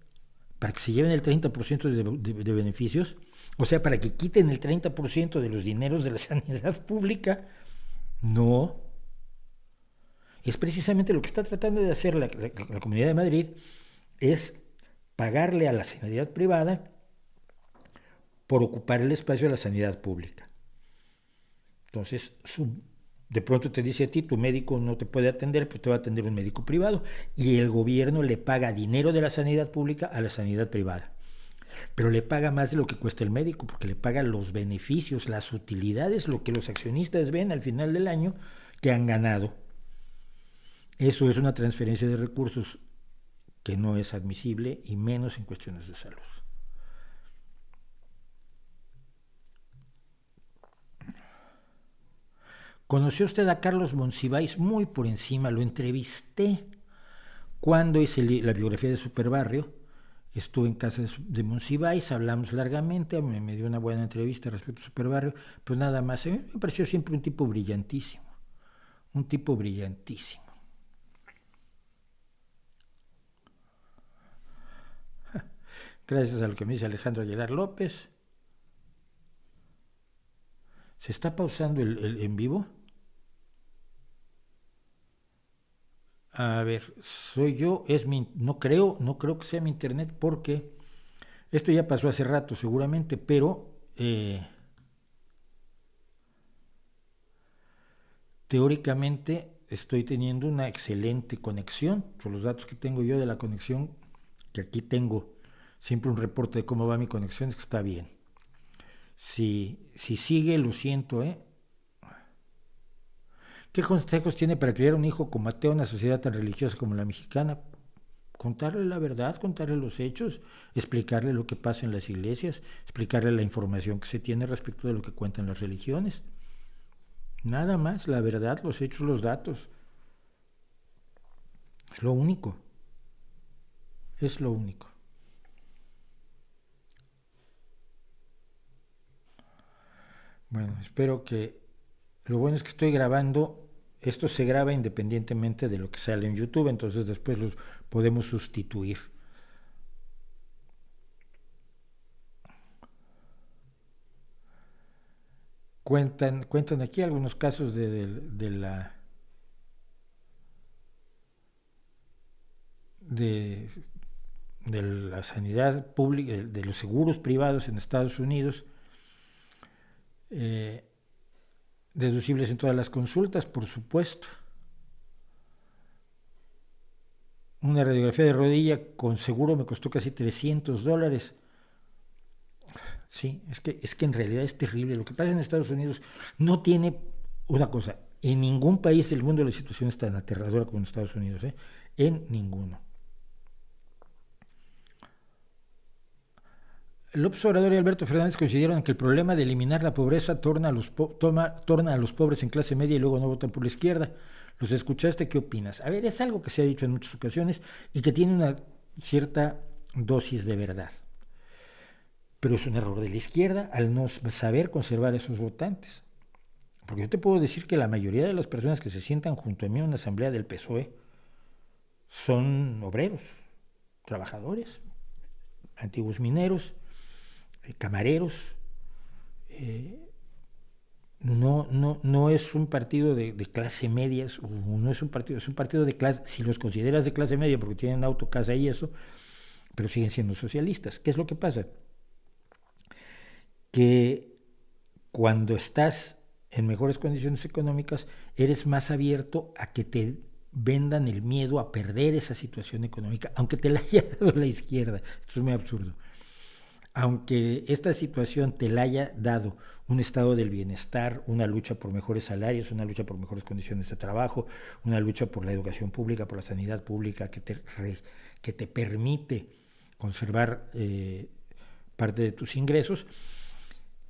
¿Para que se lleven el 30% de beneficios? O sea, para que quiten el 30% de los dineros de la sanidad pública. No. Es precisamente lo que está tratando de hacer la Comunidad de Madrid, es pagarle a la sanidad privada por ocupar el espacio de la sanidad pública. Entonces, de pronto te dice a ti, tu médico no te puede atender, pues te va a atender un médico privado, y el gobierno le paga dinero de la sanidad pública a la sanidad privada. Pero le paga más de lo que cuesta el médico, porque le paga los beneficios, las utilidades, lo que los accionistas ven al final del año que han ganado. Eso es una transferencia de recursos que no es admisible, y menos en cuestiones de salud. ¿Conoció usted a Carlos Monsiváis? Muy por encima, lo entrevisté cuando hice la biografía de Superbarrio. Estuve en casa de Monsiváis, hablamos largamente, me dio una buena entrevista respecto a Superbarrio, pues nada más. A mí me pareció siempre un tipo brillantísimo. Gracias a lo que me dice Alejandro Aguilar López. ¿Se está pausando el en vivo? A ver, soy yo, no creo que sea mi internet porque esto ya pasó hace rato seguramente, pero teóricamente estoy teniendo una excelente conexión. Por los datos que tengo yo de la conexión, que aquí tengo siempre un reporte de cómo va mi conexión, es que está bien. Si sigue, lo siento, ¿eh? ¿Qué consejos tiene para criar un hijo como ateo en una sociedad tan religiosa como la mexicana? Contarle la verdad, contarle los hechos, explicarle lo que pasa en las iglesias, explicarle la información que se tiene respecto de lo que cuentan las religiones. Nada más, la verdad, los hechos, los datos. Es lo único. Es lo único. Bueno, espero que... Lo bueno es que estoy grabando, esto se graba independientemente de lo que sale en YouTube, entonces después lo podemos sustituir. Cuentan aquí algunos casos de, de la sanidad pública, de los seguros privados en Estados Unidos, deducibles en todas las consultas, por supuesto. Una radiografía de rodilla con seguro me costó casi $300. Sí, es que en realidad es terrible. Lo que pasa en Estados Unidos no tiene una cosa. En ningún país del mundo la situación es tan aterradora como en Estados Unidos, ¿eh? En ninguno. López Obrador y Alberto Fernández coincidieron en que el problema de eliminar la pobreza torna a los pobres en clase media y luego no votan por la izquierda. ¿Los escuchaste? ¿Qué opinas? A ver, es algo que se ha dicho en muchas ocasiones y que tiene una cierta dosis de verdad. Pero es un error de la izquierda al no saber conservar esos votantes. Porque yo te puedo decir que la mayoría de las personas que se sientan junto a mí en una asamblea del PSOE son obreros, trabajadores, antiguos mineros, camareros. No es un partido de clase media, no es un partido de clase, si los consideras de clase media porque tienen auto, casa y eso, pero siguen siendo socialistas. ¿Qué es lo que pasa? Que cuando estás en mejores condiciones económicas, eres más abierto a que te vendan el miedo a perder esa situación económica, aunque te la haya dado la izquierda. Esto es muy absurdo. Aunque esta situación te la haya dado un estado del bienestar, una lucha por mejores salarios, una lucha por mejores condiciones de trabajo, una lucha por la educación pública, por la sanidad pública, que te permite conservar parte de tus ingresos,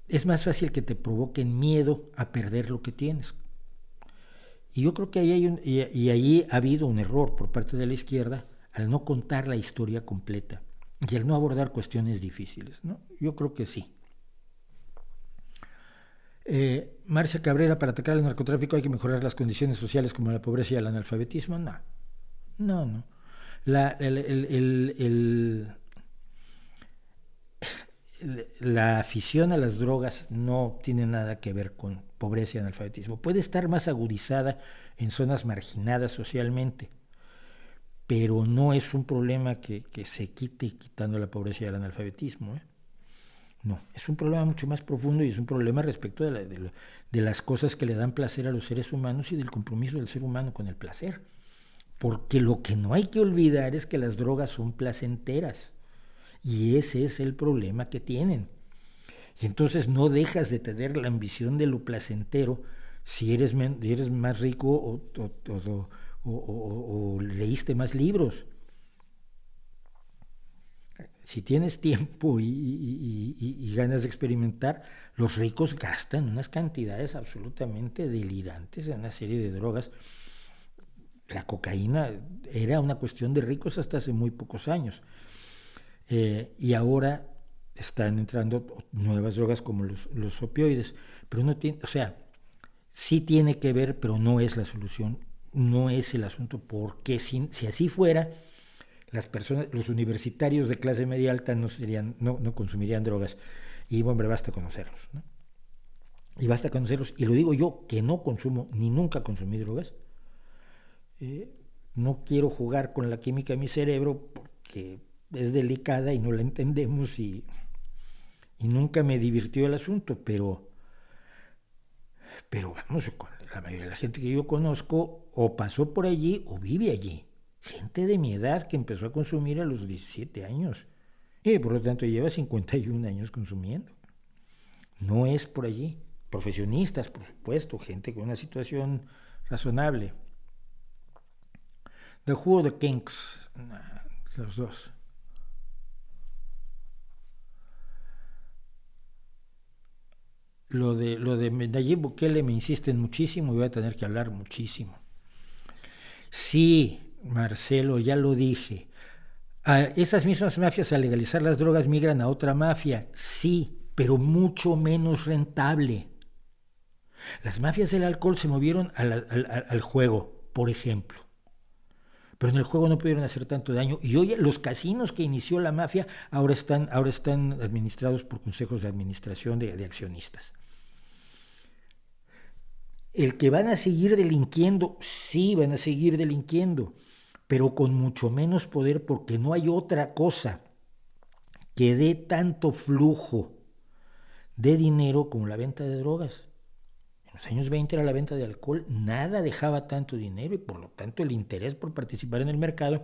es más fácil que te provoquen miedo a perder lo que tienes. Y yo creo que ahí ha habido un error por parte de la izquierda al no contar la historia completa y al no abordar cuestiones difíciles, ¿no? Yo creo que sí. Marcia Cabrera, para atacar el narcotráfico hay que mejorar las condiciones sociales como la pobreza y el analfabetismo. No. La afición a las drogas no tiene nada que ver con pobreza y analfabetismo. Puede estar más agudizada en zonas marginadas socialmente, pero no es un problema que se quite quitando la pobreza y el analfabetismo, ¿eh? No, es un problema mucho más profundo y es un problema respecto de las cosas que le dan placer a los seres humanos y del compromiso del ser humano con el placer. Porque lo que no hay que olvidar es que las drogas son placenteras. Y ese es el problema que tienen. Y entonces no dejas de tener la ambición de lo placentero si eres más rico o leíste más libros. Si tienes tiempo y ganas de experimentar, los ricos gastan unas cantidades absolutamente delirantes en una serie de drogas. La cocaína era una cuestión de ricos hasta hace muy pocos años. Y ahora están entrando nuevas drogas como los opioides, pero no tiene, o sea, sí tiene que ver, pero no es la solución, no es el asunto, porque si así fuera, las personas, los universitarios de clase media alta no consumirían drogas, y hombre, basta conocerlos, ¿no? Y basta conocerlos, y lo digo yo, que no consumo, ni nunca consumí drogas, no quiero jugar con la química de mi cerebro porque es delicada y no la entendemos y nunca me divirtió el asunto, pero vamos, la mayoría de la gente que yo conozco o pasó por allí o vive allí. Gente de mi edad que empezó a consumir a los 17 años y por lo tanto lleva 51 años consumiendo. No es por allí. Profesionistas, por supuesto, gente con una situación razonable. The Who o The Kinks, los dos. Lo de Nayib Bukele me insisten muchísimo y voy a tener que hablar muchísimo. Sí, Marcelo, ya lo dije. Esas mismas mafias al legalizar las drogas migran a otra mafia, sí, pero mucho menos rentable. Las mafias del alcohol se movieron al juego, por ejemplo. Pero en el juego no pudieron hacer tanto daño. Y hoy los casinos que inició la mafia ahora están administrados por consejos de administración de accionistas. El que van a seguir delinquiendo, sí van a seguir delinquiendo, pero con mucho menos poder porque no hay otra cosa que dé tanto flujo de dinero como la venta de drogas. En los años 20 era la venta de alcohol, nada dejaba tanto dinero y por lo tanto el interés por participar en el mercado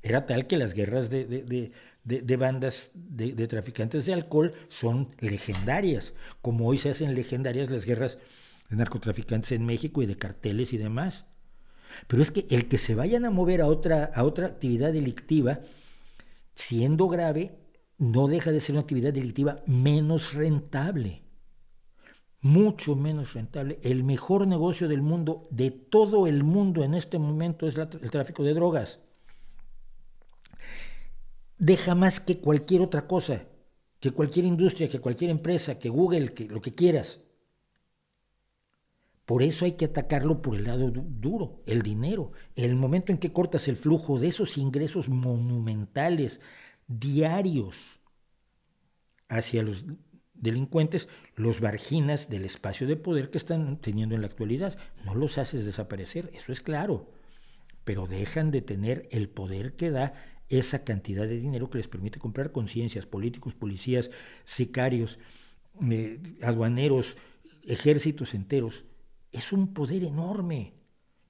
era tal que las guerras de bandas de traficantes de alcohol son legendarias, como hoy se hacen legendarias las guerras de narcotraficantes en México y de carteles y demás. Pero es que el que se vayan a mover a otra actividad delictiva, siendo grave, no deja de ser una actividad delictiva menos rentable. Mucho menos rentable. El mejor negocio del mundo, de todo el mundo en este momento, es el tráfico de drogas. Deja más que cualquier otra cosa, que cualquier industria, que cualquier empresa, que Google, que lo que quieras. Por eso hay que atacarlo por el lado duro, el dinero. El momento en que cortas el flujo de esos ingresos monumentales, diarios, hacia los delincuentes, los marginas del espacio de poder que están teniendo en la actualidad. No los haces desaparecer, eso es claro, pero dejan de tener el poder que da esa cantidad de dinero que les permite comprar conciencias, políticos, policías, sicarios, aduaneros, ejércitos enteros. Es un poder enorme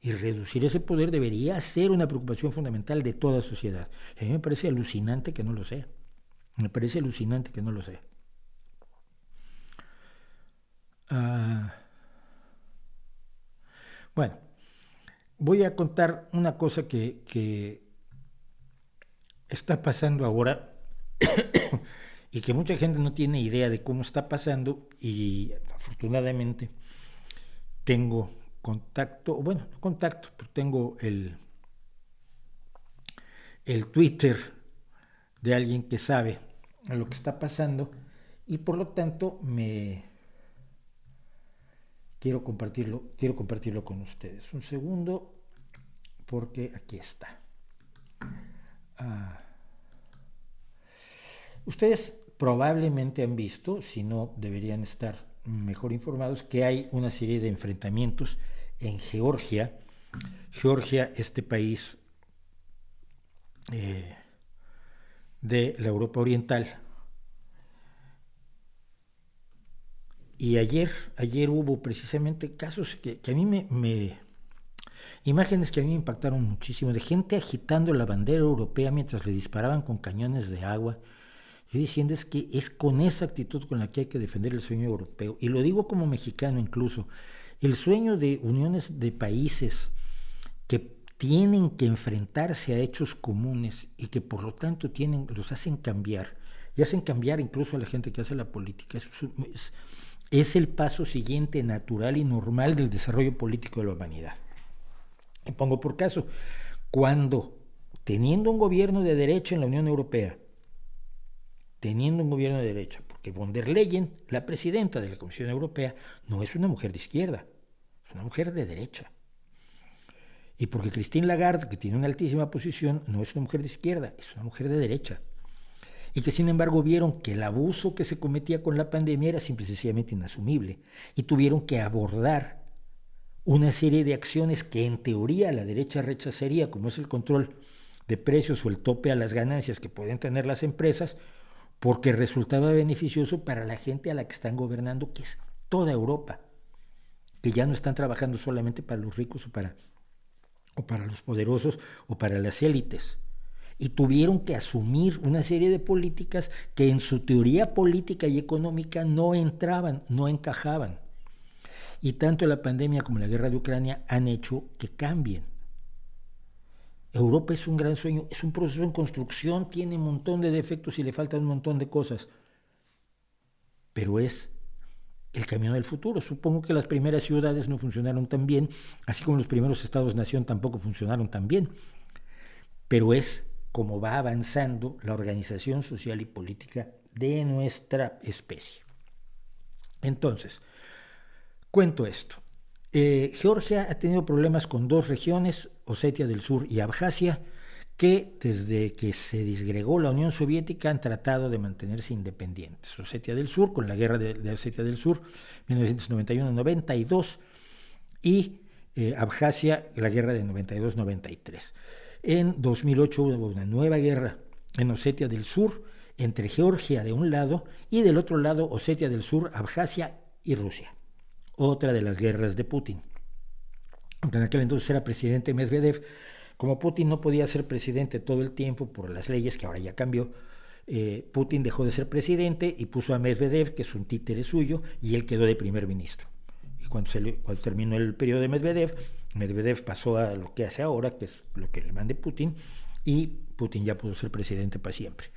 y reducir ese poder debería ser una preocupación fundamental de toda sociedad. A mí me parece alucinante que no lo sea. Bueno, voy a contar una cosa que está pasando ahora y que mucha gente no tiene idea de cómo está pasando y afortunadamente tengo contacto, bueno, no contacto, pero tengo el Twitter de alguien que sabe lo que está pasando y por lo tanto quiero compartirlo con ustedes. Un segundo, porque aquí está. Ustedes probablemente han visto, si no deberían estar mejor informados, que hay una serie de enfrentamientos en Georgia. Georgia, este país de la Europa Oriental. Y ayer hubo precisamente casos que a mí imágenes que a mí me impactaron muchísimo, de gente agitando la bandera europea mientras le disparaban con cañones de agua. Yo diciendo es que es con esa actitud con la que hay que defender el sueño europeo. Y lo digo como mexicano incluso. El sueño de uniones de países que tienen que enfrentarse a hechos comunes y que por lo tanto los hacen cambiar. Y hacen cambiar incluso a la gente que hace la política. Es el paso siguiente natural y normal del desarrollo político de la humanidad. Y pongo por caso, cuando teniendo un gobierno de derecha en la Unión Europea, porque von der Leyen, la presidenta de la Comisión Europea, no es una mujer de izquierda, es una mujer de derecha. Y porque Christine Lagarde, que tiene una altísima posición, no es una mujer de izquierda, es una mujer de derecha. Y que sin embargo vieron que el abuso que se cometía con la pandemia era simple y sencillamente inasumible. Y tuvieron que abordar una serie de acciones que en teoría la derecha rechazaría, como es el control de precios o el tope a las ganancias que pueden tener las empresas, porque resultaba beneficioso para la gente a la que están gobernando, que es toda Europa, que ya no están trabajando solamente para los ricos o para los poderosos o para las élites. Y tuvieron que asumir una serie de políticas que en su teoría política y económica no entraban, no encajaban. Y tanto la pandemia como la guerra de Ucrania han hecho que cambien. Europa es un gran sueño, es un proceso en construcción, tiene un montón de defectos y le faltan un montón de cosas, pero es el camino del futuro. Supongo que las primeras ciudades no funcionaron tan bien, así como los primeros estados-nación tampoco funcionaron tan bien, pero es como va avanzando la organización social y política de nuestra especie. Entonces, cuento esto. Georgia ha tenido problemas con dos regiones, Osetia del Sur y Abjasia, que desde que se disgregó la Unión Soviética han tratado de mantenerse independientes. Osetia del Sur, con la guerra de Osetia del Sur, 1991-92, y Abjasia, la guerra de 92-93. En 2008 hubo una nueva guerra en Osetia del Sur entre Georgia de un lado y del otro lado Osetia del Sur, Abjasia y Rusia. Otra de las guerras de Putin. Aunque en aquel entonces era presidente Medvedev, como Putin no podía ser presidente todo el tiempo por las leyes, que ahora ya cambió, Putin dejó de ser presidente y puso a Medvedev, que es un títere suyo, y él quedó de primer ministro. Y cuando terminó el periodo de Medvedev pasó a lo que hace ahora, que es lo que le mande Putin, y Putin ya pudo ser presidente para siempre.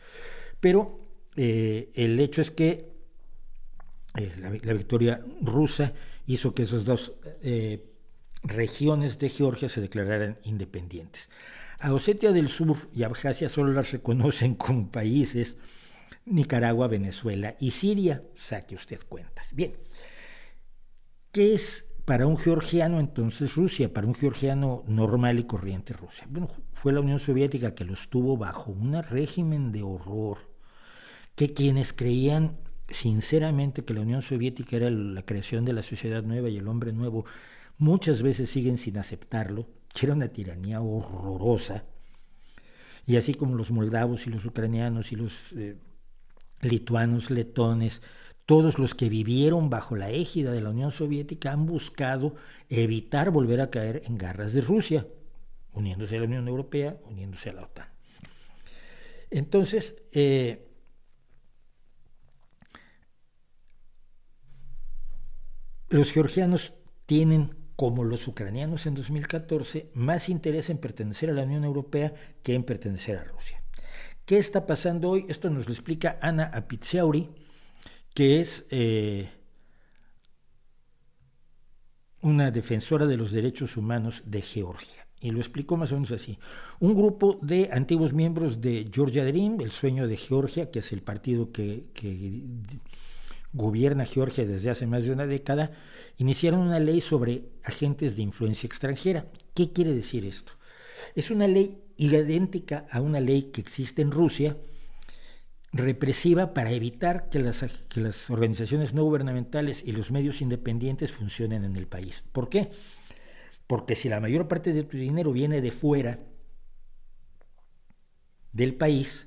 Pero el hecho es que la victoria rusa hizo que esas dos regiones de Georgia se declararan independientes. A Osetia del Sur y Abjasia solo las reconocen como países Nicaragua, Venezuela y Siria. Saque usted cuentas. Bien, ¿qué es para un georgiano entonces Rusia? Para un georgiano normal y corriente Rusia. Bueno, fue la Unión Soviética que los tuvo bajo un régimen de horror, que quienes creían sinceramente que la Unión Soviética era la creación de la sociedad nueva y el hombre nuevo, muchas veces siguen sin aceptarlo, que era una tiranía horrorosa. Y así como los moldavos y los ucranianos y los lituanos, letones, todos los que vivieron bajo la égida de la Unión Soviética han buscado evitar volver a caer en garras de Rusia, uniéndose a la Unión Europea, uniéndose a la OTAN. Entonces, los georgianos tienen, como los ucranianos en 2014, más interés en pertenecer a la Unión Europea que en pertenecer a Rusia. ¿Qué está pasando hoy? Esto nos lo explica Ana Apitsiauri, que es una defensora de los derechos humanos de Georgia. Y lo explicó más o menos así. Un grupo de antiguos miembros de Georgia Dream, el sueño de Georgia, que es el partido que gobierna Georgia desde hace más de una década, iniciaron una ley sobre agentes de influencia extranjera. ¿Qué quiere decir esto? Es una ley idéntica a una ley que existe en Rusia, represiva para evitar que las organizaciones no gubernamentales y los medios independientes funcionen en el país. ¿Por qué? Porque si la mayor parte de tu dinero viene de fuera del país,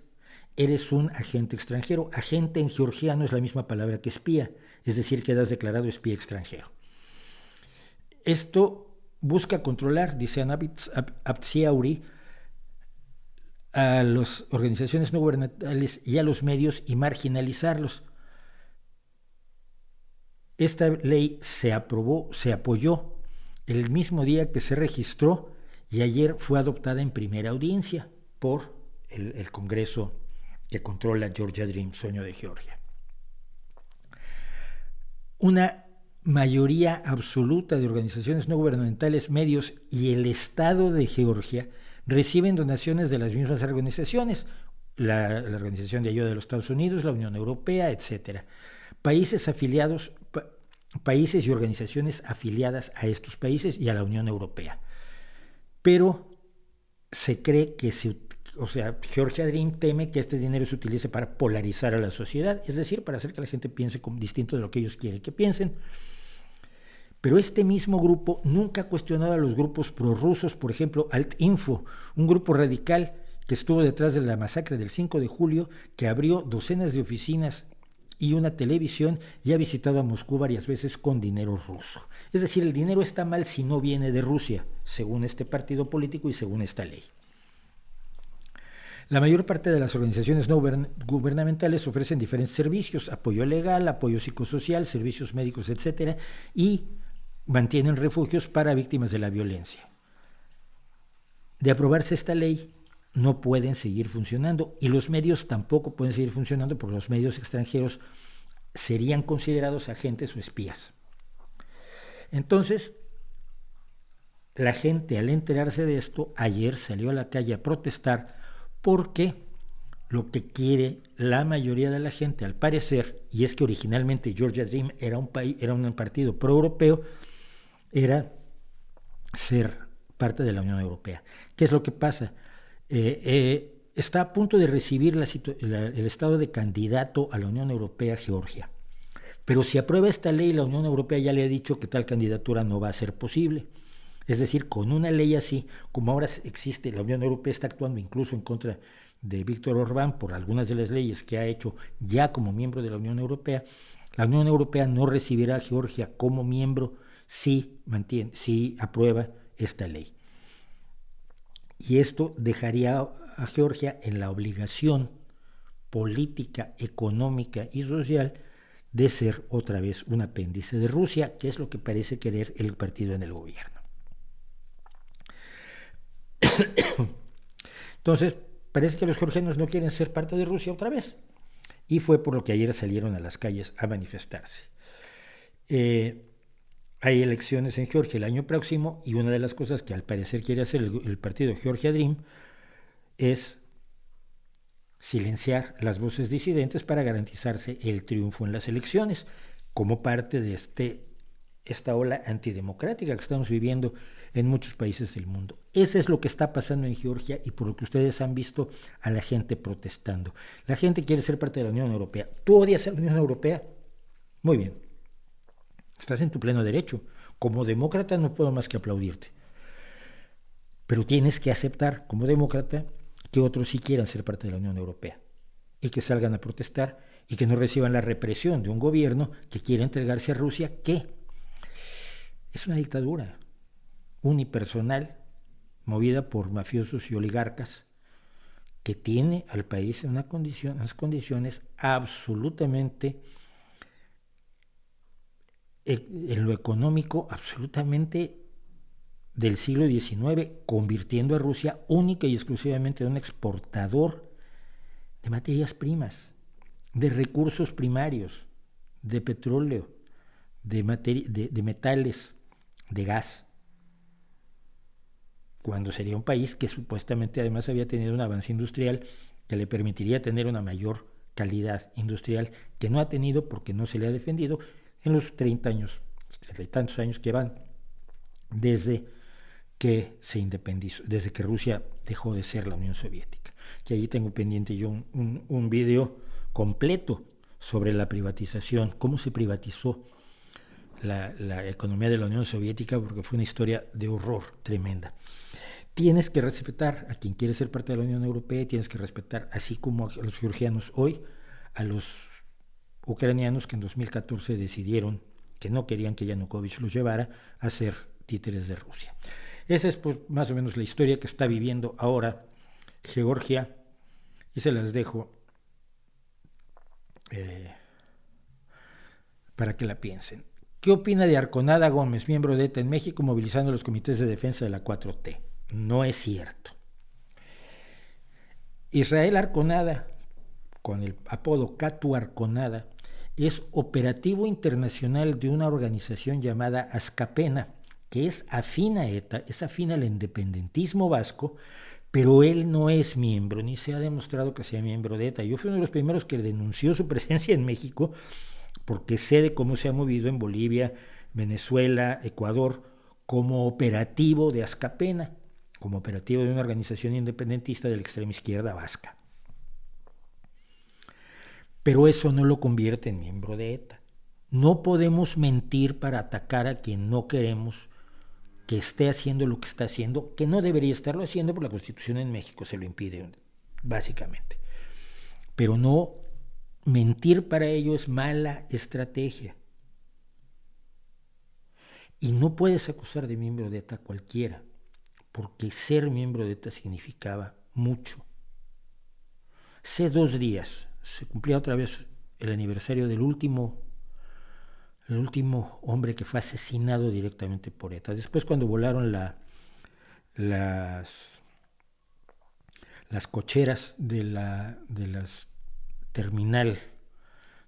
eres un agente extranjero. Agente en georgiano es la misma palabra que espía, es decir, quedas declarado espía extranjero. Esto busca controlar, dice Ana Apitsiauri, a las organizaciones no gubernamentales y a los medios y marginalizarlos. Esta ley se apoyó el mismo día que se registró y ayer fue adoptada en primera audiencia por el Congreso que controla Georgia Dream, sueño de Georgia. Una mayoría absoluta de organizaciones no gubernamentales, medios y el Estado de Georgia reciben donaciones de las mismas organizaciones, la Organización de Ayuda de los Estados Unidos, la Unión Europea, etc. Países y organizaciones afiliadas a estos países y a la Unión Europea. Pero se cree que Georgia Dream teme que este dinero se utilice para polarizar a la sociedad, es decir, para hacer que la gente piense distinto de lo que ellos quieren que piensen. Pero este mismo grupo nunca ha cuestionado a los grupos prorrusos, por ejemplo, Alt-Info, un grupo radical que estuvo detrás de la masacre del 5 de julio, que abrió docenas de oficinas y una televisión, y ha visitado a Moscú varias veces con dinero ruso. Es decir, el dinero está mal si no viene de Rusia, según este partido político y según esta ley. La mayor parte de las organizaciones no gubernamentales ofrecen diferentes servicios: apoyo legal, apoyo psicosocial, servicios médicos, etc., y mantienen refugios para víctimas de la violencia. De aprobarse esta ley, no pueden seguir funcionando, y los medios tampoco pueden seguir funcionando, porque los medios extranjeros serían considerados agentes o espías. Entonces, la gente, al enterarse de esto, ayer salió a la calle a protestar, porque lo que quiere la mayoría de la gente, al parecer, y es que originalmente Georgia Dream era un partido pro-europeo, era ser parte de la Unión Europea. ¿Qué es lo que pasa? Está a punto de recibir el estado de candidato a la Unión Europea Georgia. Pero si aprueba esta ley, la Unión Europea ya le ha dicho que tal candidatura no va a ser posible. Es decir, con una ley así, como ahora existe, la Unión Europea está actuando incluso en contra de Víctor Orbán por algunas de las leyes que ha hecho ya como miembro de la Unión Europea. La Unión Europea no recibirá a Georgia como miembro si aprueba esta ley. Y esto dejaría a Georgia en la obligación política, económica y social de ser otra vez un apéndice de Rusia, que es lo que parece querer el partido en el gobierno. Entonces, parece que los georgianos no quieren ser parte de Rusia otra vez, y fue por lo que ayer salieron a las calles a manifestarse. Hay elecciones en Georgia el año próximo, y una de las cosas que al parecer quiere hacer el partido Georgia Dream es silenciar las voces disidentes para garantizarse el triunfo en las elecciones, como parte de esta ola antidemocrática que estamos viviendo en muchos países del mundo. Eso es lo que está pasando en Georgia, y por lo que ustedes han visto a la gente protestando. La gente quiere ser parte de la Unión Europea. ¿Tú odias a la Unión Europea? Muy bien. Estás en tu pleno derecho. Como demócrata no puedo más que aplaudirte. Pero tienes que aceptar, como demócrata, que otros sí quieran ser parte de la Unión Europea, y que salgan a protestar, y que no reciban la represión de un gobierno que quiere entregarse a Rusia, que es una dictadura unipersonal, movida por mafiosos y oligarcas, que tiene al país en unas condiciones absolutamente, en lo económico, absolutamente del siglo XIX, convirtiendo a Rusia única y exclusivamente en un exportador de materias primas, de recursos primarios, de petróleo, de metales, de gas, cuando sería un país que supuestamente además había tenido un avance industrial que le permitiría tener una mayor calidad industrial, que no ha tenido porque no se le ha defendido en los 30 y tantos años que van desde que se independizó, desde que Rusia dejó de ser la Unión Soviética. Que allí tengo pendiente yo un video completo sobre la privatización, cómo se privatizó la economía de la Unión Soviética, porque fue una historia de horror tremenda. Tienes que respetar a quien quiere ser parte de la Unión Europea, y tienes que respetar, así como a los georgianos hoy, a los ucranianos que en 2014 decidieron que no querían que Yanukovych los llevara a ser títeres de Rusia. Esa es pues más o menos la historia que está viviendo ahora Georgia, y se las dejo para que la piensen. ¿Qué opina de Arconada Gómez, miembro de ETA en México, movilizando los comités de defensa de la 4T? No es cierto. Israel Arconada, con el apodo Catu Arconada, es operativo internacional de una organización llamada Azcapena, que es afín a ETA, es afín al independentismo vasco, pero él no es miembro, ni se ha demostrado que sea miembro de ETA. Yo fui uno de los primeros que denunció su presencia en México, porque sé de cómo se ha movido en Bolivia, Venezuela, Ecuador, como operativo de Azcapena, como operativo de una organización independentista de la extrema izquierda vasca. Pero eso no lo convierte en miembro de ETA. No podemos mentir para atacar a quien no queremos que esté haciendo lo que está haciendo, que no debería estarlo haciendo, porque la Constitución en México se lo impide, básicamente. Pero no mentir para ello es mala estrategia. Y no puedes acusar de miembro de ETA a cualquiera, porque ser miembro de ETA significaba mucho. Hace 2 días se cumplía otra vez el aniversario del último hombre que fue asesinado directamente por ETA. Después, cuando volaron las cocheras de una terminal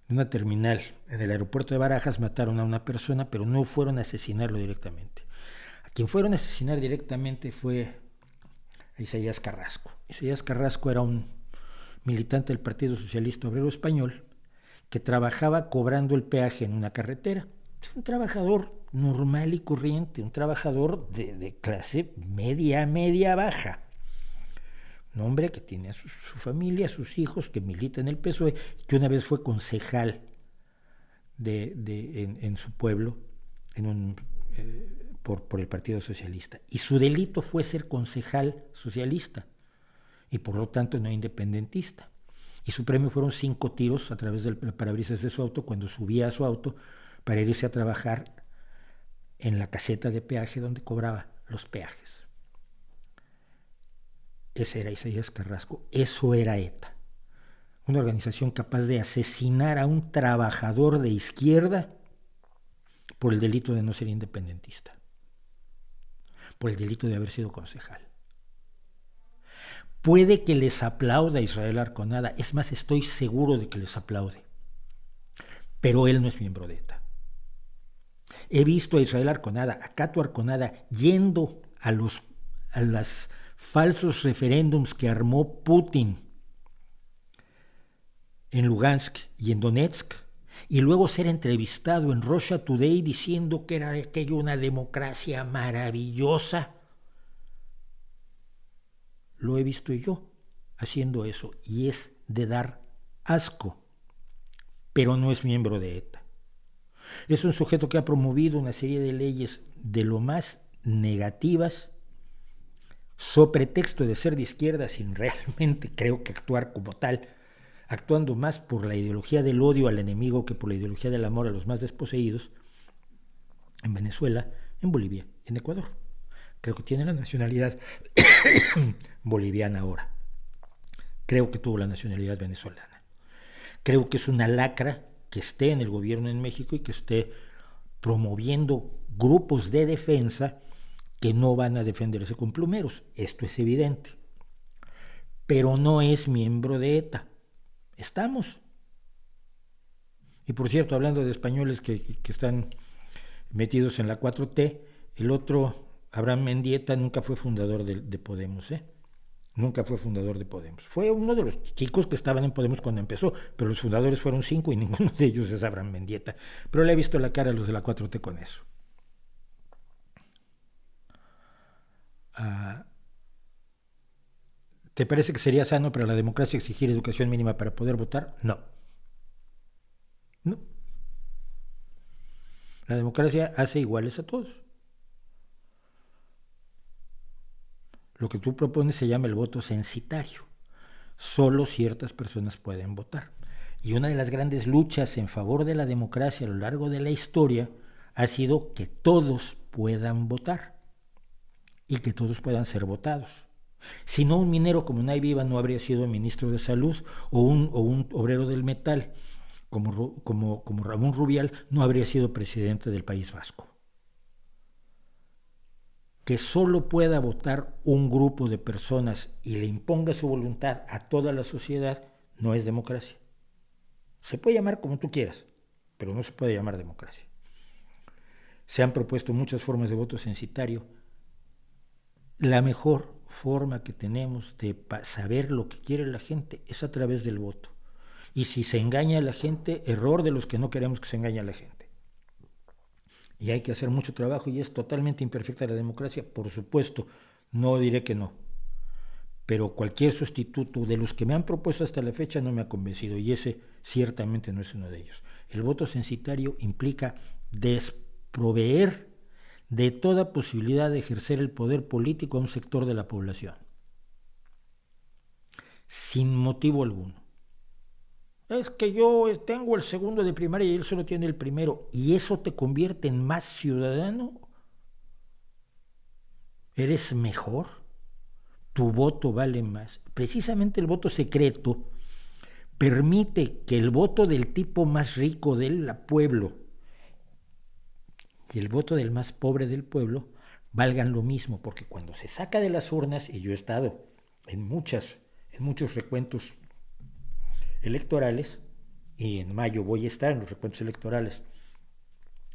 en el aeropuerto de Barajas, mataron a una persona, pero no fueron a asesinarlo directamente. A quien fueron a asesinar directamente fue a Isaías Carrasco. Isaías Carrasco era un militante del Partido Socialista Obrero Español que trabajaba cobrando el peaje en una carretera. Un trabajador normal y corriente, un trabajador de clase media baja. Un hombre que tiene a su familia, a sus hijos, que milita en el PSOE, que una vez fue concejal en su pueblo por el Partido Socialista. Y su delito fue ser concejal socialista y por lo tanto no independentista. Y su premio fueron 5 tiros a través del parabrisas de su auto cuando subía a su auto para irse a trabajar en la caseta de peaje donde cobraba los peajes. Ese era Isaías Carrasco, eso era ETA. Una organización capaz de asesinar a un trabajador de izquierda por el delito de no ser independentista, por el delito de haber sido concejal. Puede que les aplauda Israel Arconada, es más, estoy seguro de que les aplaude, pero él no es miembro de ETA. He visto a Israel Arconada, a Cato Arconada, yendo a los falsos referéndums que armó Putin en Lugansk y en Donetsk, y luego ser entrevistado en Russia Today diciendo que era aquello una democracia maravillosa. Lo he visto yo haciendo eso, y es de dar asco, pero no es miembro de ETA. Es un sujeto que ha promovido una serie de leyes de lo más negativas, so pretexto de ser de izquierda, sin realmente, creo que actuar como tal, actuando más por la ideología del odio al enemigo que por la ideología del amor a los más desposeídos, en Venezuela, en Bolivia, en Ecuador. Creo que tiene la nacionalidad boliviana ahora. Creo que tuvo la nacionalidad venezolana. Creo que es una lacra que esté en el gobierno en México y que esté promoviendo grupos de defensa que no van a defenderse con plumeros. Esto es evidente. Pero no es miembro de ETA. Estamos. Y por cierto, hablando de españoles que están metidos en la 4T, el otro, Abraham Mendieta, nunca fue fundador de Podemos, Nunca fue fundador de Podemos. Fue uno de los chicos que estaban en Podemos cuando empezó, pero los fundadores fueron 5 y ninguno de ellos es Abraham Mendieta. Pero le he visto la cara a los de la 4T con eso. ¿Te parece que sería sano para la democracia exigir educación mínima para poder votar? No. No. La democracia hace iguales a todos. Lo que tú propones se llama el voto censitario. Solo ciertas personas pueden votar. Y una de las grandes luchas en favor de la democracia a lo largo de la historia ha sido que todos puedan votar y que todos puedan ser votados. Si no, un minero como Nay Viva no habría sido ministro de Salud, o un obrero del metal como Ramón Rubial no habría sido presidente del País Vasco. Que solo pueda votar un grupo de personas y le imponga su voluntad a toda la sociedad no es democracia. Se puede llamar como tú quieras, pero no se puede llamar democracia. Se han propuesto muchas formas de voto censitario. La mejor forma que tenemos de saber lo que quiere la gente es a través del voto. Y si se engaña a la gente, error de los que no queremos que se engañe a la gente. Y hay que hacer mucho trabajo y es totalmente imperfecta la democracia, por supuesto, no diré que no. pero cualquier sustituto de los que me han propuesto hasta la fecha no me ha convencido, y ese ciertamente no es uno de ellos. El voto censitario implica desproveer de toda posibilidad de ejercer el poder político a un sector de la población, sin motivo alguno. Es que yo tengo el segundo de primaria y él solo tiene el primero, y eso te convierte en más ciudadano. ¿Eres mejor? ¿Tu voto vale más? Precisamente el voto secreto permite que el voto del tipo más rico del pueblo y el voto del más pobre del pueblo valgan lo mismo, porque cuando se saca de las urnas, y yo he estado en muchos recuentos electorales, y en mayo voy a estar en los recuentos electorales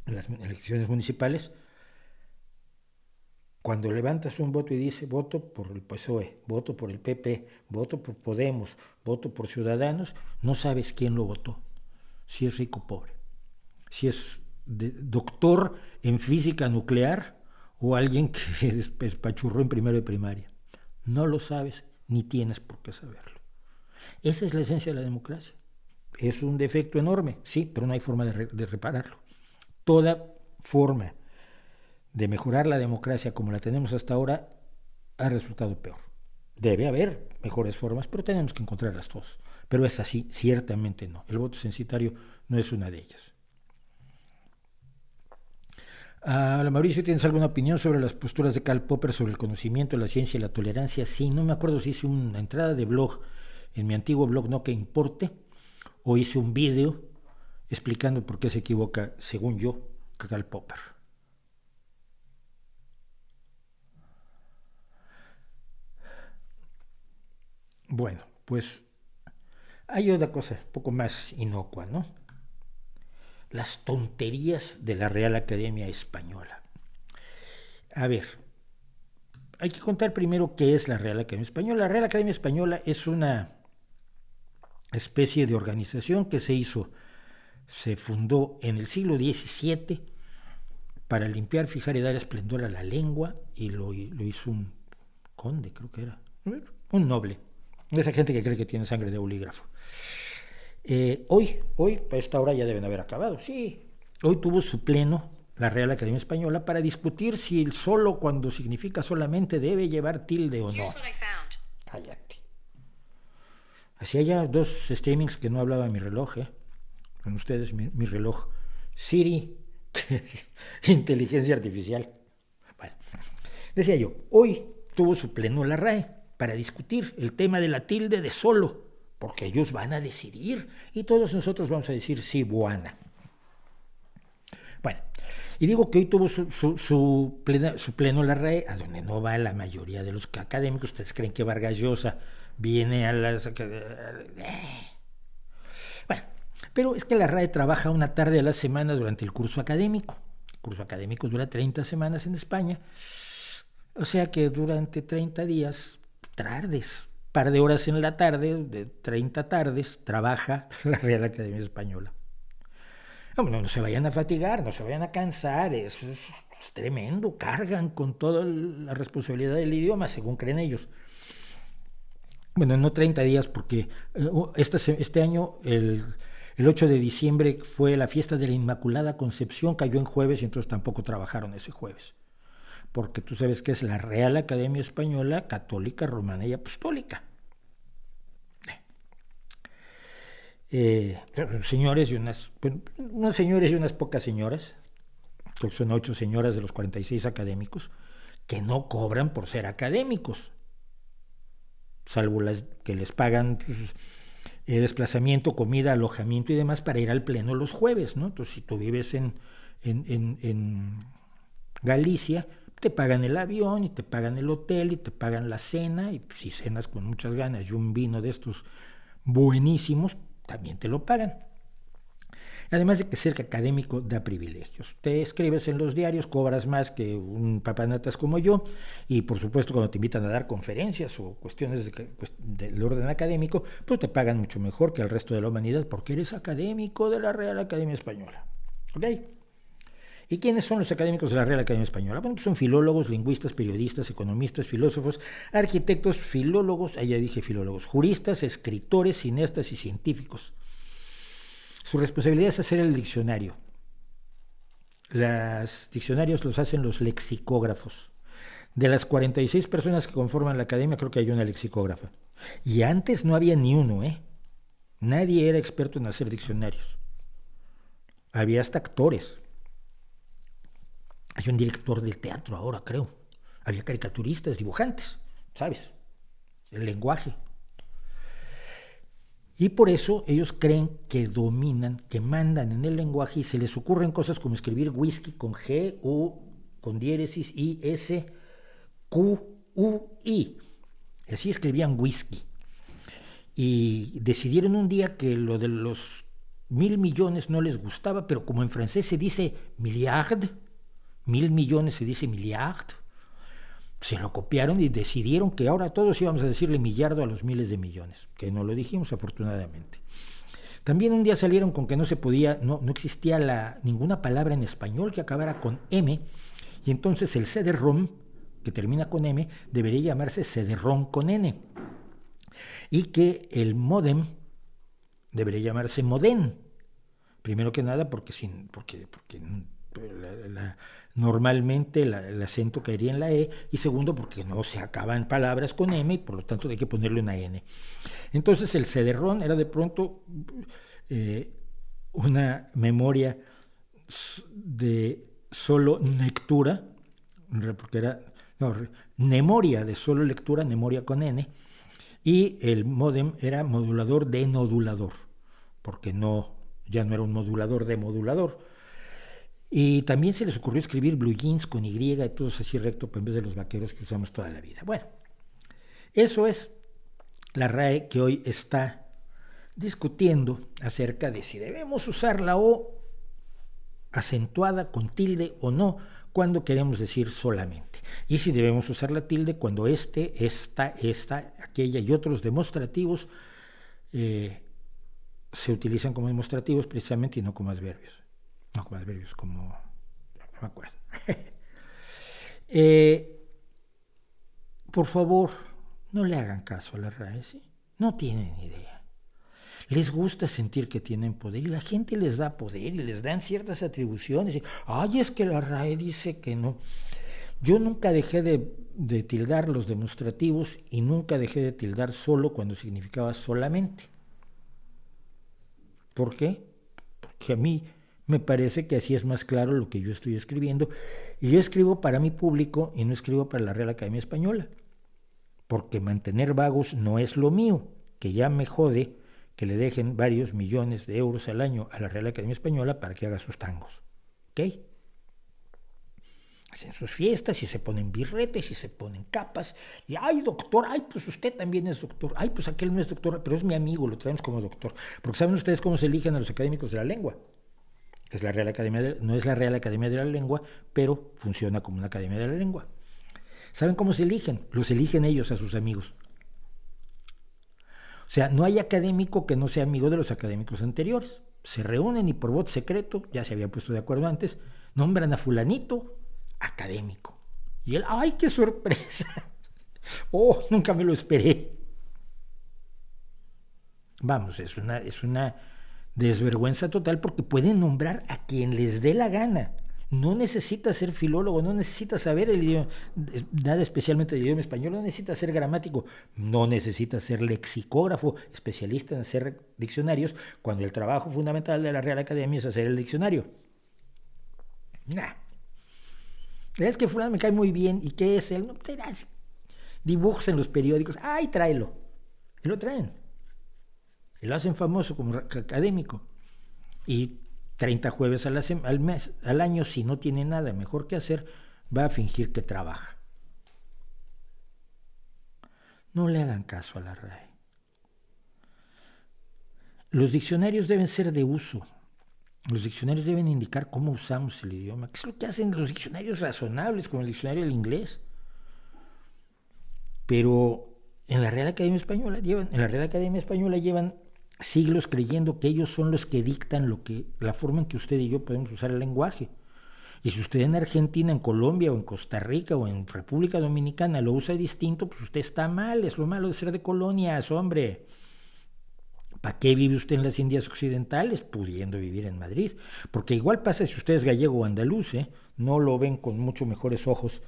en las elecciones municipales, cuando levantas un voto y dices voto por el PSOE, voto por el PP, voto por Podemos, voto por Ciudadanos, no sabes quién lo votó, si es rico o pobre, si es doctor en física nuclear o alguien que despachurró en primero de primaria. No lo sabes ni tienes por qué saberlo. Esa es la esencia de la democracia. Es un defecto enorme, sí, pero no hay forma de repararlo. Toda forma de mejorar la democracia como la tenemos hasta ahora ha resultado peor. Debe haber mejores formas, pero tenemos que encontrarlas todos. Pero es así, ciertamente no. El voto censitario no es una de ellas. Mauricio, ¿tienes alguna opinión sobre las posturas de Karl Popper sobre el conocimiento, la ciencia y la tolerancia? Sí, no me acuerdo si hice una entrada de blog en mi antiguo blog No Que Importe, o hice un vídeo explicando por qué se equivoca, según yo, Karl Popper. Bueno, pues hay otra cosa un poco más inocua, ¿no? Las tonterías de la Real Academia Española. A ver, hay que contar primero qué es la Real Academia Española. La Real Academia Española es una especie de organización que se fundó en el siglo XVII para limpiar, fijar y dar esplendor a la lengua, y lo hizo un conde, creo que era, un noble, esa gente que cree que tiene sangre de bolígrafo. Hoy, a esta hora ya deben haber acabado, sí. Hoy tuvo su pleno la Real Academia Española para discutir si el solo, cuando significa solamente, debe llevar tilde o no. Cállate. Hacía ya 2 streamings que no hablaba mi reloj, con ustedes, mi reloj Siri, inteligencia artificial. Bueno, decía yo, hoy tuvo su pleno la RAE para discutir el tema de la tilde de solo, porque ellos van a decidir y todos nosotros vamos a decir sí, buena. Bueno, y digo que hoy tuvo su pleno la RAE, a donde no va la mayoría de los académicos. Ustedes creen que Vargas Llosa viene a las... Bueno, pero es que la RAE trabaja una tarde a la semana durante el curso académico. El curso académico dura 30 semanas en España, o sea que durante 30 días, tardes, par de horas en la tarde, de 30 tardes, trabaja la Real Academia Española. Bueno, no se vayan a fatigar, no se vayan a cansar, es tremendo, cargan con toda la responsabilidad del idioma, según creen ellos. Bueno, no 30 días, porque este año, el 8 de diciembre, fue la fiesta de la Inmaculada Concepción, cayó en jueves y entonces tampoco trabajaron ese jueves. Porque tú sabes que es la Real Academia Española Católica, Romana y Apostólica. Señores y unos señores y unas pocas señoras, que son 8 señoras de los 46 académicos, que no cobran por ser académicos, salvo las que les pagan desplazamiento, comida, alojamiento y demás para ir al pleno los jueves, ¿no? Entonces, si tú vives en Galicia, te pagan el avión y te pagan el hotel y te pagan la cena, y si cenas con muchas ganas y un vino de estos buenísimos, también te lo pagan. Además de que ser académico da privilegios. Te escribes en los diarios, cobras más que un papanatas como yo, y por supuesto cuando te invitan a dar conferencias o cuestiones del orden académico, pues te pagan mucho mejor que al resto de la humanidad porque eres académico de la Real Academia Española. ¿Ok? ¿Y quiénes son los académicos de la Real Academia Española? Bueno, pues son filólogos, lingüistas, periodistas, economistas, filósofos, arquitectos, filólogos, ya dije filólogos, juristas, escritores, cineastas y científicos. Su responsabilidad es hacer el diccionario. Los diccionarios los hacen los lexicógrafos. De las 46 personas que conforman la academia, creo que hay una lexicógrafa. Y antes no había ni uno, ¿eh? Nadie era experto en hacer diccionarios. Había hasta actores. Hay un director de teatro ahora, creo. Había caricaturistas, dibujantes, ¿sabes? El lenguaje. Y por eso ellos creen que dominan, que mandan en el lenguaje y se les ocurren cosas como escribir whisky con G, U, con diéresis, I, S, Q, U, I. Y así escribían whisky. Y decidieron un día que lo de los 1.000 millones no les gustaba, pero como en francés se dice milliard, 1.000 millones se dice milliard, se lo copiaron y decidieron que ahora todos íbamos a decirle millardo a los miles de millones, que no lo dijimos afortunadamente. También un día salieron con que no se podía, no existía ninguna palabra en español que acabara con M, y entonces el CD-ROM, que termina con M, debería llamarse CD-ROM con N, y que el modem debería llamarse modem. Primero que nada porque normalmente el acento caería en la E, y segundo porque no se acaban palabras con M y por lo tanto hay que ponerle una N. Entonces el CD-ROM era de pronto una memoria de solo lectura, porque era memoria de solo lectura, memoria con N, y el modem era modulador de nodulador, porque ya no era un modulador de modulador. Y también se les ocurrió escribir blue jeans con Y y todo así recto en vez de los vaqueros que usamos toda la vida. Bueno, eso es la RAE que hoy está discutiendo acerca de si debemos usar la O acentuada con tilde o no cuando queremos decir solamente. Y si debemos usar la tilde cuando esta, aquella y otros demostrativos se utilizan como demostrativos precisamente y no como adverbios. No como adverbios, como... no me acuerdo. Por favor, no le hagan caso a la RAE, ¿sí? No tienen idea. Les gusta sentir que tienen poder y la gente les da poder y les dan ciertas atribuciones. Y, ay, es que la RAE dice que no. Yo nunca dejé de tildar los demostrativos y nunca dejé de tildar solo cuando significaba solamente. ¿Por qué? Porque a mí me parece que así es más claro lo que yo estoy escribiendo. Y yo escribo para mi público y no escribo para la Real Academia Española. Porque mantener vagos no es lo mío, que ya me jode que le dejen varios millones de euros al año a la Real Academia Española para que haga sus tangos. ¿Ok? Hacen sus fiestas y se ponen birretes y se ponen capas. Y, ay, doctor, ay, pues usted también es doctor. Ay, pues aquel no es doctor, pero es mi amigo, lo traemos como doctor. Porque ¿saben ustedes cómo se eligen a los académicos de la lengua? Es la Real Academia no es la Real Academia de la Lengua, pero funciona como una academia de la lengua. ¿Saben cómo se eligen? Los eligen ellos a sus amigos. O sea, no hay académico que no sea amigo de los académicos anteriores. Se reúnen y por voto secreto, ya se había puesto de acuerdo antes, nombran a fulanito académico. Y él, ¡ay, qué sorpresa! ¡Oh, nunca me lo esperé! Vamos, es una desvergüenza total porque pueden nombrar a quien les dé la gana. No necesita ser filólogo, no necesita saber el idioma, nada especialmente del idioma español, no necesita ser gramático, no necesita ser lexicógrafo, especialista en hacer diccionarios, cuando el trabajo fundamental de la Real Academia es hacer el diccionario. Nah. Es que fulano me cae muy bien, ¿y qué es él? No, dibujos en los periódicos, ¡ay, tráelo! Y lo traen. Y lo hacen famoso como académico. Y 30 jueves al año, si no tiene nada mejor que hacer, va a fingir que trabaja. No le hagan caso a la RAE. Los diccionarios deben ser de uso. Los diccionarios deben indicar cómo usamos el idioma. ¿Qué es lo que hacen los diccionarios razonables, como el diccionario del inglés? Pero en la Real Academia Española llevan siglos creyendo que ellos son los que dictan la forma en que usted y yo podemos usar el lenguaje. Y si usted en Argentina, en Colombia o en Costa Rica o en República Dominicana lo usa distinto, pues usted está mal, es lo malo de ser de colonias, hombre. ¿Para qué vive usted en las Indias Occidentales pudiendo vivir en Madrid? Porque igual pasa si usted es gallego o andaluz, no lo ven con mucho mejores ojos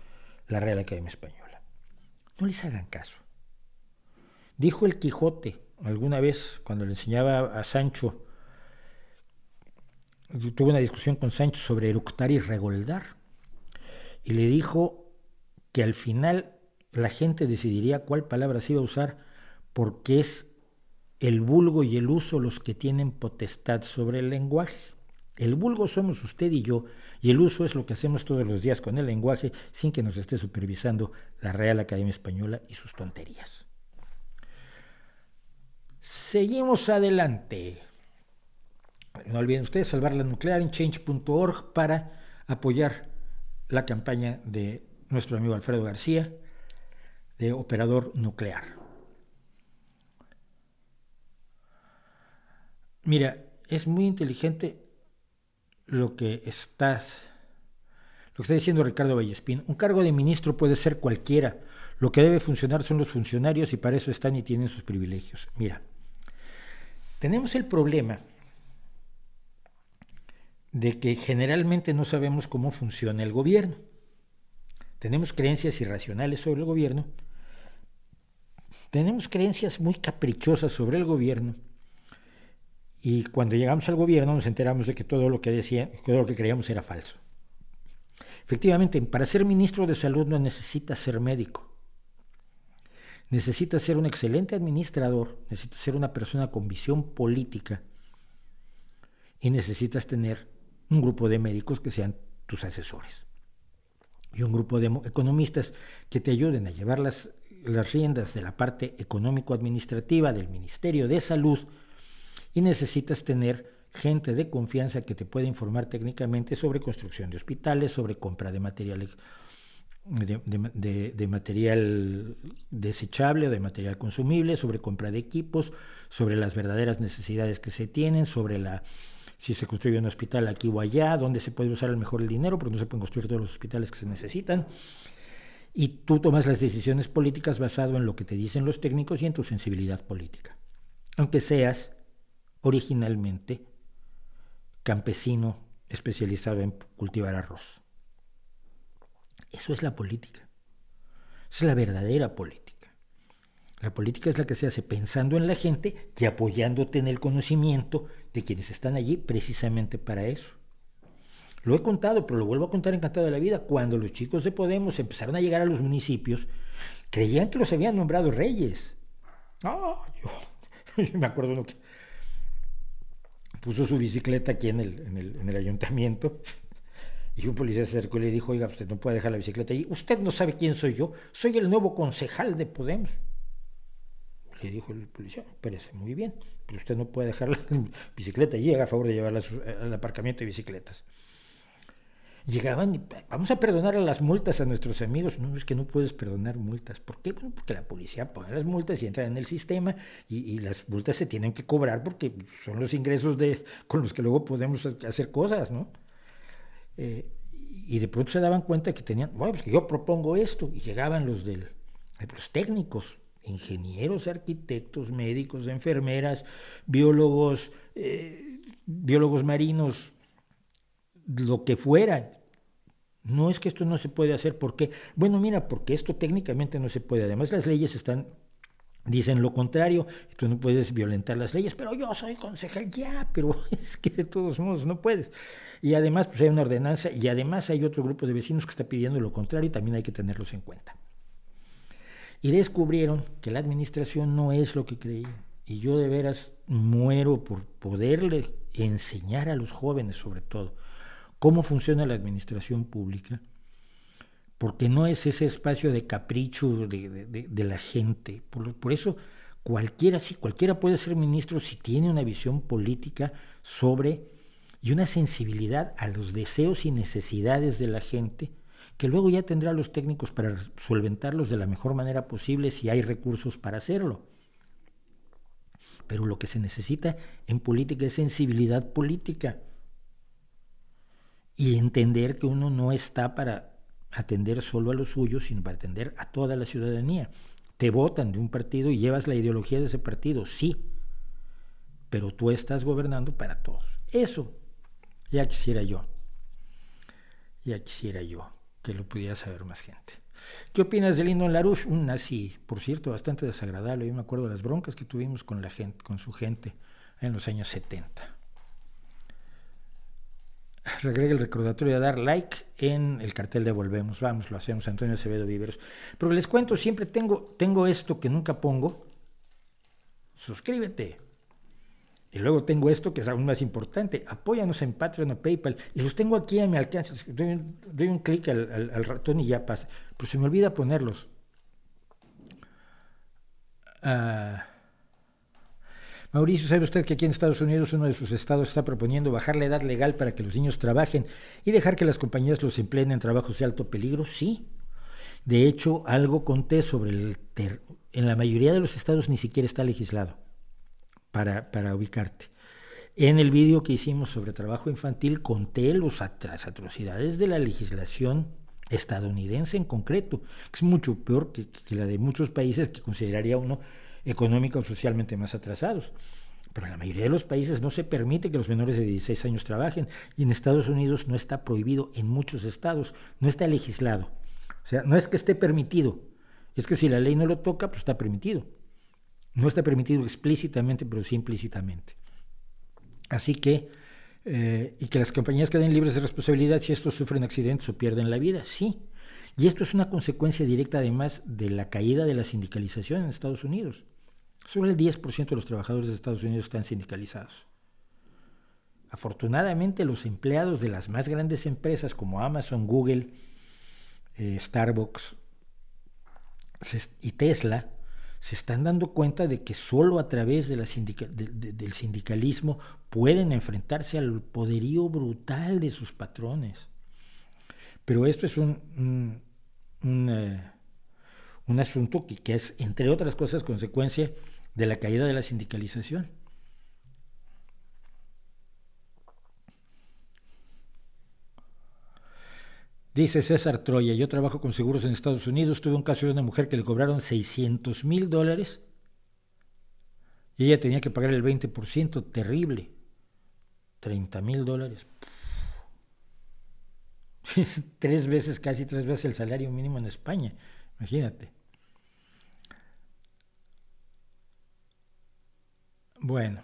la Real Academia Española. No les hagan caso. Dijo el Quijote alguna vez cuando le enseñaba a Sancho, tuve una discusión con Sancho sobre eructar y regoldar, y le dijo que al final la gente decidiría cuál palabra se iba a usar porque es el vulgo y el uso los que tienen potestad sobre el lenguaje. El vulgo somos usted y yo, y el uso es lo que hacemos todos los días con el lenguaje sin que nos esté supervisando la Real Academia Española y sus tonterías. Seguimos adelante. No olviden ustedes salvar la nuclear en change.org para apoyar la campaña de nuestro amigo Alfredo García de operador nuclear. Mira, es muy inteligente lo que está diciendo Ricardo Vallespín. Un cargo de ministro puede ser cualquiera. Lo que debe funcionar son los funcionarios y para eso están y tienen sus privilegios. Mira, tenemos el problema de que generalmente no sabemos cómo funciona el gobierno. Tenemos creencias irracionales sobre el gobierno. Tenemos creencias muy caprichosas sobre el gobierno. Y cuando llegamos al gobierno nos enteramos de que todo lo que creíamos era falso. Efectivamente, para ser ministro de Salud no necesitas ser médico. Necesitas ser un excelente administrador, necesitas ser una persona con visión política y necesitas tener un grupo de médicos que sean tus asesores y un grupo de economistas que te ayuden a llevar las riendas de la parte económico-administrativa del Ministerio de Salud. Y necesitas tener gente de confianza que te pueda informar técnicamente sobre construcción de hospitales, sobre compra de materiales de material desechable o de material consumible, sobre compra de equipos, sobre las verdaderas necesidades que se tienen, sobre si se construye un hospital aquí o allá, dónde se puede usar mejor el dinero, porque no se pueden construir todos los hospitales que se necesitan. Y tú tomas las decisiones políticas basado en lo que te dicen los técnicos y en tu sensibilidad política. Aunque seas originalmente campesino especializado en cultivar arroz. Eso es la política. Esa es la verdadera política. La política es la que se hace pensando en la gente y apoyándote en el conocimiento de quienes están allí precisamente para eso. Lo he contado, pero lo vuelvo a contar encantado de la vida. Cuando los chicos de Podemos empezaron a llegar a los municipios, creían que los habían nombrado reyes. Yo me acuerdo uno que puso su bicicleta aquí en el ayuntamiento y un policía se acercó y le dijo: oiga, usted no puede dejar la bicicleta ahí, usted no sabe quién soy yo, soy el nuevo concejal de Podemos. Le dijo el policía: parece muy bien, pero usted no puede dejar la bicicleta allí, haga favor de llevarla al aparcamiento de bicicletas. Llegaban y vamos a perdonar las multas a nuestros amigos. No, es que no puedes perdonar multas. ¿Por qué? Bueno, porque la policía pone las multas y entra en el sistema y las multas se tienen que cobrar porque son los ingresos con los que luego podemos hacer cosas, ¿no? Y de pronto se daban cuenta que tenían, bueno, pues que yo propongo esto, y llegaban los técnicos, ingenieros, arquitectos, médicos, enfermeras, biólogos marinos, lo que fuera. No es que esto no se puede hacer, ¿por qué? Bueno, mira, porque esto técnicamente no se puede. Además, las leyes dicen lo contrario, tú no puedes violentar las leyes, pero yo soy concejal ya, pero es que de todos modos no puedes. Y además, pues hay una ordenanza y además hay otro grupo de vecinos que está pidiendo lo contrario y también hay que tenerlos en cuenta. Y descubrieron que la administración no es lo que creían. Y yo de veras muero por poderle enseñar a los jóvenes, sobre todo, cómo funciona la administración pública, porque no es ese espacio de capricho de la gente. Por eso cualquiera puede ser ministro si tiene una visión política y una sensibilidad a los deseos y necesidades de la gente, que luego ya tendrá los técnicos para solventarlos de la mejor manera posible si hay recursos para hacerlo. Pero lo que se necesita en política es sensibilidad política. y entender que uno no está para atender solo a los suyos, sino para atender a toda la ciudadanía. Te votan de un partido y llevas la ideología de ese partido, sí, pero tú estás gobernando para todos. Eso ya quisiera yo que lo pudiera saber más gente. ¿Qué opinas de Lyndon LaRouche? Un nazi, por cierto, bastante desagradable. Yo me acuerdo de las broncas que tuvimos con la gente, con su gente en los años 70. Regrega el recordatorio de dar like en el cartel de Volvemos. Vamos, lo hacemos, Antonio Acevedo Viveros. Pero les cuento, siempre tengo esto que nunca pongo. Suscríbete. Y luego tengo esto que es aún más importante. Apóyanos en Patreon o PayPal. Y los tengo aquí a mi alcance. Doy un clic al ratón y ya pasa. Pero se me olvida ponerlos. Mauricio, ¿sabe usted que aquí en Estados Unidos uno de sus estados está proponiendo bajar la edad legal para que los niños trabajen y dejar que las compañías los empleen en trabajos de alto peligro? Sí. De hecho, algo conté sobre en la mayoría de los estados ni siquiera está legislado para ubicarte. En el vídeo que hicimos sobre trabajo infantil conté las atrocidades de la legislación estadounidense en concreto, que es mucho peor que la de muchos países que consideraría uno económica o socialmente más atrasados. Pero en la mayoría de los países no se permite que los menores de 16 años trabajen, y en Estados Unidos no está prohibido, en muchos estados no está legislado. O sea, no es que esté permitido, es que si la ley no lo toca, pues está permitido. No está permitido explícitamente, pero sí implícitamente. Así que, y que las compañías queden libres de responsabilidad si estos sufren accidentes o pierden la vida, sí. Y esto es una consecuencia directa, además, de la caída de la sindicalización en Estados Unidos. Solo el 10% de los trabajadores de Estados Unidos están sindicalizados. Afortunadamente, los empleados de las más grandes empresas como Amazon, Google, Starbucks y Tesla se están dando cuenta de que solo a través de del sindicalismo pueden enfrentarse al poderío brutal de sus patrones. Pero esto es un asunto que es, entre otras cosas, consecuencia de la caída de la sindicalización. Dice César Troya, yo trabajo con seguros en Estados Unidos, tuve un caso de una mujer que le cobraron $600,000 y ella tenía que pagar el 20%, terrible, $30,000. Es casi tres veces el salario mínimo en España, imagínate. Bueno,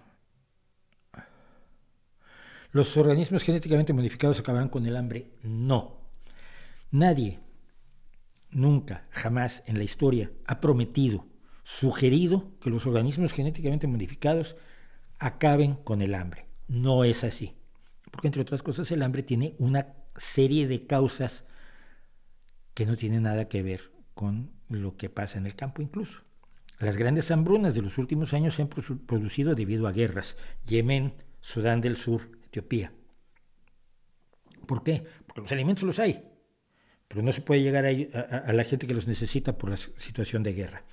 ¿los organismos genéticamente modificados acabarán con el hambre? No. Nadie, nunca, jamás en la historia ha prometido, sugerido que los organismos genéticamente modificados acaben con el hambre. No es así. Porque, entre otras cosas, el hambre tiene una serie de causas que no tienen nada que ver con lo que pasa en el campo incluso. Las grandes hambrunas de los últimos años se han producido debido a guerras. Yemen, Sudán del Sur, Etiopía. ¿Por qué? Porque los alimentos los hay, pero no se puede llegar a la gente que los necesita por la situación de guerra.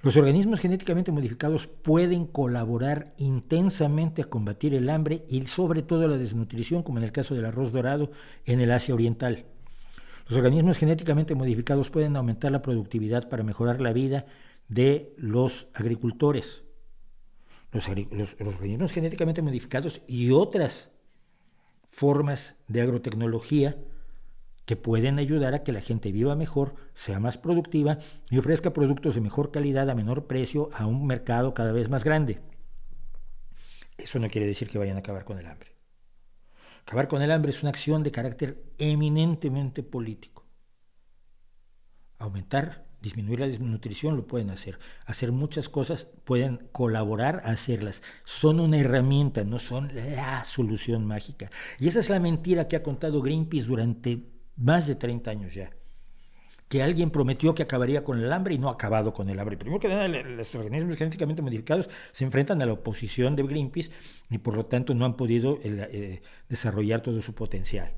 Los organismos genéticamente modificados pueden colaborar intensamente a combatir el hambre y sobre todo la desnutrición, como en el caso del arroz dorado en el Asia Oriental. Los organismos genéticamente modificados pueden aumentar la productividad para mejorar la vida de los agricultores. Los organismos genéticamente modificados y otras formas de agrotecnología que pueden ayudar a que la gente viva mejor, sea más productiva y ofrezca productos de mejor calidad a menor precio a un mercado cada vez más grande. Eso no quiere decir que vayan a acabar con el hambre. Acabar con el hambre es una acción de carácter eminentemente político. Disminuir la desnutrición lo pueden hacer. Hacer muchas cosas, pueden colaborar a hacerlas. Son una herramienta, no son la solución mágica. Y esa es la mentira que ha contado Greenpeace durante más de 30 años ya. Que alguien prometió que acabaría con el hambre y no ha acabado con el hambre. Primero que nada, los organismos genéticamente modificados se enfrentan a la oposición de Greenpeace y por lo tanto no han podido desarrollar todo su potencial.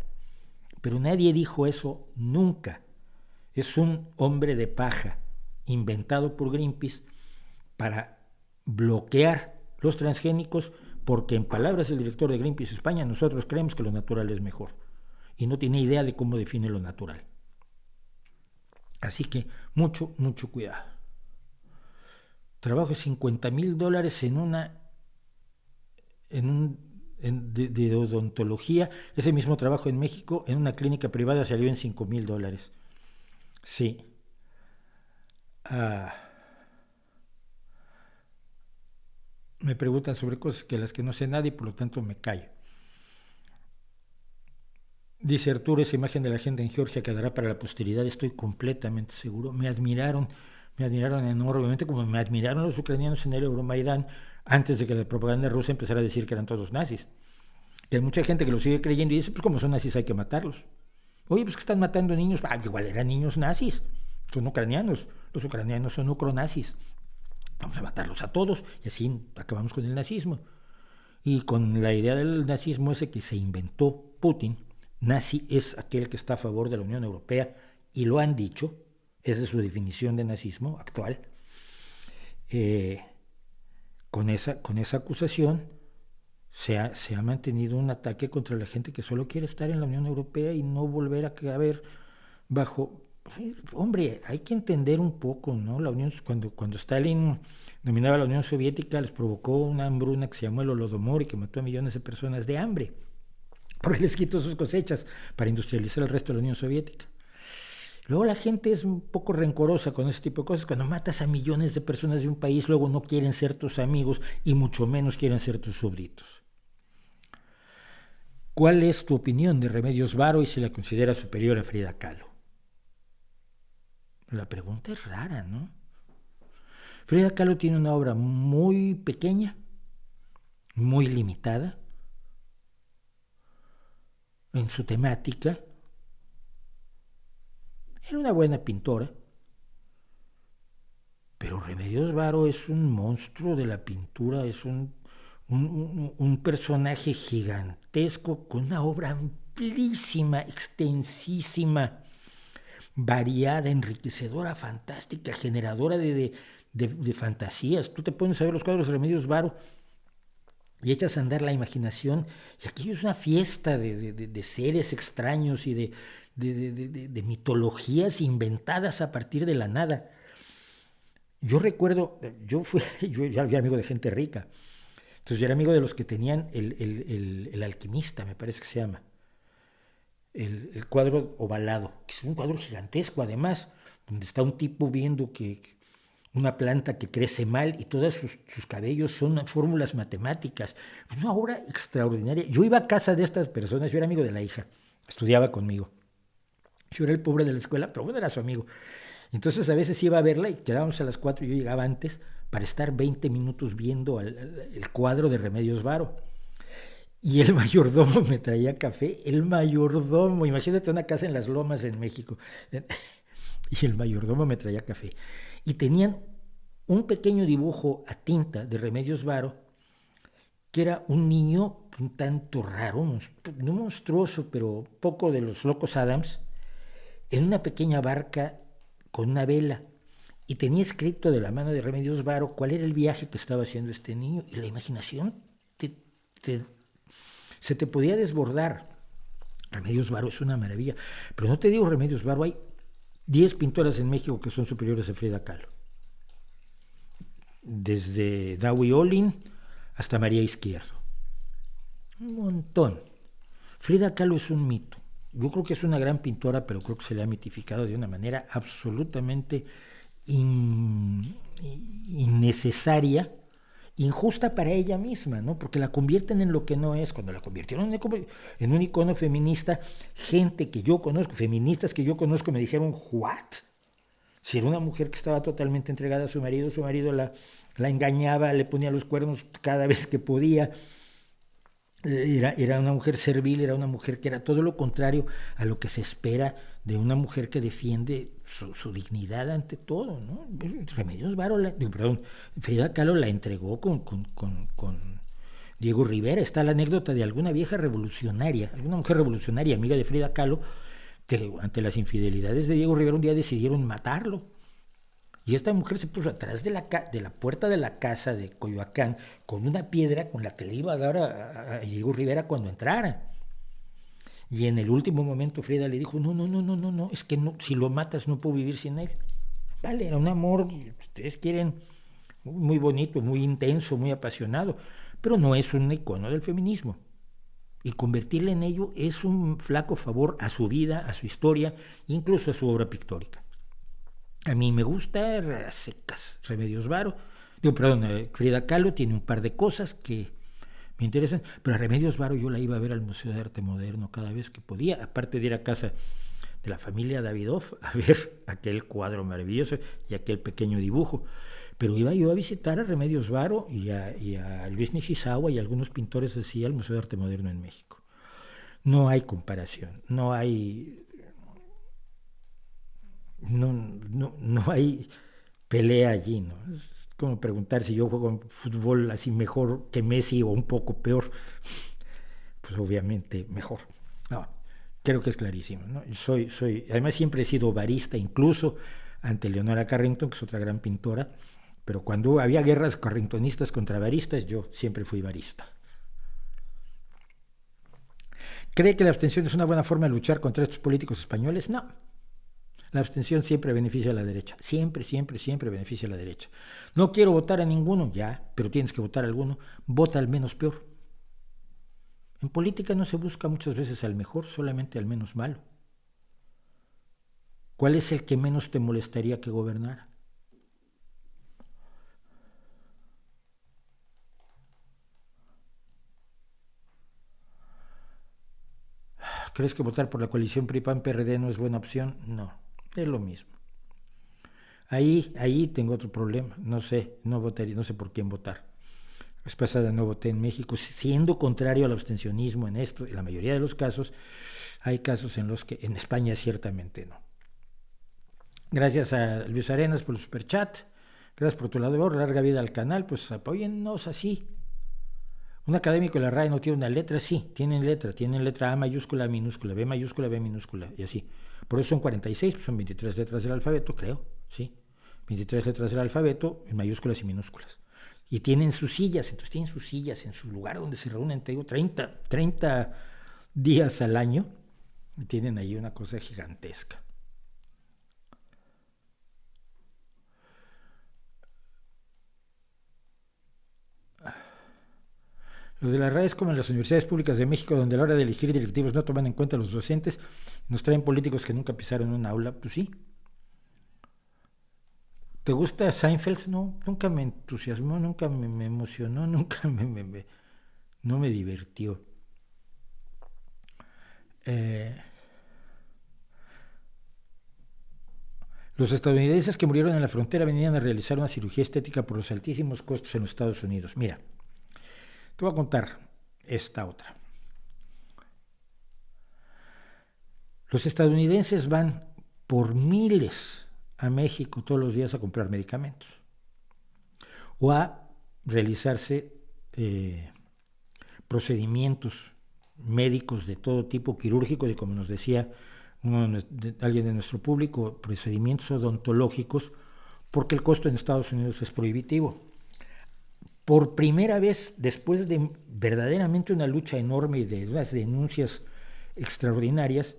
Pero nadie dijo eso nunca. Es un hombre de paja inventado por Greenpeace para bloquear los transgénicos, porque en palabras del director de Greenpeace España, nosotros creemos que lo natural es mejor. y no tiene idea de cómo define lo natural. Así que mucho, mucho cuidado. Trabajo de $50,000 de odontología. Ese mismo trabajo en México, en una clínica privada, salió en $5,000. Sí. Me preguntan sobre cosas que las que no sé nada y por lo tanto me callo. Dice Arturo, esa imagen de la gente en Georgia quedará para la posteridad, estoy completamente seguro. Me admiraron enormemente, como me admiraron los ucranianos en el Euromaidán antes de que la propaganda rusa empezara a decir que eran todos nazis. Y hay mucha gente que lo sigue creyendo y dice, pues como son nazis hay que matarlos. Oye, pues que están matando niños. Igual eran niños nazis, son ucranianos. Los ucranianos son ucronazis. Vamos a matarlos a todos y así acabamos con el nazismo. Y con la idea del nazismo ese que se inventó Putin, nazi es aquel que está a favor de la Unión Europea y lo han dicho, esa es su definición de nazismo actual. Con esa acusación se ha mantenido un ataque contra la gente que solo quiere estar en la Unión Europea y no volver a caber bajo... Hombre, hay que entender un poco, ¿no? La Unión, cuando Stalin dominaba la Unión Soviética, les provocó una hambruna que se llamó el Holodomor y que mató a millones de personas de hambre, porque les quitó sus cosechas para industrializar el resto de la Unión Soviética. Luego la gente es un poco rencorosa con ese tipo de cosas. Cuando matas a millones de personas de un país, luego no quieren ser tus amigos y mucho menos quieren ser tus súbditos. ¿Cuál es tu opinión de Remedios Varo y si la consideras superior a Frida Kahlo? La pregunta es rara, ¿no? Frida Kahlo tiene una obra muy pequeña, muy limitada en su temática. Era una buena pintora, pero Remedios Varo es un monstruo de la pintura, es un personaje gigantesco con una obra amplísima, extensísima, variada, enriquecedora, fantástica, generadora de fantasías. Tú te pones a ver los cuadros de Remedios Varo y echas a andar la imaginación y aquello es una fiesta de seres extraños y de mitologías inventadas a partir de la nada. Yo recuerdo, yo era amigo de gente rica, entonces yo era amigo de los que tenían el alquimista, me parece que se llama, el cuadro ovalado, que es un cuadro gigantesco además, donde está un tipo viendo que una planta que crece mal y todos sus cabellos son fórmulas matemáticas. Es una obra extraordinaria. Yo iba a casa de estas personas, yo era amigo de la hija, estudiaba conmigo. Yo era el pobre de la escuela, pero bueno, era su amigo. Entonces a veces iba a verla y quedábamos a las 4 y yo llegaba antes para estar 20 minutos viendo el cuadro de Remedios Varo. Y el mayordomo me traía café, imagínate una casa en Las Lomas en México, y el mayordomo me traía café. Y tenían un pequeño dibujo a tinta de Remedios Varo, que era un niño un tanto raro, no monstruoso, pero poco de los locos Adams, en una pequeña barca con una vela. Y tenía escrito de la mano de Remedios Varo cuál era el viaje que estaba haciendo este niño, y la imaginación se te podía desbordar. Remedios Varo es una maravilla, pero no te digo Remedios Varo, hay 10 pintoras en México que son superiores a Frida Kahlo, desde Dawi Olin hasta María Izquierdo, un montón. Frida Kahlo es un mito. Yo creo que es una gran pintora, pero creo que se le ha mitificado de una manera absolutamente innecesaria, injusta para ella misma, ¿no? Porque la convierten en lo que no es. Cuando la convirtieron en un icono feminista, gente que yo conozco, feministas que yo conozco, me dijeron, ¿what? Si era una mujer que estaba totalmente entregada a su marido la engañaba, le ponía los cuernos cada vez que podía. Era una mujer servil, era una mujer que era todo lo contrario a lo que se espera de una mujer que defiende su dignidad ante todo, ¿no? Remedios Varo, Frida Kahlo la entregó con Diego Rivera. Está la anécdota de alguna mujer revolucionaria, amiga de Frida Kahlo, que ante las infidelidades de Diego Rivera un día decidieron matarlo. Y esta mujer se puso atrás de la puerta de la casa de Coyoacán con una piedra con la que le iba a dar a Diego Rivera cuando entrara. Y en el último momento Frida le dijo, no, es que no, si lo matas no puedo vivir sin él. Vale, era un amor, ustedes quieren, muy bonito, muy intenso, muy apasionado, pero no es un icono del feminismo. Y convertirle en ello es un flaco favor a su vida, a su historia, incluso a su obra pictórica. A mí me gusta secas Remedios Varo, Frida Kahlo tiene un par de cosas que me interesan, pero a Remedios Varo yo la iba a ver al Museo de Arte Moderno cada vez que podía, aparte de ir a casa de la familia Davidoff a ver aquel cuadro maravilloso y aquel pequeño dibujo. Pero iba yo a visitar a Remedios Varo y a Luis Nishizawa y a algunos pintores así al Museo de Arte Moderno en México. No hay comparación, no hay pelea allí, ¿no? Es como preguntar si yo juego fútbol así mejor que Messi o un poco peor. Pues obviamente mejor. No, creo que es clarísimo, ¿no? Además siempre he sido varista, incluso ante Leonora Carrington, que es otra gran pintora, pero cuando había guerras carringtonistas contra varistas, yo siempre fui varista. ¿Cree que la abstención es una buena forma de luchar contra estos políticos españoles? No. La abstención siempre beneficia a la derecha. Siempre beneficia a la derecha. No quiero votar a ninguno, ya, pero tienes que votar a alguno. Vota al menos peor. En política no se busca muchas veces al mejor, solamente al menos malo. ¿Cuál es el que menos te molestaría que gobernara? ¿Crees que votar por la coalición PRI-PAN-PRD no es buena opción? No, es lo mismo. Ahí tengo otro problema. No sé por quién votar. La vez pasada no voté en México, siendo contrario al abstencionismo en esto, en la mayoría de los casos. Hay casos en los que en España ciertamente no. Gracias a Luis Arenas por el superchat. Gracias por tu labor. Larga vida al canal. Pues apóyennos así. ¿Un académico de la RAE no tiene una letra? Sí, tienen letra A mayúscula, A minúscula, B mayúscula, B minúscula, y así. Por eso son 46, pues son 23 letras del alfabeto, creo, sí. 23 letras del alfabeto en mayúsculas y minúsculas. Y tienen sus sillas, entonces tienen sus sillas en su lugar donde se reúnen, te digo, 30 días al año, y tienen ahí una cosa gigantesca. Los de la RAE es como en las universidades públicas de México, donde a la hora de elegir directivos no toman en cuenta a los docentes, nos traen políticos que nunca pisaron un aula. Pues sí. ¿Te gusta Seinfeld? No, nunca me entusiasmó, nunca me emocionó, nunca no me divirtió. Los estadounidenses que murieron en la frontera venían a realizar una cirugía estética por los altísimos costos en los Estados Unidos. Mira, te voy a contar esta otra. Los estadounidenses van por miles a México todos los días a comprar medicamentos o a realizarse procedimientos médicos de todo tipo, quirúrgicos y, como nos decía alguien de nuestro público, procedimientos odontológicos, porque el costo en Estados Unidos es prohibitivo. Por primera vez, después de verdaderamente una lucha enorme y de unas denuncias extraordinarias,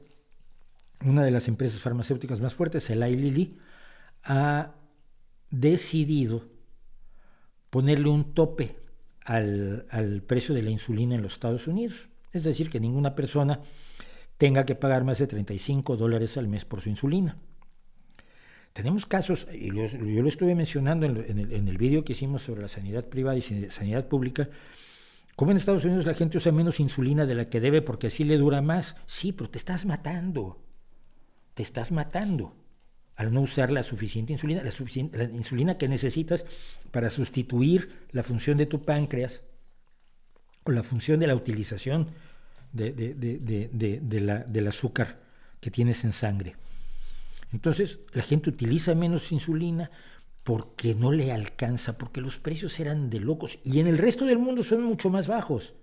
una de las empresas farmacéuticas más fuertes, Eli Lilly, ha decidido ponerle un tope al precio de la insulina en los Estados Unidos. Es decir, que ninguna persona tenga que pagar más de $35 al mes por su insulina. Tenemos casos, y yo lo estuve mencionando en el vídeo que hicimos sobre la sanidad privada y sanidad pública, como en Estados Unidos la gente usa menos insulina de la que debe porque así le dura más. Sí, pero te estás matando al no usar la suficiente insulina, la insulina que necesitas para sustituir la función de tu páncreas o la función de la utilización del azúcar que tienes en sangre. Entonces la gente utiliza menos insulina porque no le alcanza, porque los precios eran de locos y en el resto del mundo son mucho más bajos.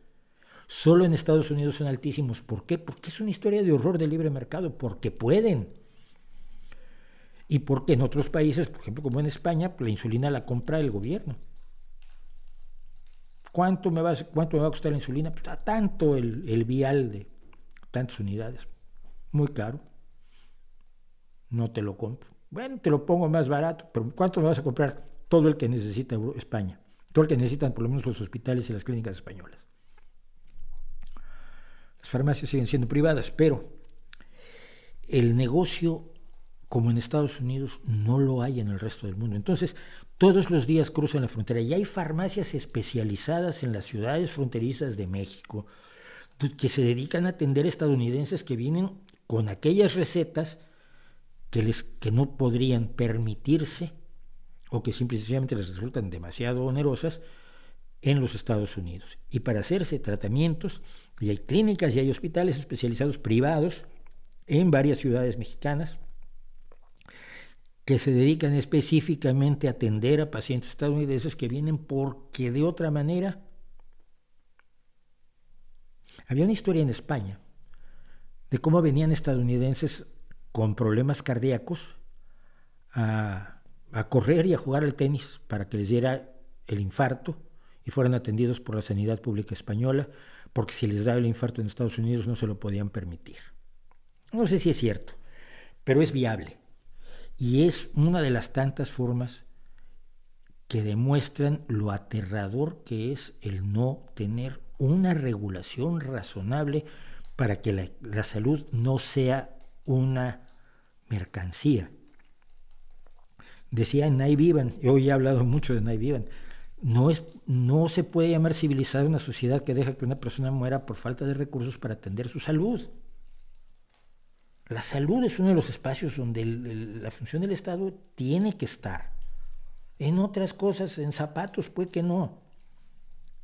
Solo en Estados Unidos son altísimos. ¿Por qué? Porque es una historia de horror de libre mercado, porque pueden. Y porque en otros países, por ejemplo como en España, la insulina la compra el gobierno. ¿Cuánto me va a costar la insulina? Pues tanto el vial tantas unidades, muy caro, no te lo compro. Bueno, te lo pongo más barato, pero ¿cuánto me vas a comprar? Todo el que necesita España, todo el que necesitan por lo menos los hospitales y las clínicas españolas. Las farmacias siguen siendo privadas, pero el negocio, como en Estados Unidos, no lo hay en el resto del mundo. Entonces, todos los días cruzan la frontera y hay farmacias especializadas en las ciudades fronterizas de México que se dedican a atender estadounidenses que vienen con aquellas recetas que no podrían permitirse o que simplemente les resultan demasiado onerosas en los Estados Unidos. Y para hacerse tratamientos, y hay clínicas y hay hospitales especializados privados en varias ciudades mexicanas que se dedican específicamente a atender a pacientes estadounidenses que vienen porque de otra manera... Había una historia en España de cómo venían estadounidenses con problemas cardíacos a correr y a jugar al tenis para que les diera el infarto y fueran atendidos por la sanidad pública española, porque si les daba el infarto en Estados Unidos no se lo podían permitir. No sé si es cierto, pero es viable. Y es una de las tantas formas que demuestran lo aterrador que es el no tener una regulación razonable para que la salud no sea una mercancía. Decía Nay Vivan, y hoy he hablado mucho de Nay Vivan, no se puede llamar civilizada una sociedad que deja que una persona muera por falta de recursos para atender su salud. La salud es uno de los espacios donde la función del Estado tiene que estar. En otras cosas, en zapatos, pues que no.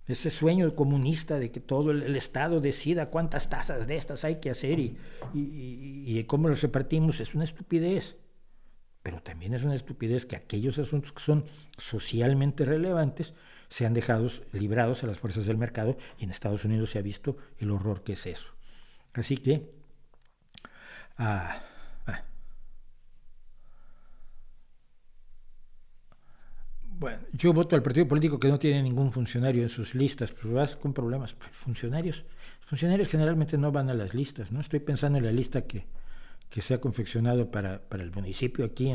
Ese sueño comunista de que todo el Estado decida cuántas tazas de estas hay que hacer y cómo las repartimos es una estupidez. Pero también es una estupidez que aquellos asuntos que son socialmente relevantes sean dejados librados a las fuerzas del mercado, y en Estados Unidos se ha visto el horror que es eso. Así que bueno, yo voto al partido político que no tiene ningún funcionario en sus listas, pero vas con problemas. Funcionarios generalmente no van a las listas, ¿no? Estoy pensando en la lista que se ha confeccionado para el municipio aquí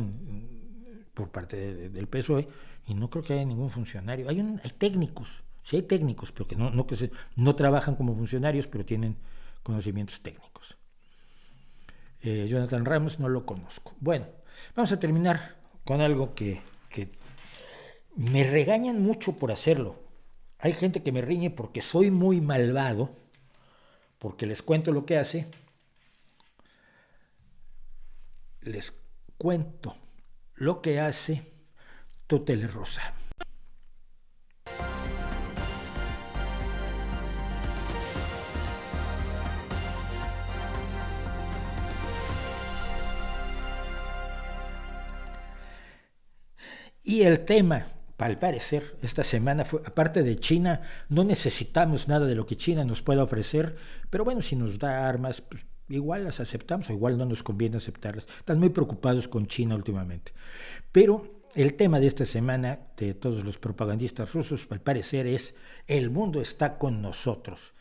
por parte del PSOE, y no creo que haya ningún funcionario. Hay técnicos, sí hay técnicos, pero que no trabajan como funcionarios, pero tienen conocimientos técnicos. Jonathan Ramos no lo conozco. Bueno, vamos a terminar con algo que me regañan mucho por hacerlo. Hay gente que me riñe porque soy muy malvado, porque les cuento lo que hace. Les cuento lo que hace Totele Rosa. Y el tema, al parecer, esta semana fue, aparte de China, no necesitamos nada de lo que China nos pueda ofrecer, pero bueno, si nos da armas, pues igual las aceptamos, o igual no nos conviene aceptarlas. Están muy preocupados con China últimamente. Pero el tema de esta semana de todos los propagandistas rusos, al parecer, es el mundo está con nosotros.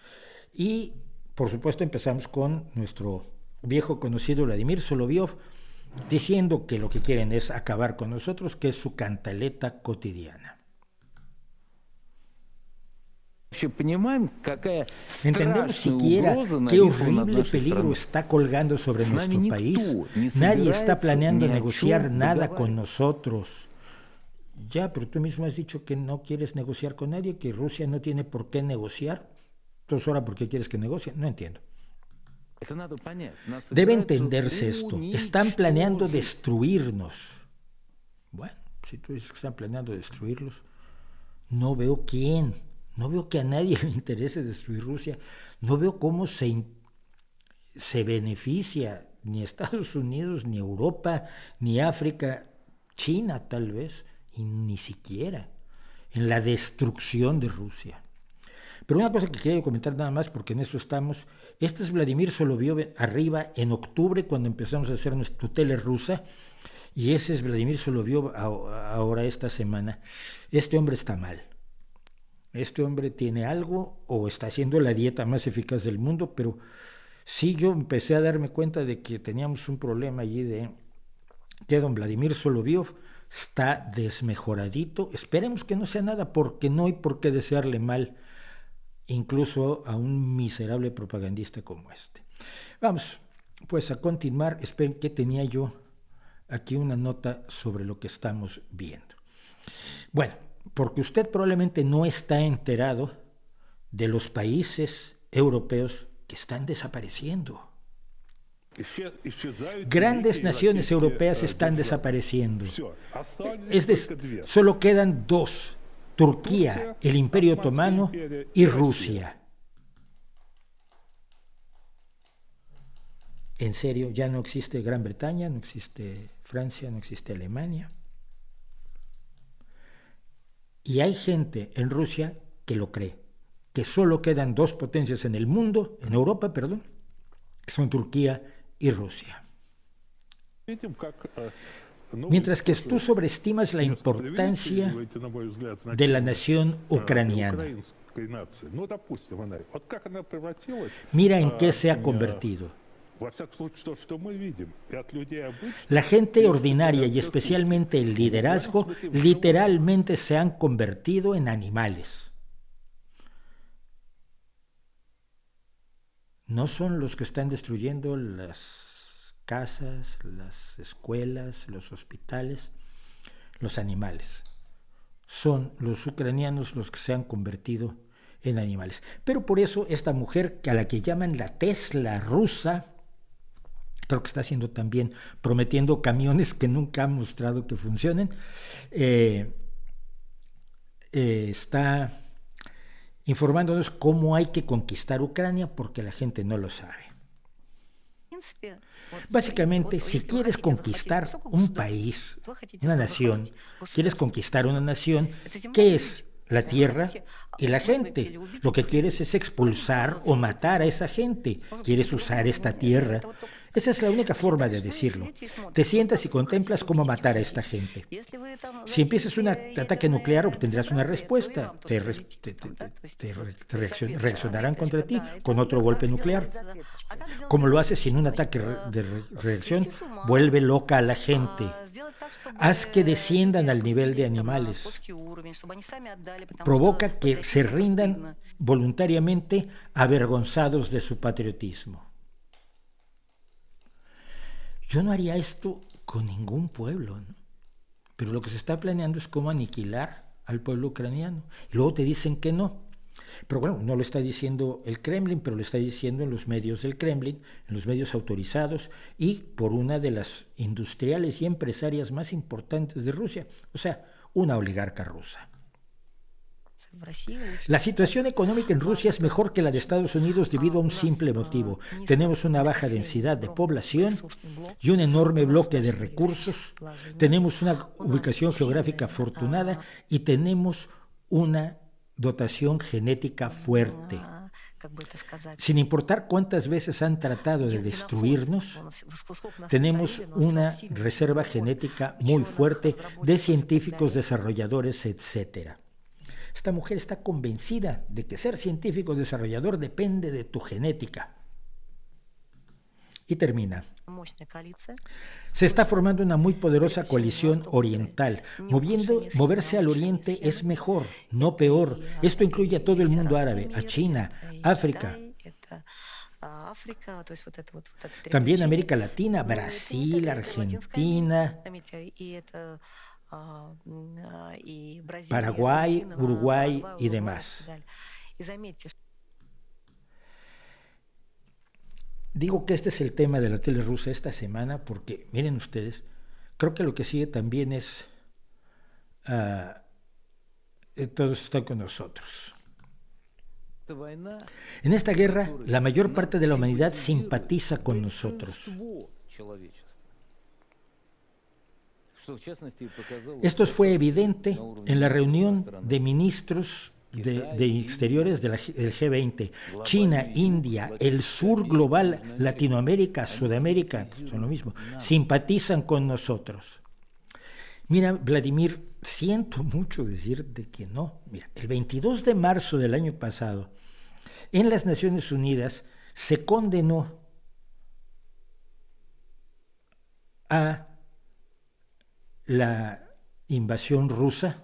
Y, por supuesto, empezamos con nuestro viejo conocido Vladimir Soloviov, diciendo que lo que quieren es acabar con nosotros, que es su cantaleta cotidiana. ¿Entendemos siquiera qué horrible peligro está colgando sobre nuestro país? Nadie está planeando negociar nada con nosotros. Ya, pero tú mismo has dicho que no quieres negociar con nadie, que Rusia no tiene por qué negociar. Entonces, ¿ahora por qué quieres que negocie? No entiendo. Debe entenderse esto. Están planeando destruirnos. Bueno, si tú dices que están planeando destruirlos, no veo quién. No veo que a nadie le interese destruir Rusia. No veo cómo se beneficia ni Estados Unidos, ni Europa, ni África, China tal vez, y ni siquiera en la destrucción de Rusia. Pero una cosa que quería comentar nada más, porque en esto estamos, este es Vladimir Soloviov arriba en octubre, cuando empezamos a hacer nuestra tele rusa, y ese es Vladimir Soloviov ahora esta semana. Este hombre está mal. Este hombre tiene algo, o está haciendo la dieta más eficaz del mundo, pero sí yo empecé a darme cuenta de que teníamos un problema allí de que don Vladimir Solovyov está desmejoradito. Esperemos que no sea nada, porque no hay por qué desearle mal incluso a un miserable propagandista como este. Vamos pues a continuar. Esperen que tenía yo aquí una nota sobre lo que estamos viendo. Bueno, porque usted probablemente no está enterado de los países europeos que están desapareciendo. Grandes naciones europeas están desapareciendo. Es decir, solo quedan dos: Turquía, el Imperio Otomano y Rusia. En serio, ya no existe Gran Bretaña, no existe Francia, no existe Alemania. Y hay gente en Rusia que lo cree, que solo quedan dos potencias en el mundo, en Europa, perdón, que son Turquía y Rusia. Mientras que tú sobreestimas la importancia de la nación ucraniana. Mira en qué se ha convertido. La gente ordinaria y especialmente el liderazgo literalmente se han convertido en animales. No son los que están destruyendo las casas, las escuelas, los hospitales, los animales. Son los ucranianos los que se han convertido en animales. Pero por eso esta mujer, a la que llaman la Tesla rusa, creo que está haciendo también, prometiendo camiones que nunca han mostrado que funcionen, está informándonos cómo hay que conquistar Ucrania, porque la gente no lo sabe. Básicamente, si quieres conquistar un país, una nación, ¿qué es? La tierra y la gente. Lo que quieres es expulsar o matar a esa gente. Quieres usar esta tierra. Esa es la única forma de decirlo. Te sientas y contemplas cómo matar a esta gente. Si empiezas un ataque nuclear, obtendrás una respuesta. Reaccionarán contra ti con otro golpe nuclear. Como lo haces sin un ataque de reacción, vuelve loca a la gente. Haz que desciendan al nivel de animales. Provoca que se rindan voluntariamente, avergonzados de su patriotismo. Yo no haría esto con ningún pueblo, ¿no? Pero lo que se está planeando es cómo aniquilar al pueblo ucraniano. Y luego te dicen que no. Pero bueno, no lo está diciendo el Kremlin, pero lo está diciendo en los medios del Kremlin, en los medios autorizados y por una de las industriales y empresarias más importantes de Rusia, o sea, una oligarca rusa. La situación económica en Rusia es mejor que la de Estados Unidos debido a un simple motivo. Tenemos una baja densidad de población y un enorme bloque de recursos. Tenemos una ubicación geográfica afortunada y tenemos una dotación genética fuerte. Sin importar cuántas veces han tratado de destruirnos, tenemos una reserva genética muy fuerte de científicos, desarrolladores, etc. Esta mujer está convencida de que ser científico desarrollador depende de tu genética. Y termina. Se está formando una muy poderosa coalición oriental. Moverse al oriente es mejor, no peor. Esto incluye a todo el mundo árabe, a China, África. También América Latina, Brasil, Argentina, Paraguay, Uruguay y demás. Digo que este es el tema de la tele rusa esta semana porque, miren ustedes, creo que lo que sigue también es todos están con nosotros. En esta guerra, la mayor parte de la humanidad simpatiza con nosotros. Esto fue evidente en la reunión de ministros de exteriores del G20. China, India, el sur global, Latinoamérica, Sudamérica, son lo mismo, simpatizan con nosotros. Mira, Vladimir, siento mucho decirte que no. Mira, el 22 de marzo del año pasado, en las Naciones Unidas se condenó a la invasión rusa,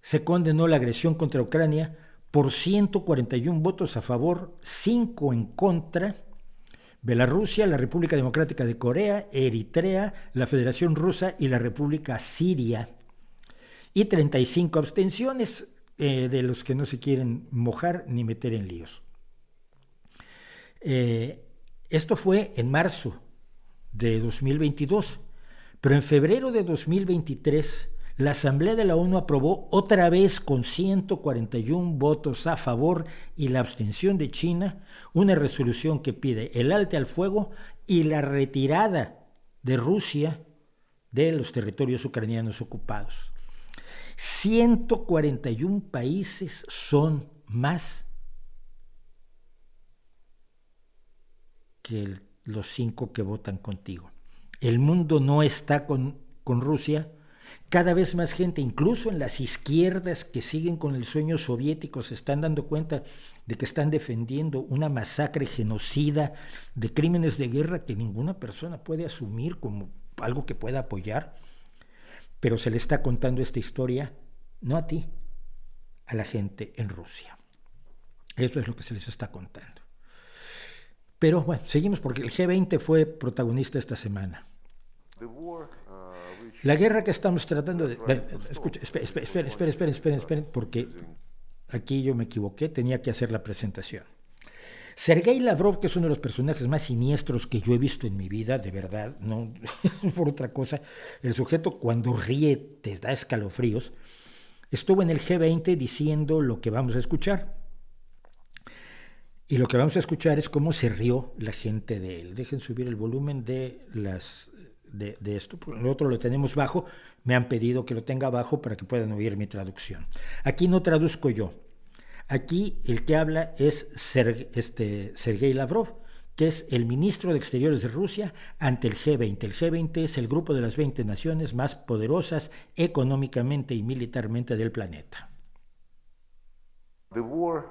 se condenó la agresión contra Ucrania por 141 votos a favor, 5 en contra. Bielorrusia, la República Democrática de Corea, Eritrea, la Federación Rusa y la República Siria. Y 35 abstenciones de los que no se quieren mojar ni meter en líos. Esto fue en marzo de 2022, pero en febrero de 2023 la Asamblea de la ONU aprobó otra vez con 141 votos a favor y la abstención de China una resolución que pide el alto al fuego y la retirada de Rusia de los territorios ucranianos ocupados. 141 países son más que los 5 que votan contigo. El mundo no está con Rusia. Cada vez más gente, incluso en las izquierdas que siguen con el sueño soviético, se están dando cuenta de que están defendiendo una masacre genocida de crímenes de guerra que ninguna persona puede asumir como algo que pueda apoyar. Pero se le está contando esta historia, no a ti, a la gente en Rusia. Esto es lo que se les está contando. Pero bueno, seguimos porque el G20 fue protagonista esta semana. La guerra que estamos tratando de... Escucha, esperen, porque aquí yo me equivoqué, tenía que hacer la presentación. Sergei Lavrov, que es uno de los personajes más siniestros que yo he visto en mi vida, de verdad, no por otra cosa, el sujeto cuando ríe te da escalofríos, estuvo en el G20 diciendo lo que vamos a escuchar. Y lo que vamos a escuchar es cómo se rió la gente de él. Dejen subir el volumen de esto. El otro lo tenemos bajo. Me han pedido que lo tenga bajo para que puedan oír mi traducción. Aquí no traduzco yo. Aquí el que habla es Sergei Lavrov, que es el ministro de Exteriores de Rusia ante el G20. El G20 es el grupo de las 20 naciones más poderosas económicamente y militarmente del planeta. The war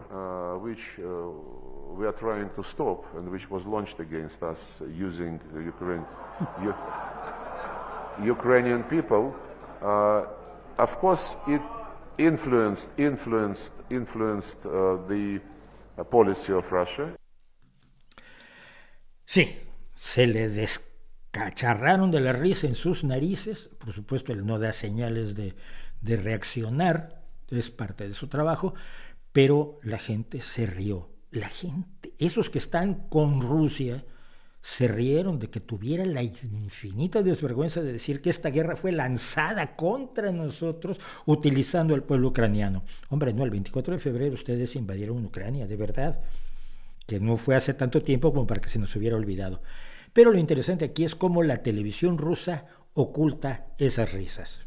which we are trying to stop and which was launched against us using Ukrainian people, of course it influenced the policy of Russia. Sí, se le descacharraron de la risa en sus narices. Por supuesto, él no da señales de reaccionar, es parte de su trabajo. Pero la gente se rió. La gente, esos que están con Rusia, se rieron de que tuviera la infinita desvergüenza de decir que esta guerra fue lanzada contra nosotros utilizando al pueblo ucraniano. Hombre, no, el 24 de febrero ustedes invadieron Ucrania, de verdad, que no fue hace tanto tiempo como para que se nos hubiera olvidado. Pero lo interesante aquí es cómo la televisión rusa oculta esas risas.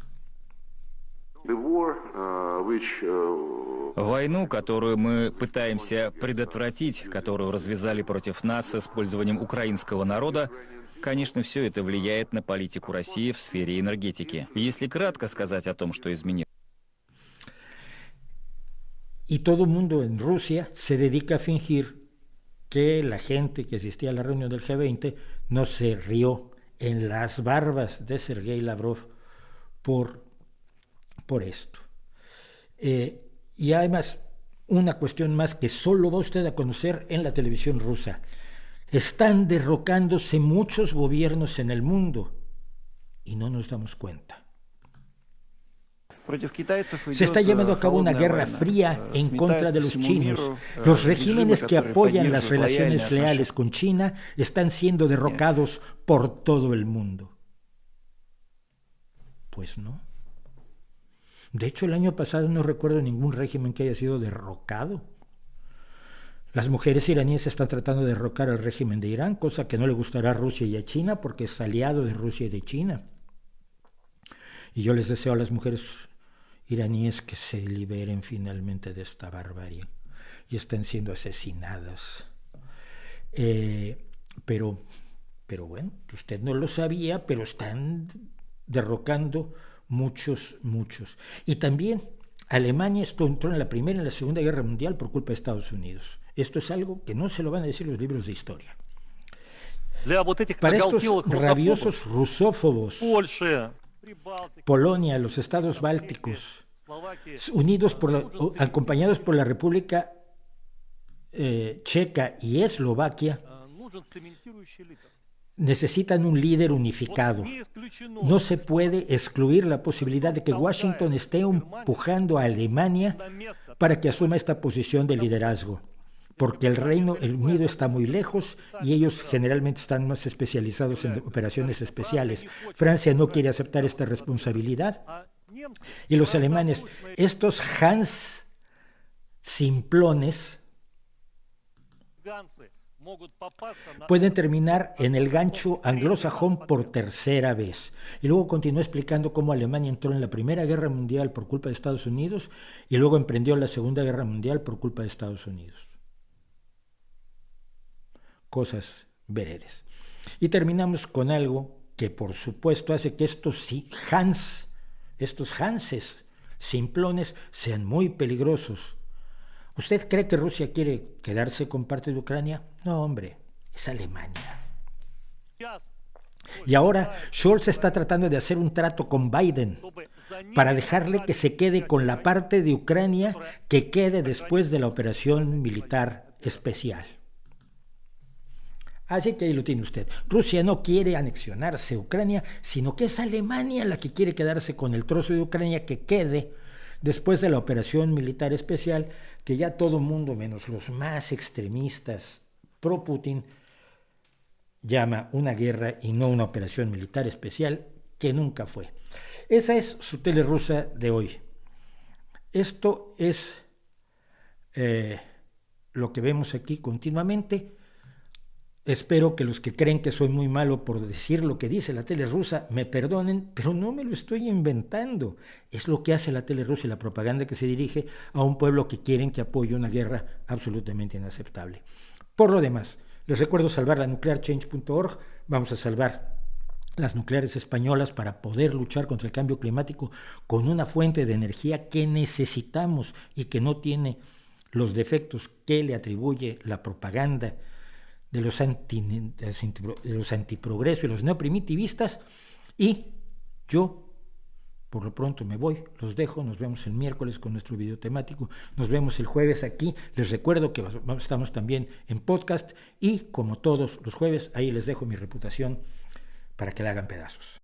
Войну, которую мы пытаемся предотвратить, которую развязали против нас с использованием украинского народа, конечно, все это влияет на политику России в сфере энергетики. Если кратко сказать о том, что изменилось. Y todo el mundo en Rusia se dedica a fingir que la gente que asistía a la reunión del G20 no se rió en las barbas de Sergei Lavrov por esto. Y además, una cuestión más que solo va usted a conocer en la televisión rusa. Están derrocándose muchos gobiernos en el mundo y no nos damos cuenta. Se está llevando a cabo una guerra fría en contra de los chinos. Los regímenes que apoyan las relaciones leales con China están siendo derrocados por todo el mundo. Pues no. De hecho, el año pasado no recuerdo ningún régimen que haya sido derrocado. Las mujeres iraníes están tratando de derrocar al régimen de Irán, cosa que no le gustará a Rusia y a China porque es aliado de Rusia y de China. Y yo les deseo a las mujeres iraníes que se liberen finalmente de esta barbarie y están siendo asesinadas. Pero bueno, usted no lo sabía, pero están derrocando muchos. Y también Alemania entró en la Primera y en la Segunda Guerra Mundial por culpa de Estados Unidos. Esto es algo que no se lo van a decir los libros de historia. Para estos rabiosos rusófobos, Polonia, los estados bálticos, acompañados por la República Checa y Eslovaquia, necesitan un líder unificado. No se puede excluir la posibilidad de que Washington esté empujando a Alemania para que asuma esta posición de liderazgo, porque el Reino Unido está muy lejos y ellos generalmente están más especializados en operaciones especiales. Francia no quiere aceptar esta responsabilidad. Y los alemanes, estos Hans simplones, pueden terminar en el gancho anglosajón por tercera vez. Y luego continuó explicando cómo Alemania entró en la Primera Guerra Mundial por culpa de Estados Unidos y luego emprendió la Segunda Guerra Mundial por culpa de Estados Unidos. Cosas veredes. Y terminamos con algo que por supuesto hace que estos Hanses simplones sean muy peligrosos. ¿Usted cree que Rusia quiere quedarse con parte de Ucrania? No, hombre, es Alemania. Y ahora Scholz está tratando de hacer un trato con Biden para dejarle que se quede con la parte de Ucrania que quede después de la operación militar especial. Así que ahí lo tiene usted. Rusia no quiere anexionarse a Ucrania, sino que es Alemania la que quiere quedarse con el trozo de Ucrania que quede después de la operación militar especial, que ya todo mundo, menos los más extremistas pro-Putin, llama una guerra y no una operación militar especial, que nunca fue. Esa es su tele rusa de hoy. Esto es lo que vemos aquí continuamente. Espero que los que creen que soy muy malo por decir lo que dice la tele rusa me perdonen, pero no me lo estoy inventando. Es lo que hace la tele rusa y la propaganda que se dirige a un pueblo que quieren que apoye una guerra absolutamente inaceptable. Por lo demás, les recuerdo salvar la nuclearchange.org. Vamos a salvar las nucleares españolas para poder luchar contra el cambio climático con una fuente de energía que necesitamos y que no tiene los defectos que le atribuye la propaganda de los antiprogreso y los neoprimitivistas. Y yo, por lo pronto, me voy, los dejo, nos vemos el miércoles con nuestro video temático, nos vemos el jueves aquí. Les recuerdo que estamos también en podcast y como todos los jueves, ahí les dejo mi reputación para que la hagan pedazos.